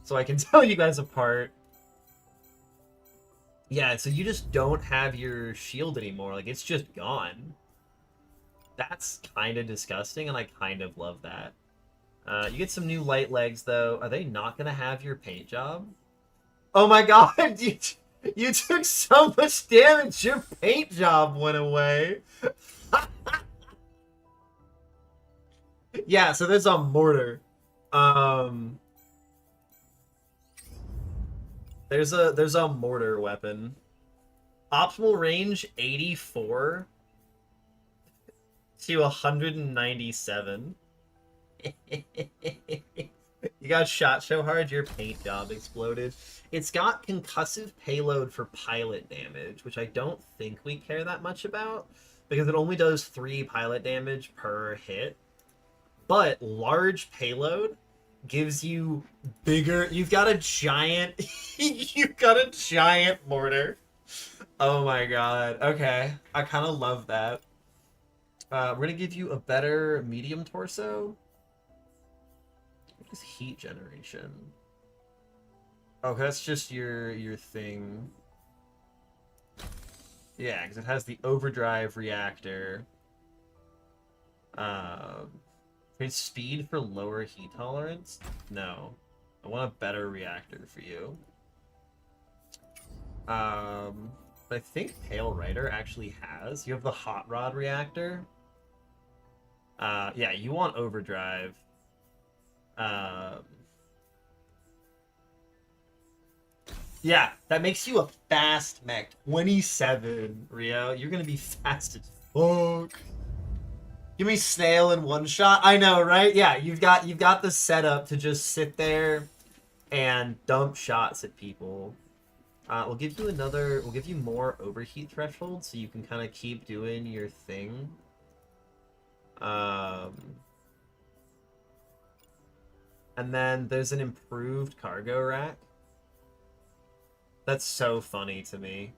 So I can tell you guys apart. Yeah, so you just don't have your shield anymore. Like, it's just gone. That's kind of disgusting, and I kind of love that. You get some new light legs, though. Are they not gonna have your paint job? Oh my god! You took so much damage, your paint job went away. Yeah, so there's a mortar. There's a mortar weapon. Optimal range 84 to 197. You got shot so hard your paint job exploded. It's got concussive payload for pilot damage, which I don't think we care that much about because it only does 3 pilot damage per hit. But large payload gives you bigger. You've got a giant mortar. Oh my god. Okay. I kind of love that. We're gonna give you a better medium torso. What is heat generation? Oh, that's just your thing. Yeah, because it has the overdrive reactor. Create speed for lower heat tolerance? No. I want a better reactor for you. But I think Pale Rider actually has. You have the Hot Rod reactor. Yeah, you want overdrive. Yeah, that makes you a fast mech. 27, Rio. You're gonna be fast as fuck. Give me snail in one shot. I know, right? Yeah, you've got the setup to just sit there and dump shots at people. We'll give you more overheat threshold so you can kind of keep doing your thing. And then there's an improved cargo rack. That's so funny to me.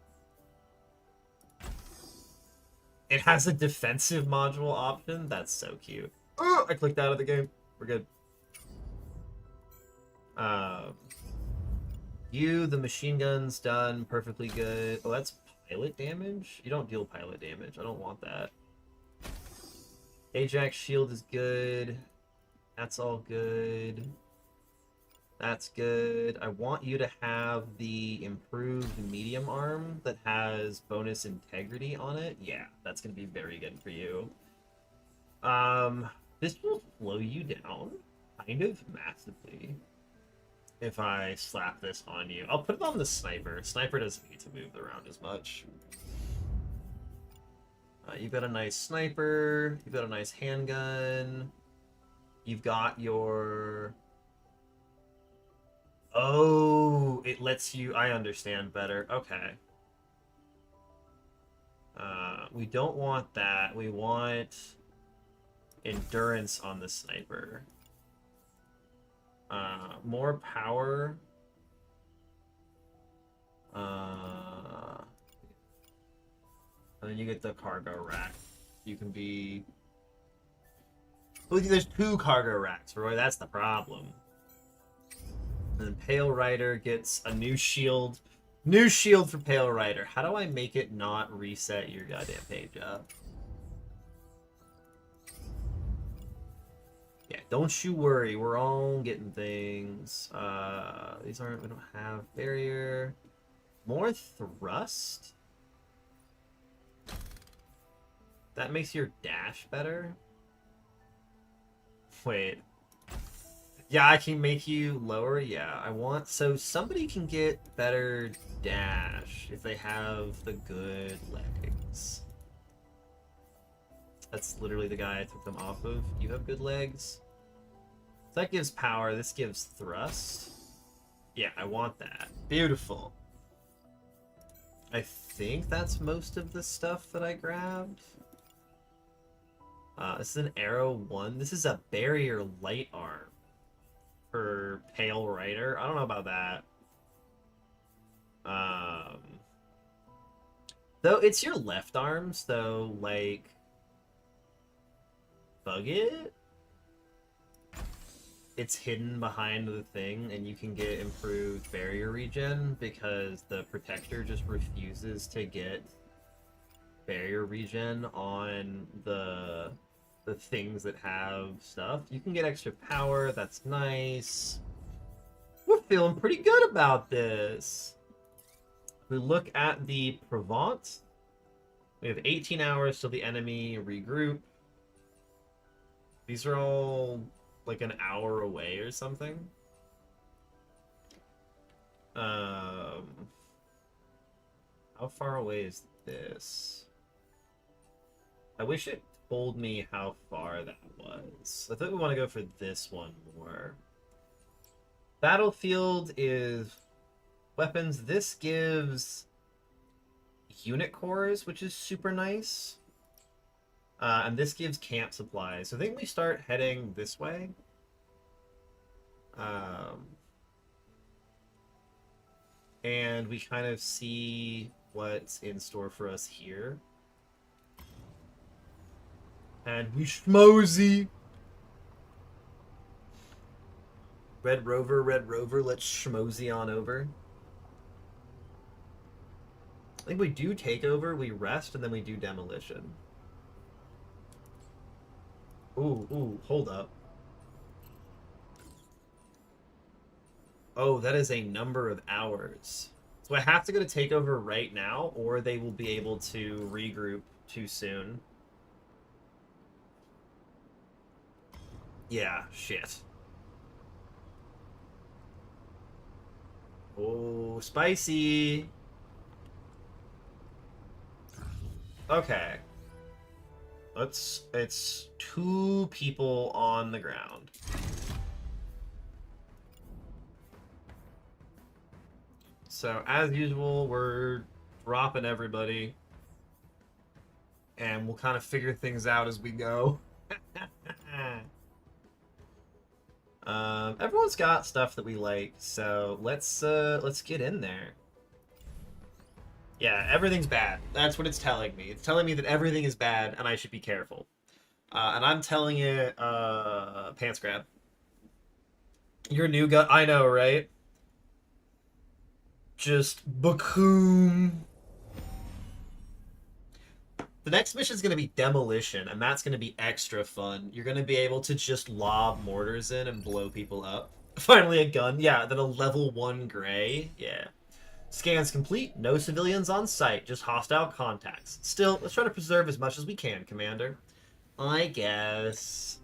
It has a defensive module option. That's so cute. Oh, I clicked out of the game. We're good. The machine gun's done perfectly good. Oh, that's pilot damage? You don't deal pilot damage. I don't want that. Ajax shield is good. That's all good. That's good. I want you to have the improved medium arm that has bonus integrity on it. Yeah, that's going to be very good for you. This will slow you down kind of massively if I slap this on you. I'll put it on the sniper. Sniper doesn't need to move around as much. You've got a nice sniper. You've got a nice handgun. You've got your... Oh, it lets you... I understand better. Okay. We don't want that. We want endurance on the sniper. More power. And then you get the cargo rack. You can be... Look, there's 2 cargo racks, Roy. That's the problem. And then Pale Rider gets a new shield. New shield for Pale Rider. How do I make it not reset your goddamn page up? Yeah, don't you worry. We're all getting things. These aren't... We don't have barrier. More thrust? That makes your dash better? Wait. Yeah, I can make you lower. Yeah, I want... So somebody can get better dash if they have the good legs. That's literally the guy I took them off of. You have good legs? So that gives power. This gives thrust. Yeah, I want that. Beautiful. I think that's most of the stuff that I grabbed. This is an arrow 1. This is a barrier light arm for Pale Rider. I don't know about that. Though it's your left arm, so like bug it. It's hidden behind the thing, and you can get improved barrier regen because the protector just refuses to get barrier regen on the things that have stuff. You can get extra power. That's nice. We're feeling pretty good about this. We look at the Provence. We have 18 hours till the enemy regroup. These are all like an hour away or something. How far away is this? I wish it told me how far that was. I think we want to go for this one more. Battlefield is weapons. This gives unit cores, which is super nice. And this gives camp supplies. So I think we start heading this way. And we kind of see what's in store for us here. And we schmozy. Red Rover, let's schmozy on over. I think we do take over, we rest, and then we do demolition. Ooh, hold up. Oh, that is a number of hours. So I have to go to takeover right now, or they will be able to regroup too soon. Yeah, shit. Oh, spicy. Okay. It's 2 people on the ground. So, as usual, we're dropping everybody. And we'll kind of figure things out as we go. Everyone's got stuff that we like, so let's get in there. Yeah, everything's bad. That's what it's telling me. It's telling me that everything is bad and I should be careful. And I'm telling it, pants grab. Your new gun, I know, right? Just boom. The next mission is going to be demolition, and that's going to be extra fun. You're going to be able to just lob mortars in and blow people up. Finally a gun. Yeah, then a level 1 gray. Yeah. Scans complete. No civilians on site. Just hostile contacts. Still, let's try to preserve as much as we can, Commander. I guess.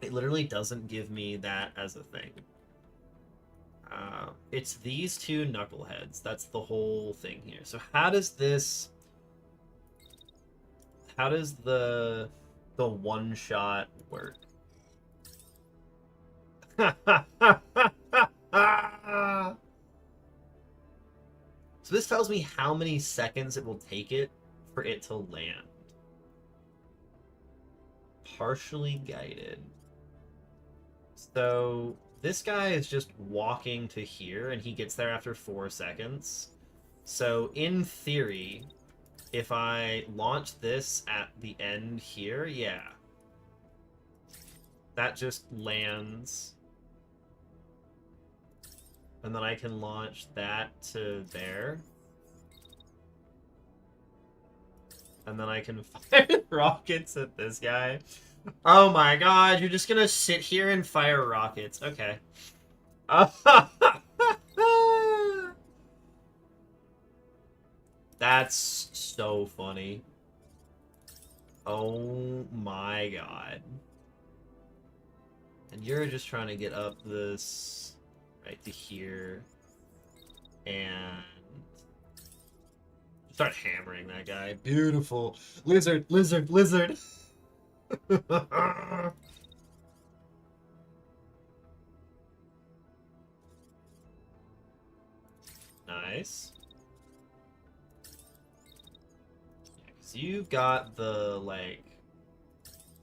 It literally doesn't give me that as a thing. It's these 2 knuckleheads. That's the whole thing here. So how does this... How does the one-shot work? So this tells me how many seconds it will take it for it to land. Partially guided. So this guy is just walking to here, and he gets there after 4 seconds. So in theory... If I launch this at the end here, yeah. That just lands. And then I can launch that to there. And then I can fire rockets at this guy. Oh my god, you're just gonna sit here and fire rockets. Okay. That's so funny. Oh my god. And you're just trying to get up this right to here and start hammering that guy. Beautiful. Lizard, lizard, lizard. Nice. So you've got the, like,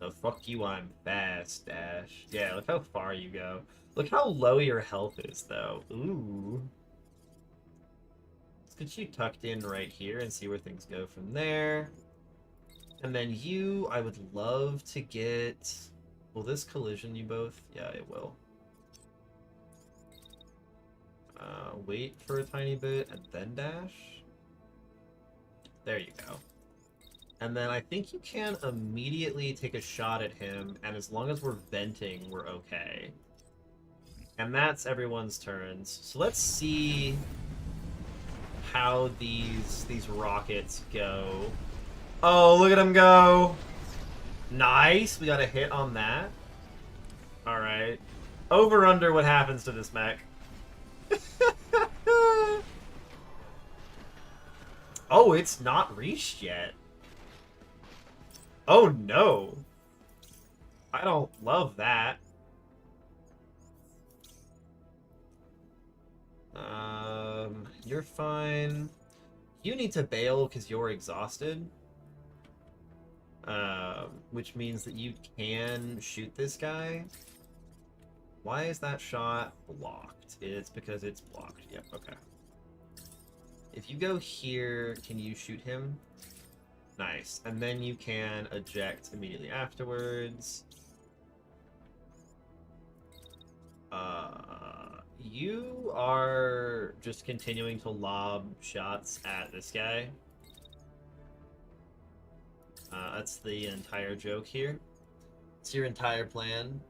the fuck you, I'm fast dash. Yeah, look how far you go. Look how low your health is, though. Ooh. Let's get you tucked in right here and see where things go from there. And then you, I would love to get... Will this collision you both? Yeah, it will. Wait for a tiny bit and then dash. There you go. And then I think you can immediately take a shot at him, and as long as we're venting, we're okay. And that's everyone's turns. So let's see how these rockets go. Oh, look at him go! Nice! We got a hit on that. Alright. Over under what happens to this mech. Oh, it's not reached yet. Oh no. I don't love that. You're fine. You need to bail because you're exhausted. Which means that you can shoot this guy. Why is that shot blocked? It's because it's blocked. Yep, okay. If you go here, can you shoot him? Nice. And then you can eject immediately afterwards. You are just continuing to lob shots at this guy. That's the entire joke here. It's your entire plan.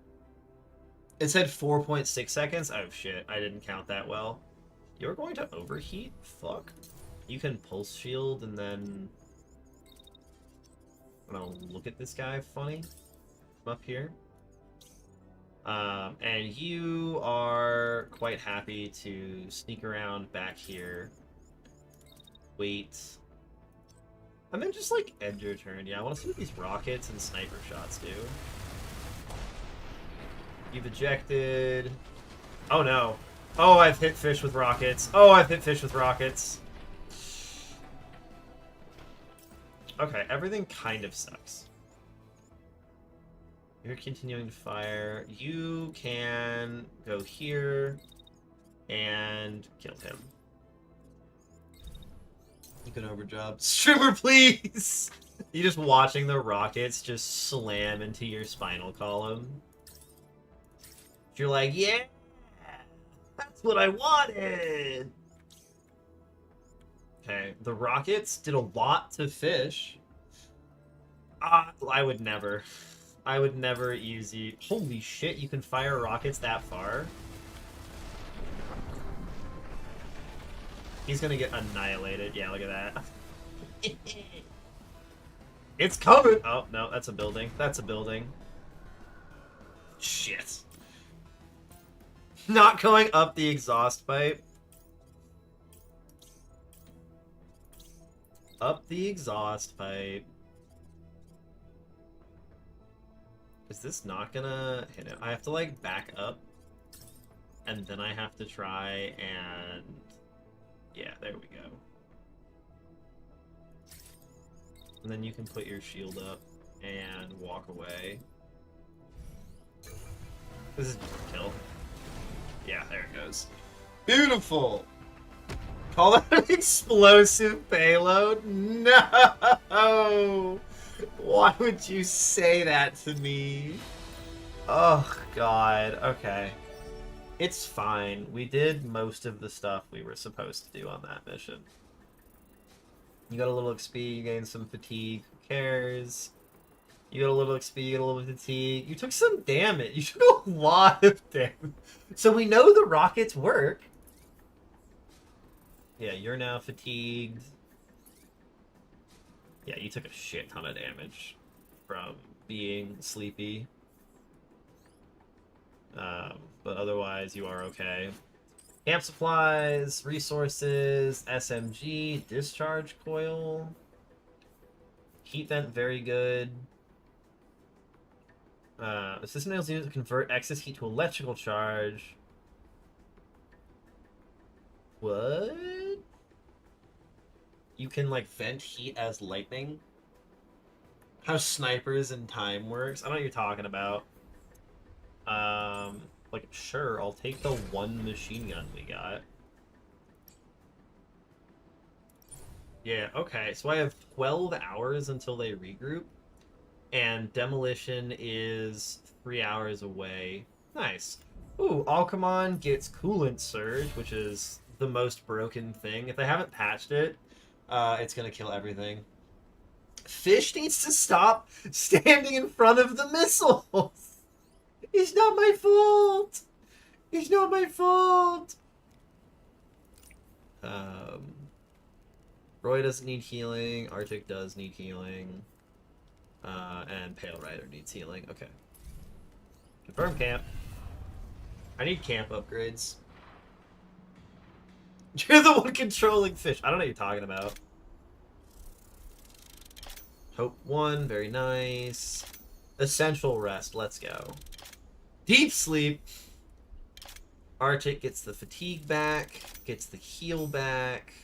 It said 4.6 seconds. Oh shit, I didn't count that well. You're going to overheat? Fuck. You can pulse shield and then... I'm gonna look at this guy funny. From up here. And you are quite happy to sneak around back here. Wait. And then just, like, end your turn. Yeah, I want to see what these rockets and sniper shots do. You've ejected. Oh, no. Oh, I've hit fish with rockets. Oh, I've hit fish with rockets. Okay, everything kind of sucks. You're continuing to fire. You can go here and kill him. You can overjob. Streamer, please! You just watching the rockets just slam into your spinal column. You're like, yeah! That's what I wanted! Okay, the rockets did a lot to fish. I would never. I would never use you. Holy shit, you can fire rockets that far? He's gonna get annihilated. Yeah, look at that. It's coming! Oh, no, that's a building. That's a building. Shit. Not going up the exhaust pipe. Up the exhaust pipe. Is this not gonna hit it? I have to, like, back up. And then I have to try and... Yeah, there we go. And then you can put your shield up and walk away. This is just a kill. Yeah, there it goes. Beautiful! Call that an explosive payload? No! Why would you say that to me? Oh, God. Okay. It's fine. We did most of the stuff we were supposed to do on that mission. You got a little XP, you gained some fatigue. Who cares? You got a little XP, you got a little fatigue. You took some damage. You took a lot of damage. So we know the rockets work. Yeah, you're now fatigued. Yeah, you took a shit ton of damage from being sleepy. But otherwise, you are okay. Camp supplies, resources, SMG, discharge coil. Heat vent, very good. The system enables you to convert excess heat to electrical charge. What? You can, like, vent heat as lightning? How snipers and time works. I know what you're talking about. Like, sure, I'll take the one machine gun we got. Yeah, okay, so I have 12 hours until they regroup, and demolition is 3 hours away. Nice. Ooh, Alcamon gets coolant surge, which is the most broken thing. If they haven't patched it, it's gonna kill everything. Fish needs to stop standing in front of the missiles. It's not my fault. It's not my fault. Roy doesn't need healing. Arctic does need healing. And Pale Rider needs healing. Okay. Confirm camp. I need camp upgrades. You're the one controlling fish. I don't know what you're talking about. Hope 1, very nice. Essential rest, let's go. Deep sleep. Arctic gets the fatigue back, gets the heal back.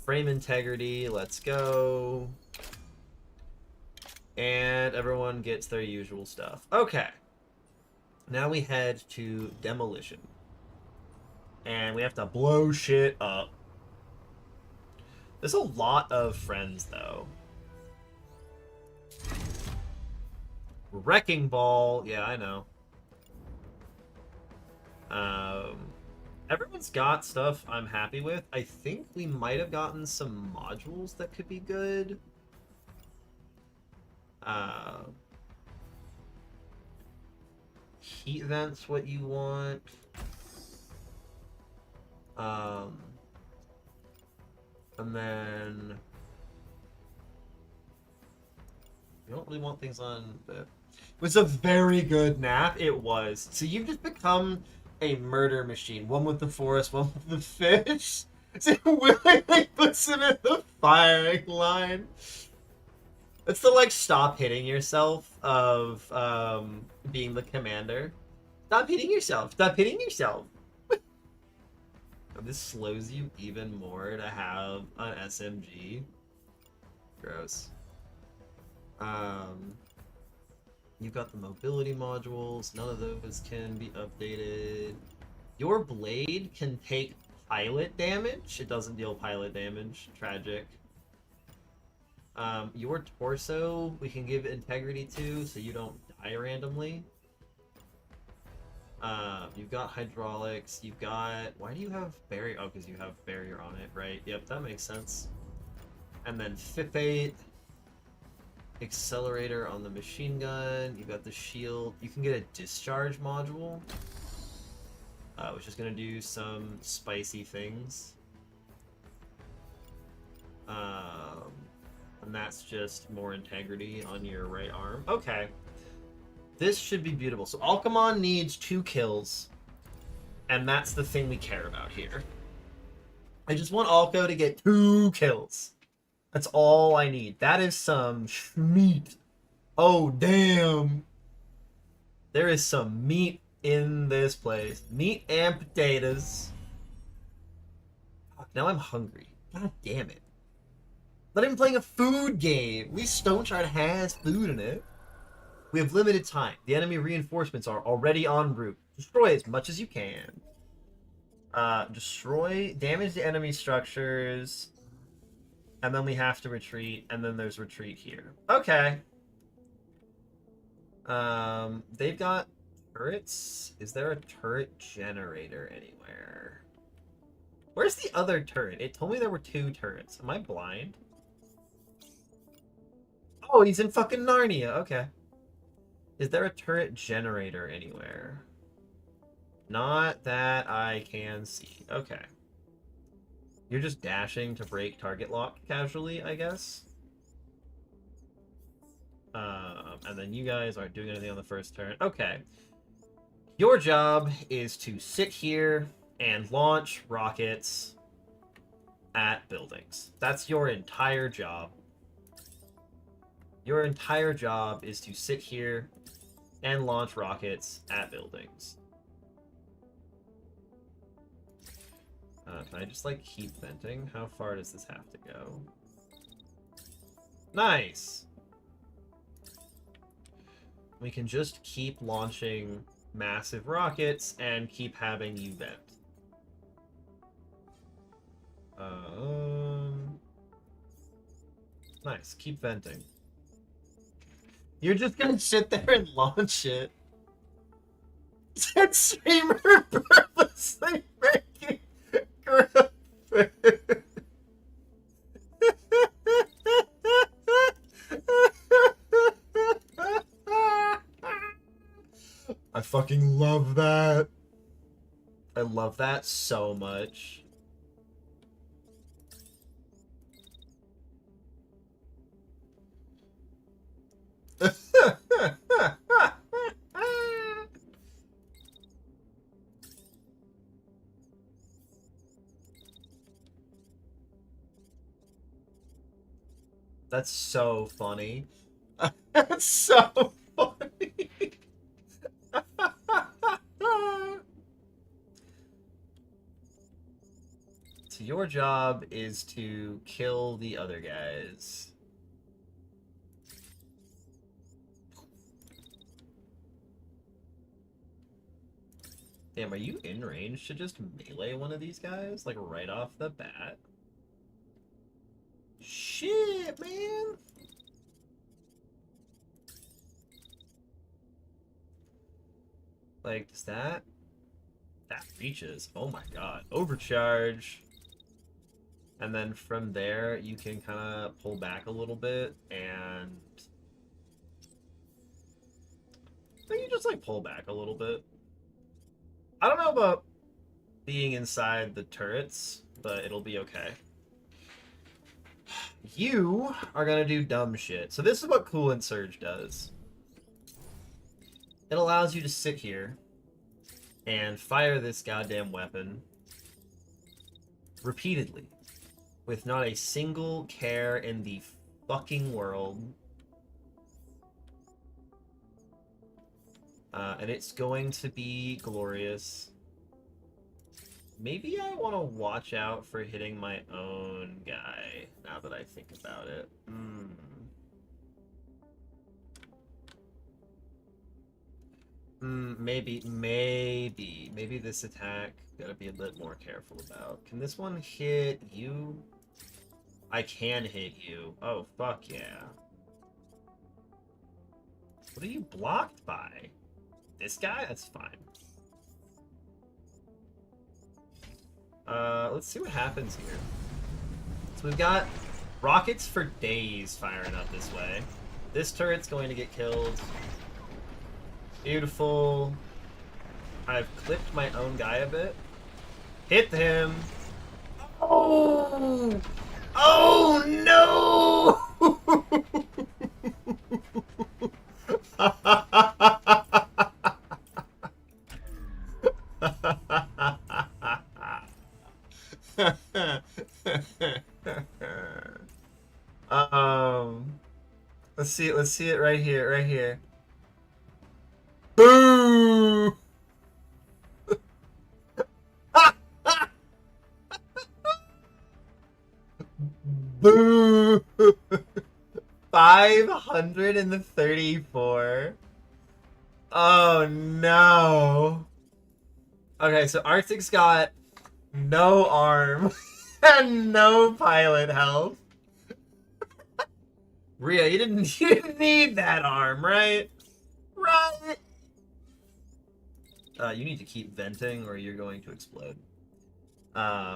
Frame integrity, let's go. And everyone gets their usual stuff. Okay. Now we head to demolition. And we have to blow shit up. There's a lot of friends, though. Wrecking Ball. Yeah, I know. Everyone's got stuff I'm happy with. I think we might have gotten some modules that could be good. Heat vents, what you want. And then you don't really want things on the... It was a very good nap. It was. So you've just become a murder machine. One with the forest, one with the fish. So it willingly puts him in the firing line. It's the, like, stop hitting yourself of being the commander. Stop hitting yourself. Stop hitting yourself. This slows you even more to have an SMG. Gross. You've got the mobility modules. None of those can be updated. Your blade can take pilot damage. It doesn't deal pilot damage. Tragic. Your torso, we can give integrity to, so you don't die randomly. You've got hydraulics. You've got... Why do you have barrier? Oh, because you have barrier on it, right? Yep, that makes sense. And then FIP8. Accelerator on the machine gun. You got the shield. You can get a discharge module, which is going to do some spicy things. And that's just more integrity on your right arm. Okay. This should be beautiful. So Alcamon needs 2 kills, and that's the thing we care about here. I just want Alco to get 2 kills. That's all I need. That is some meat. Oh, damn. There is some meat in this place. Meat and potatoes. Fuck, now I'm hungry. God damn it. Not even playing a food game. At least Stone Shard has food in it. We have limited time. The enemy reinforcements are already en route. Destroy as much as you can. Destroy, damage the enemy structures. And then we have to retreat, and then there's retreat here. Okay. They've got turrets. Is there a turret generator anywhere? Where's the other turret? It told me there were 2 turrets. Am I blind? Oh, he's in fucking Narnia. Okay. Is there a turret generator anywhere? Not that I can see. Okay. You're just dashing to break target lock casually, I guess. And then you guys aren't doing anything on the first turn. Okay. Your job is to sit here and launch rockets at buildings. That's your entire job. Your entire job is to sit here and launch rockets at buildings. Can I just, like, keep venting? How far does this have to go? Nice! we can just keep launching massive rockets and keep having you vent. Nice. Keep venting. You're just gonna sit there and launch it. That streamer purposely making grilled food. I fucking love that. I love that so much. That's so funny. That's so funny. So your job is to kill the other guys. Damn, are you in range to just melee one of these guys? Like, right off the bat? Shit, man! Like, does that... That reaches. Oh my god. Overcharge. And then from there, you can kind of pull back a little bit, and... I think you just, like, pull back a little bit. I don't know about being inside the turrets, but it'll be okay. You are gonna do dumb shit. So this is what Coolant Surge does. It allows you to sit here and fire this goddamn weapon repeatedly with not a single care in the fucking world. And it's going to be glorious. Maybe I want to watch out for hitting my own guy, now that I think about it. Maybe this attack gotta be a bit more careful about. Can this one hit you? I can hit you. Oh, fuck yeah. What are you blocked by? This guy? That's fine. Let's see what happens here. So we've got rockets for days firing up this way. This turret's going to get killed. Beautiful. I've clipped my own guy a bit. Hit him. Oh! Oh no! Let's see it right here. Boo! Boo! 534. Oh no. Okay, so Arctic's got no arm and no pilot health. Rhea, you didn't need that arm, right? Right. You need to keep venting or you're going to explode.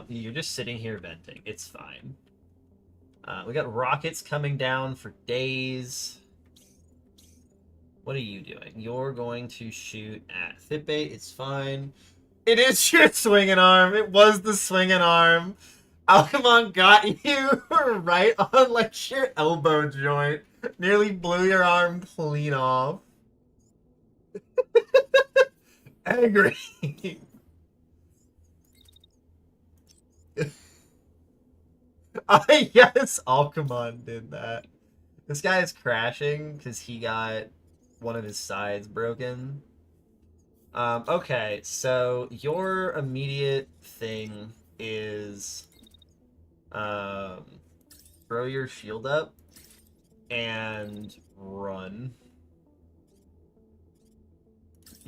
You're just sitting here venting. It's fine. We got rockets coming down for days. What are you doing? You're going to shoot at Thipbait. It's fine. It is your swinging arm. It was the swinging arm. Alchemon got you right on like your elbow joint. Nearly blew your arm clean off. Angry. Yes, Alchemon did that. This guy is crashing because he got one of his sides broken. Okay, so your immediate thing is throw your shield up and run.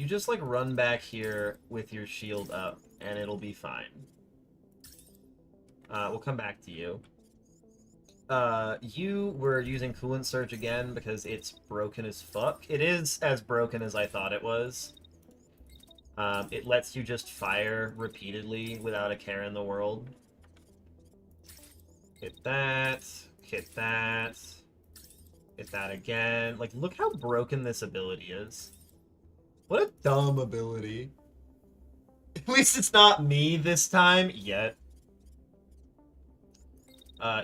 You just like run back here with your shield up, and it'll be fine. We'll come back to you. You were using Coolant Surge again because it's broken as fuck. It is as broken as I thought it was. It lets you just fire repeatedly without a care in the world. Hit that. Hit that. Hit that again. Like, look how broken this ability is. What a dumb ability. At least it's not me this time, yet.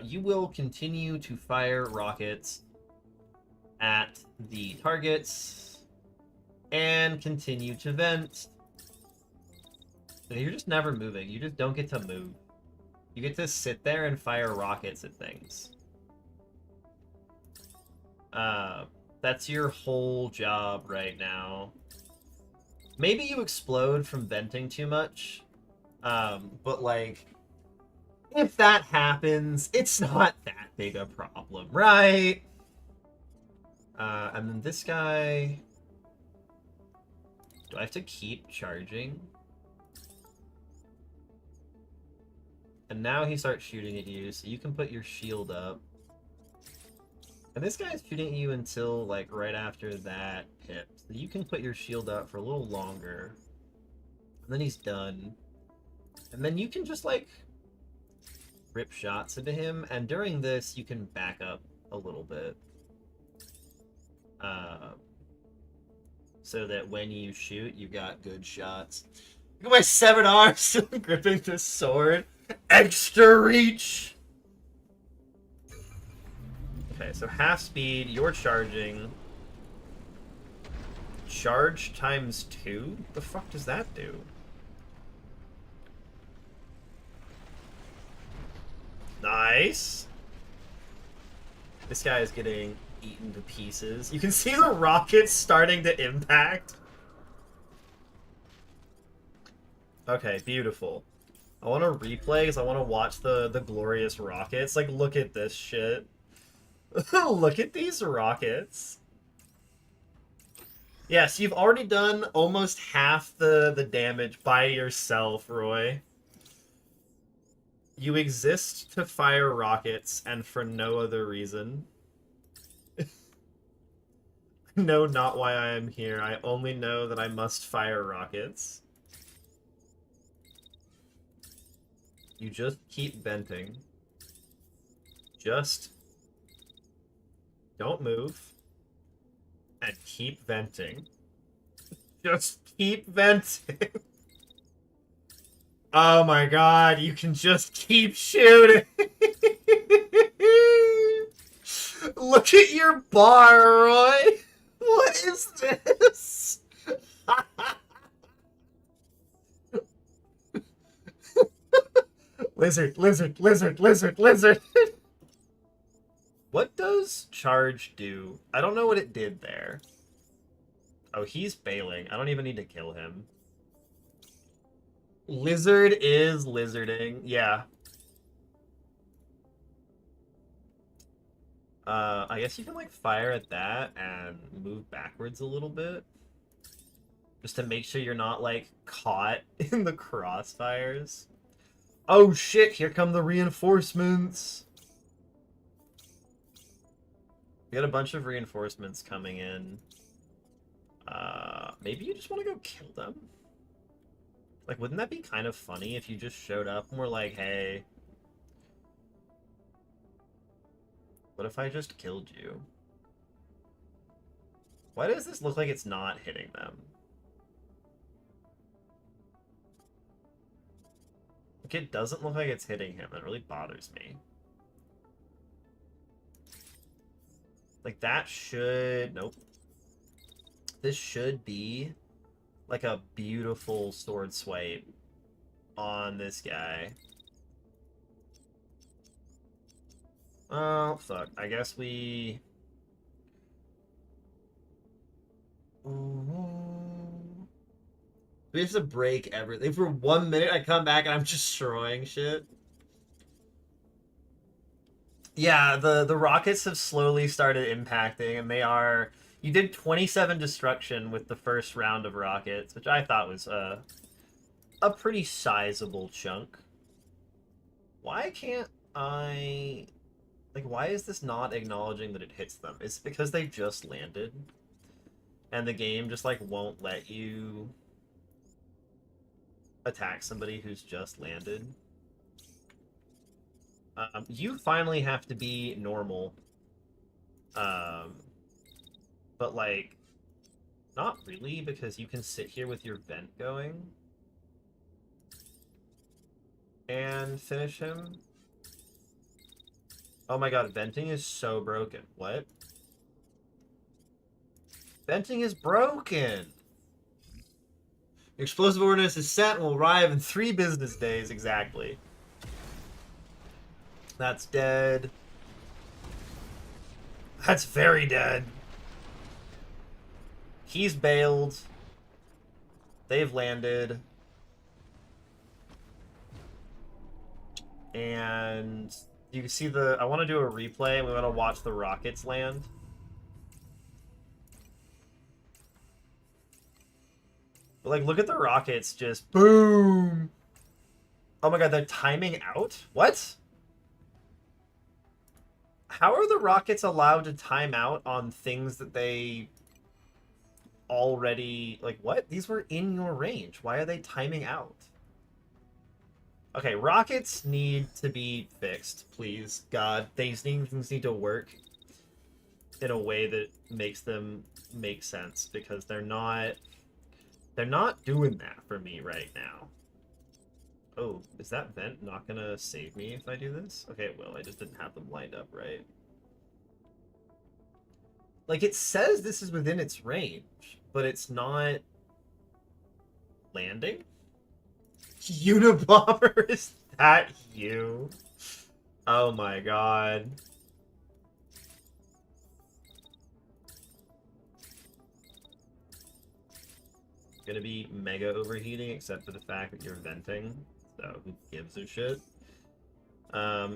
You will continue to fire rockets at the targets and continue to vent. You're just never moving. You just don't get to move. You get to sit there and fire rockets at things. That's your whole job right now. Maybe you explode from venting too much. But like, if that happens, it's not that big a problem, right? And then this guy... Do I have to keep charging? And now he starts shooting at you, so you can put your shield up. And this guy's shooting at you until, like, right after that hit. So you can put your shield up for a little longer. And then he's done. And then you can just, like, rip shots into him. And during this, you can back up a little bit. So that when you shoot, you got good shots. Look at my 7 arms still gripping this sword. Extra reach! Okay, so half speed, you're charging. Charge times 2? The fuck does that do? Nice! This guy is getting eaten to pieces. You can see the rockets starting to impact. Okay, beautiful. I want to replay because I want to watch the glorious rockets. Like, look at this shit. Look at these rockets. Yes, you've already done almost half the damage by yourself, Roy. You exist to fire rockets, and for no other reason. No, not why I am here. I only know that I must fire rockets. You just keep venting. Just don't move. And keep venting. Just keep venting. Oh my god, you can just keep shooting. Look at your bar, Roy. What is this? Lizard, lizard, lizard, lizard, lizard. What does charge do? I don't know what it did there. Oh, he's bailing. I don't even need to kill him. Lizard is lizarding. Yeah. I guess you can, like, fire at that and move backwards a little bit. Just to make sure you're not, like, caught in the crossfires. Oh shit, here come the reinforcements. We got a bunch of reinforcements coming in. Maybe you just want to go kill them? Like, wouldn't that be kind of funny if you just showed up and were like, hey, what if I just killed you? Why does this look like it's not hitting them? Like, it doesn't look like it's hitting him. It really bothers me. Like, that should... Nope. This should be, like, a beautiful sword swipe on this guy. Oh, fuck. I guess we... We have to break everything. For 1 minute, I come back and I'm destroying shit. Yeah, the rockets have slowly started impacting, and they are... You did 27 destruction with the first round of rockets, which I thought was a pretty sizable chunk. Why can't I... Like, why is this not acknowledging that it hits them? Is it because they just landed? And the game just, like, won't let you attack somebody who's just landed? You finally have to be normal. But, like, not really, because you can sit here with your vent going and finish him. Oh my god, venting is so broken. What? Venting is broken! Explosive ordnance is set and will arrive in 3 business days, exactly. That's dead. That's very dead. He's bailed. They've landed. And you can see the... I want to do a replay, and we want to watch the rockets land. But, like, look at the rockets just... Boom! Oh my god, they're timing out? What? How are the rockets allowed to time out on things that they already... Like, what? These were in your range. Why are they timing out? Okay, rockets need to be fixed, please. God, these things need to work in a way that makes them make sense, because they're not doing that for me right now. Oh, is that vent not gonna save me if I do this? Okay, it will. I just didn't have them lined up right. Like, it says this is within its range, but it's not landing? Unabomber, is that you? Oh my god. Gonna be mega overheating, except for the fact that you're venting, so who gives a shit?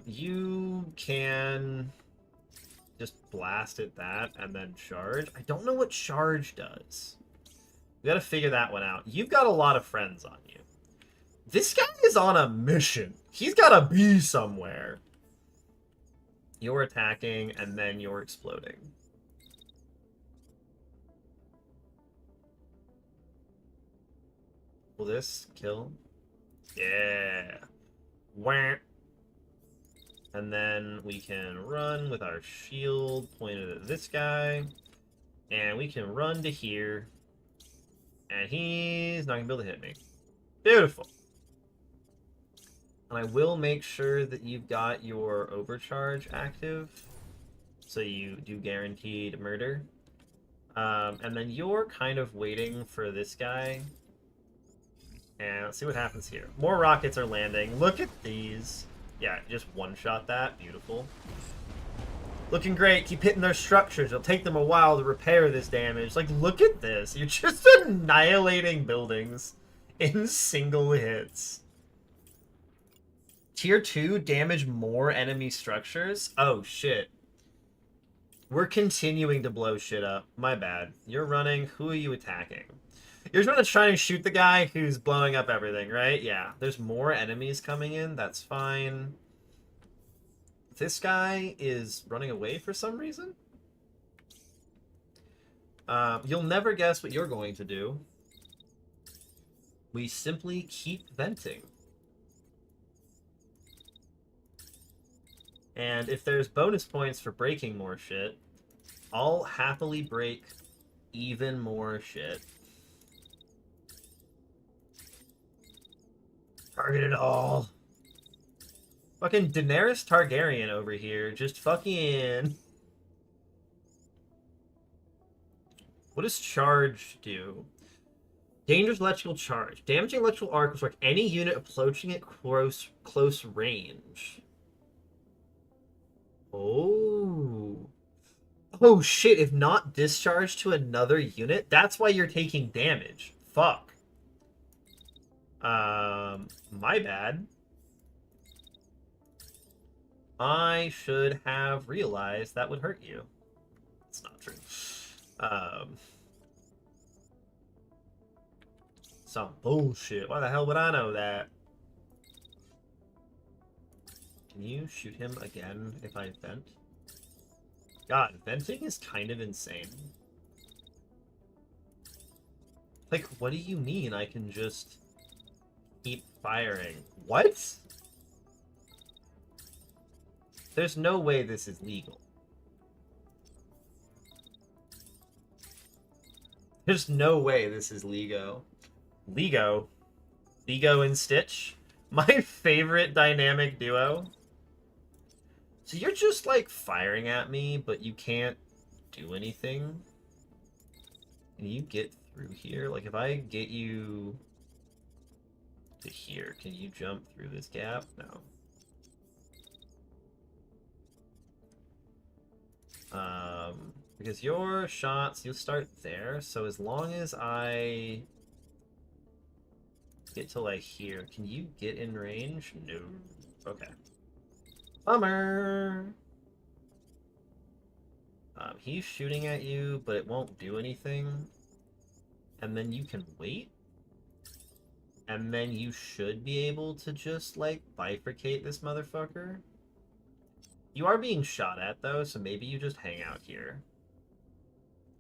You can just blast at that and then charge. I don't know what charge does. We gotta figure that one out. You've got a lot of friends on you. This guy is on a mission. He's gotta be somewhere. You're attacking, and then you're exploding. Will this kill? Yeah. Wah. And then we can run with our shield pointed at this guy. And we can run to here. And he's not gonna be able to hit me. Beautiful. And I will make sure that you've got your overcharge active, so you do guaranteed murder. And then you're kind of waiting for this guy. And let's see what happens here. More rockets are landing. Look at these. Yeah, just one-shot that. Beautiful. Looking great. Keep hitting their structures. It'll take them a while to repair this damage. Like, look at this. You're just annihilating buildings in single hits. Tier 2, damage more enemy structures? Oh, shit. We're continuing to blow shit up. My bad. You're running. Who are you attacking? You're just going to try and shoot the guy who's blowing up everything, right? Yeah. There's more enemies coming in. That's fine. This guy is running away for some reason. You'll never guess what you're going to do. We simply keep venting. And if there's bonus points for breaking more shit, I'll happily break even more shit. Target it all. Fucking Daenerys Targaryen over here, just fucking... What does charge do? Dangerous electrical charge. Damaging electrical arc will strike any unit approaching it close range. Oh. Oh shit, if not discharged to another unit, that's why you're taking damage. Fuck. My bad. I should have realized that would hurt you. It's not true. Um, some bullshit. Why the hell would I know that? Can you shoot him again if I vent? God, venting is kind of insane. Like, what do you mean I can just keep firing? What? There's no way this is legal. There's no way this is Lego. Lego? Lego and Stitch? My favorite dynamic duo? So you're just, like, firing at me, but you can't do anything? Can you get through here? Like, if I get you to here, can you jump through this gap? No. Because your shots, you'll start there, so as long as I get to, like, here, can you get in range? No. Okay. Bummer! He's shooting at you, but it won't do anything. And then you can wait. And then you should be able to just, like, bifurcate this motherfucker. You are being shot at, though, so maybe you just hang out here.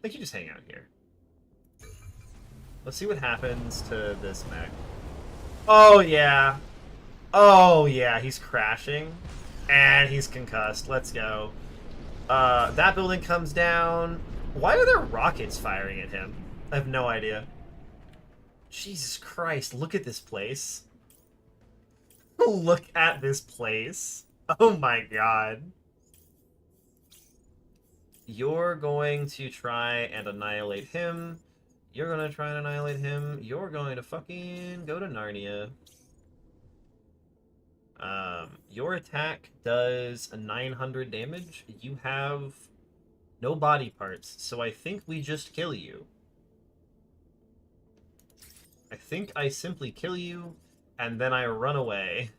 Like, you just hang out here. Let's see what happens to this mech. Oh, yeah. Oh, yeah, he's crashing. And he's concussed. Let's go. That building comes down. Why are there rockets firing at him? I have no idea. Jesus Christ, look at this place. Look at this place. Oh my god. You're going to try and annihilate him. You're going to try and annihilate him. You're going to fucking go to Narnia. Your attack does a 900 damage. You have no body parts, so I think we just kill you. I think I simply kill you, and then I run away.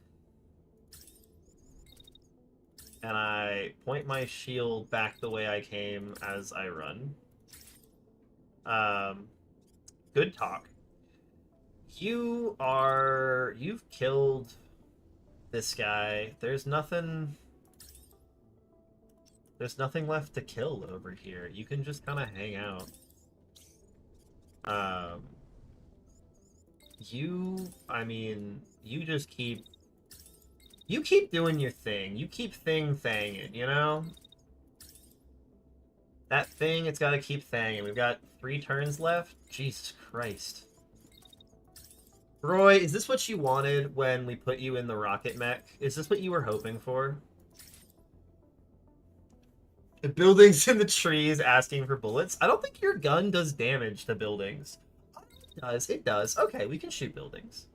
And I point my shield back the way I came as I run. Good talk. You've killed this guy. There's nothing left to kill over here. You can just kind of hang out. You just keep doing your thing. You keep thanging, you know? That thing, it's gotta keep thanging. We've got 3 turns left. Jesus Christ. Roy, is this what you wanted when we put you in the rocket mech? Is this what you were hoping for? The buildings in the trees asking for bullets? I don't think your gun does damage to buildings. It does. It does. Okay, we can shoot buildings.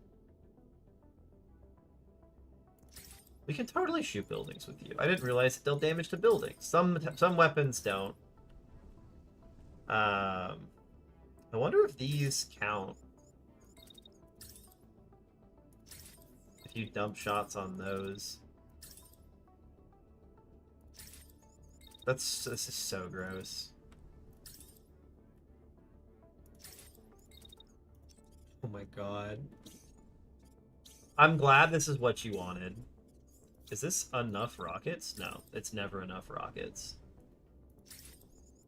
We can totally shoot buildings with you. I didn't realize it dealt damage to buildings. Some weapons don't. I wonder if these count. If you dump shots on those. This is so gross. Oh my god. I'm glad this is what you wanted. Is this enough rockets? No, it's never enough rockets.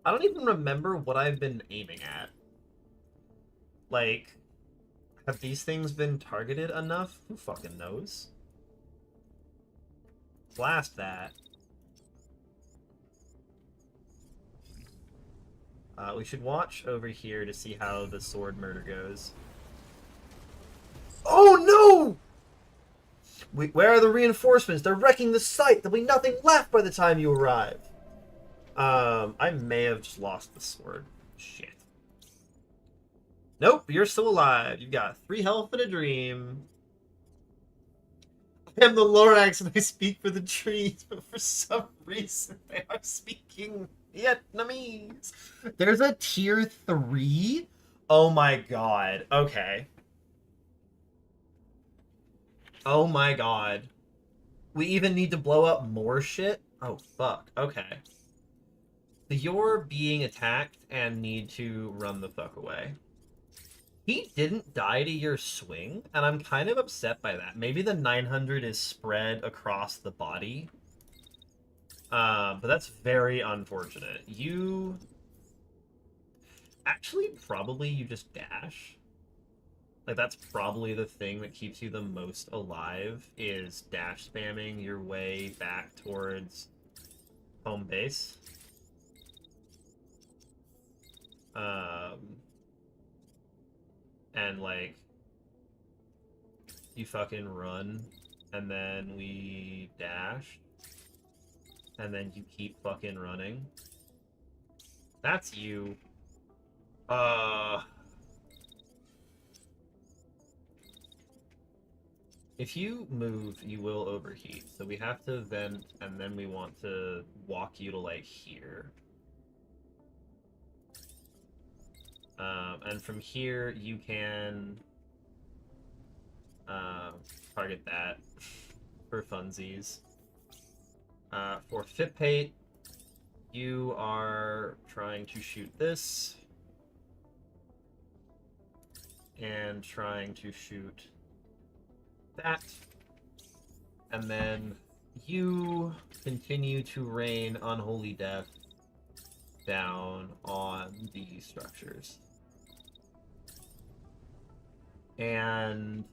I don't even remember what I've been aiming at. Like, have these things been targeted enough? Who fucking knows? Blast that. We should watch over here to see how the sword murder goes. Oh no! Where are the reinforcements? They're wrecking the site. There'll be nothing left by the time you arrive. I may have just lost the sword. Shit. Nope, you're still alive. You've got 3 health and a dream. I am the Lorax and I speak for the trees, but for some reason they are speaking Vietnamese. There's a tier 3? Oh my god. Okay. Oh my god. We even need to blow up more shit? Oh, fuck. Okay. So you're being attacked and need to run the fuck away. He didn't die to your swing, and I'm kind of upset by that. Maybe the 900 is spread across the body. But that's very unfortunate. You... Actually, probably you just dash. Like, that's probably the thing that keeps you the most alive, is dash spamming your way back towards home base. And, like, you fucking run, and then we dash, and then you keep fucking running. That's you. If you move, you will overheat. So we have to vent, and then we want to walk you to, like, here. And from here, you can target that for funsies. For Fitpate, you are trying to shoot this. And trying to shoot that. And then you continue to rain Unholy Death down on the structures. And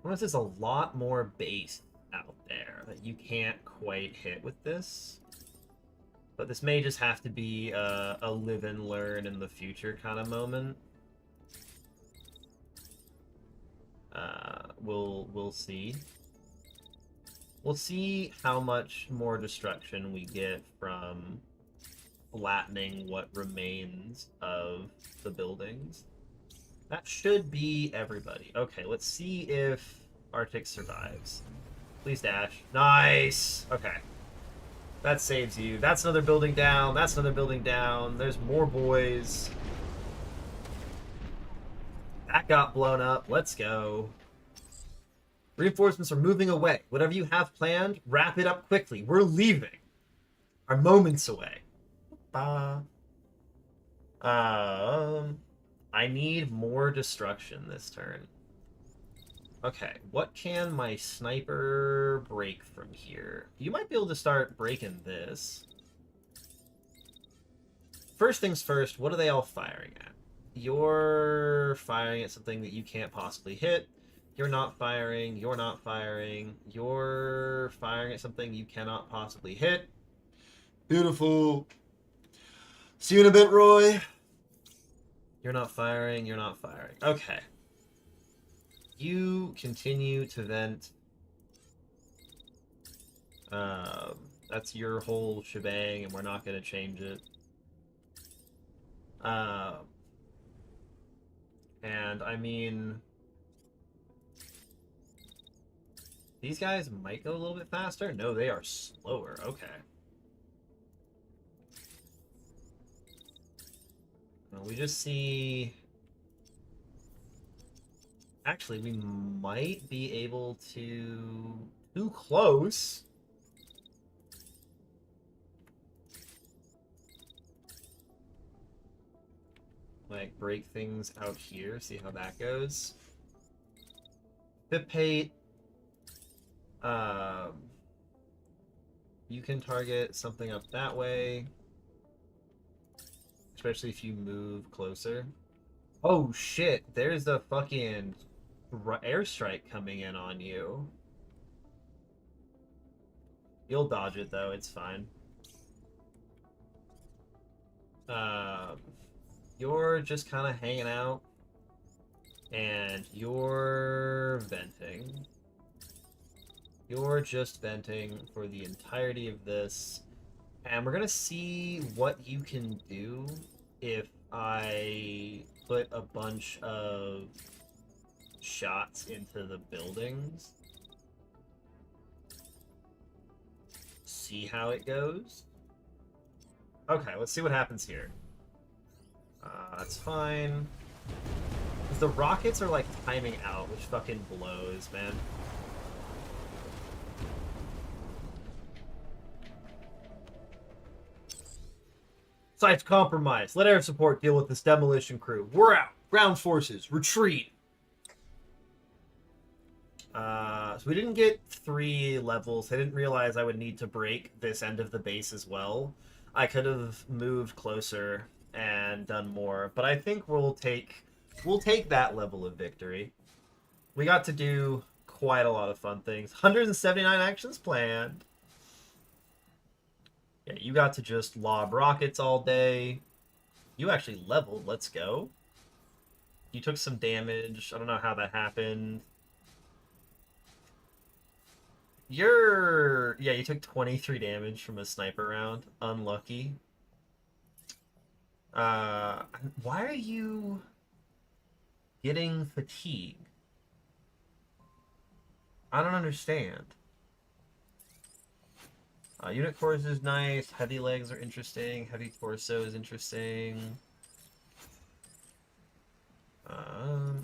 notice there's a lot more base out there that you can't quite hit with this. But this may just have to be a live and learn in the future kind of moment. We'll see. We'll see how much more destruction we get from flattening what remains of the buildings. That should be everybody. Okay, let's see if Arctic survives. Please dash. Nice! Okay. That saves you. That's another building down. That's another building down. There's more boys. That got blown up. Let's go. Reinforcements are moving away. Whatever you have planned, wrap it up quickly. We're leaving. Are moments away. I need more destruction this turn. Okay, what can my sniper break from here? You might be able to start breaking this. First things first, what are they all firing at? You're firing at something that you can't possibly hit. You're not firing. You're not firing. You're firing at something you cannot possibly hit. Beautiful. See you in a bit, Roy. You're not firing. You're not firing. Okay. You continue to vent. That's your whole shebang, and we're not going to change it. And I mean, these guys might go a little bit faster. No, they are slower. Okay. Well, we just see... Actually, we might be able to... Too close. Like, break things out here. See how that goes. Fitpate. You can target something up that way. Especially if you move closer. Oh shit, there's a fucking airstrike coming in on you. You'll dodge it though, it's fine. You're just kind of hanging out. And you're venting. You're just venting for the entirety of this. And we're gonna see what you can do if I put a bunch of shots into the buildings. See how it goes. Okay, let's see what happens here. That's fine. 'Cause the rockets are like timing out, which fucking blows, man. Site's compromised. Let air support deal with this demolition crew. We're out. Ground forces, retreat. So we didn't get 3 levels. I didn't realize I would need to break this end of the base as well. I could have moved closer and done more, but I think we'll take that level of victory. We got to do quite a lot of fun things. 179 actions planned. Yeah, you got to just lob rockets all day. You actually leveled. Let's go. You took some damage. I don't know how that happened. Yeah, you took 23 damage from a sniper round. Unlucky. Why are you getting fatigue? I don't understand. Unit cores is nice. Heavy legs are interesting. Heavy torso is interesting.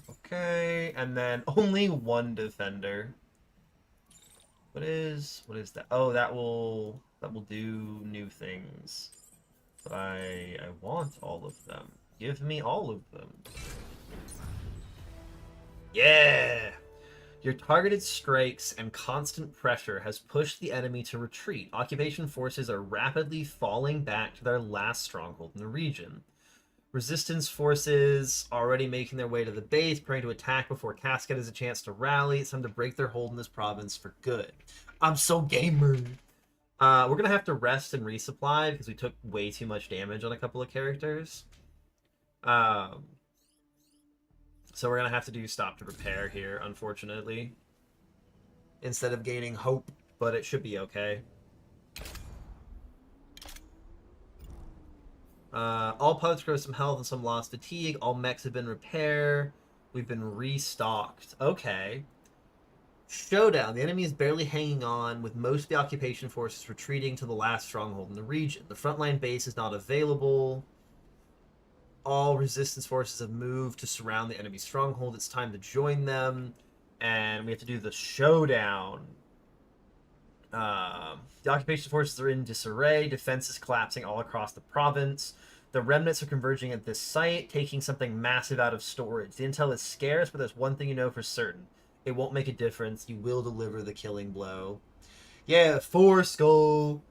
Okay, and then only 1 defender. What is that? Oh, that will do new things. But I want all of them. Give me all of them. Yeah. Your targeted strikes and constant pressure has pushed the enemy to retreat. Occupation forces are rapidly falling back to their last stronghold in the region. Resistance forces already making their way to the base, preparing to attack before Cascade has a chance to rally. It's time to break their hold in this province for good. I'm so gamer. We're going to have to rest and resupply because we took way too much damage on a couple of characters. So we're going to have to do stop to repair here, unfortunately. Instead of gaining hope, but it should be okay. All pilots grow some health and some lost fatigue. All mechs have been repaired. We've been restocked. Okay. Showdown. The enemy is barely hanging on, with most of the occupation forces retreating to the last stronghold in the region. The frontline base is not available. All resistance forces have moved to surround the enemy stronghold. It's time to join them. And we have to do the showdown. The occupation forces are in disarray. Defense is collapsing all across the province. The remnants are converging at this site, taking something massive out of storage. The intel is scarce, but there's one thing you know for certain. It won't make a difference. You will deliver the killing blow. Yeah, 4 skull.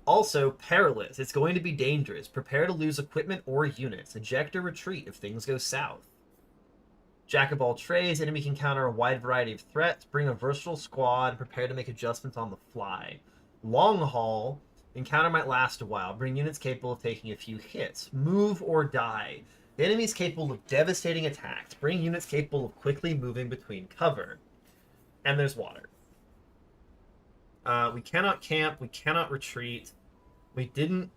Also, perilous. It's going to be dangerous. Prepare to lose equipment or units. Eject or retreat if things go south. Jack of all trades, enemy can counter a wide variety of threats. Bring a versatile squad and prepare to make adjustments on the fly. Long haul, encounter might last a while. Bring units capable of taking a few hits. Move or die. The enemy is capable of devastating attacks. Bring units capable of quickly moving between cover. And there's water. We cannot camp. We cannot retreat. We didn't...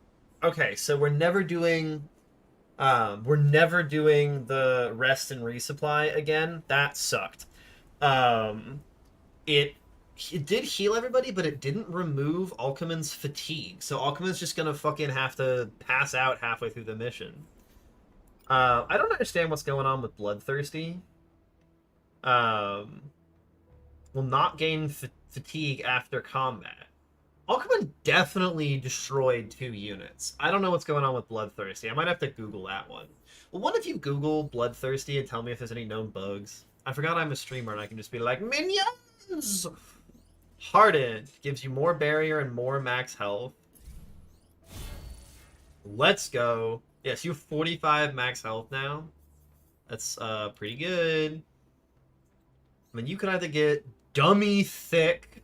Okay, so we're never doing the rest and resupply again. That sucked. It did heal everybody, but it didn't remove Alcumin's fatigue. So Alcumin's just gonna fucking have to pass out halfway through the mission. I don't understand what's going on with Bloodthirsty. Will not gain fatigue after combat. Alcumin definitely destroyed 2 units. I don't know what's going on with Bloodthirsty. I might have to Google that one. Well, one of you Google Bloodthirsty and tell me if there's any known bugs. I forgot I'm a streamer and I can just be like, minions! Hardened. Gives you more barrier and more max health. Let's go. Yes, you have 45 max health now. That's pretty good. I mean, you can either get dummy thick.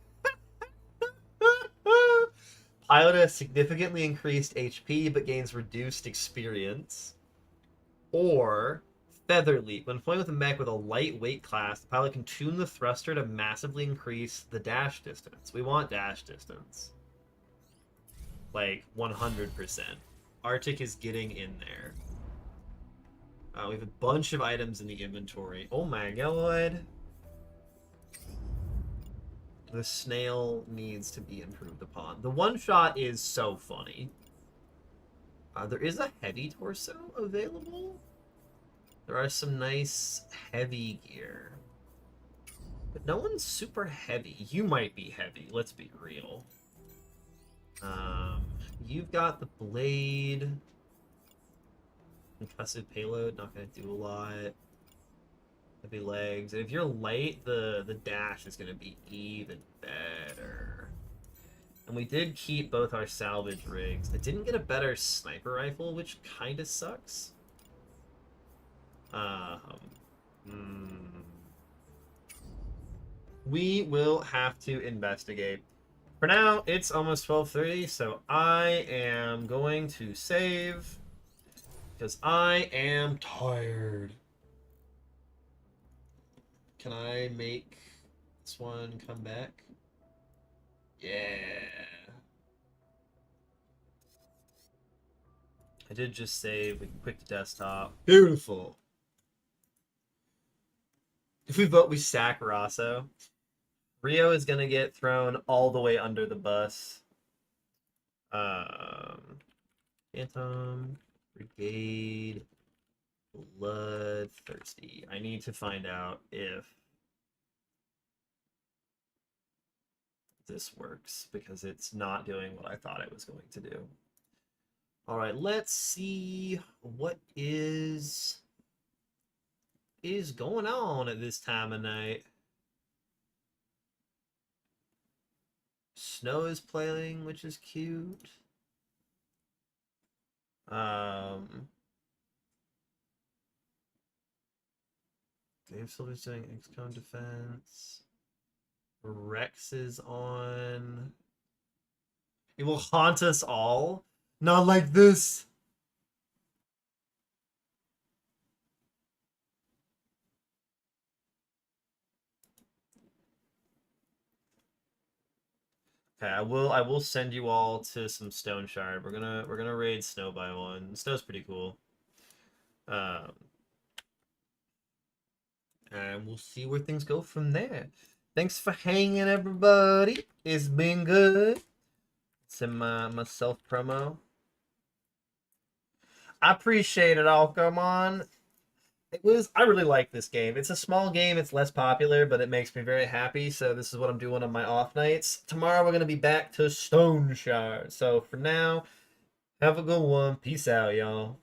Pilot has significantly increased HP but gains reduced experience. Or Feather Leap. When flying with a mech with a lightweight class, the pilot can tune the thruster to massively increase the dash distance. We want dash distance. Like 100%. Arctic is getting in there. We have a bunch of items in the inventory. Oh my god. The snail needs to be improved upon. The one shot is so funny. There is a heavy torso available. There are some nice heavy gear. But no one's super heavy. You might be heavy, let's be real. You've got the blade. Concussive payload, not gonna do a lot. Heavy legs. And if you're light, the dash is gonna be even better. And we did keep both our salvage rigs. I didn't get a better sniper rifle, which kind of sucks. We will have to investigate. For now, it's almost 12:30, so I am going to save because I am tired. Can I make this one come back? Yeah. I did just save. We can quit the desktop. Beautiful. If we vote, we sack Rosso. Rio is gonna get thrown all the way under the bus. Phantom, Brigade, Bloodthirsty. I need to find out if this works because it's not doing what I thought it was going to do. All right, let's see what is going on at this time of night. Snow is playing, which is cute. Dave Silver's doing XCOM defense. Rex is on. It will haunt us all. Not like this. Okay, I will send you all to some Stone Shard. We're gonna raid Snow by one. Snow's pretty cool. And we'll see where things go from there. Thanks for hanging, everybody. It's been good. It's in my self promo. I appreciate it all. Come on. I really like this game. It's a small game, it's less popular, but it makes me very happy. So this is what I'm doing on my off nights. Tomorrow we're gonna be back to Stone Shard. So for now, have a good one. Peace out, y'all.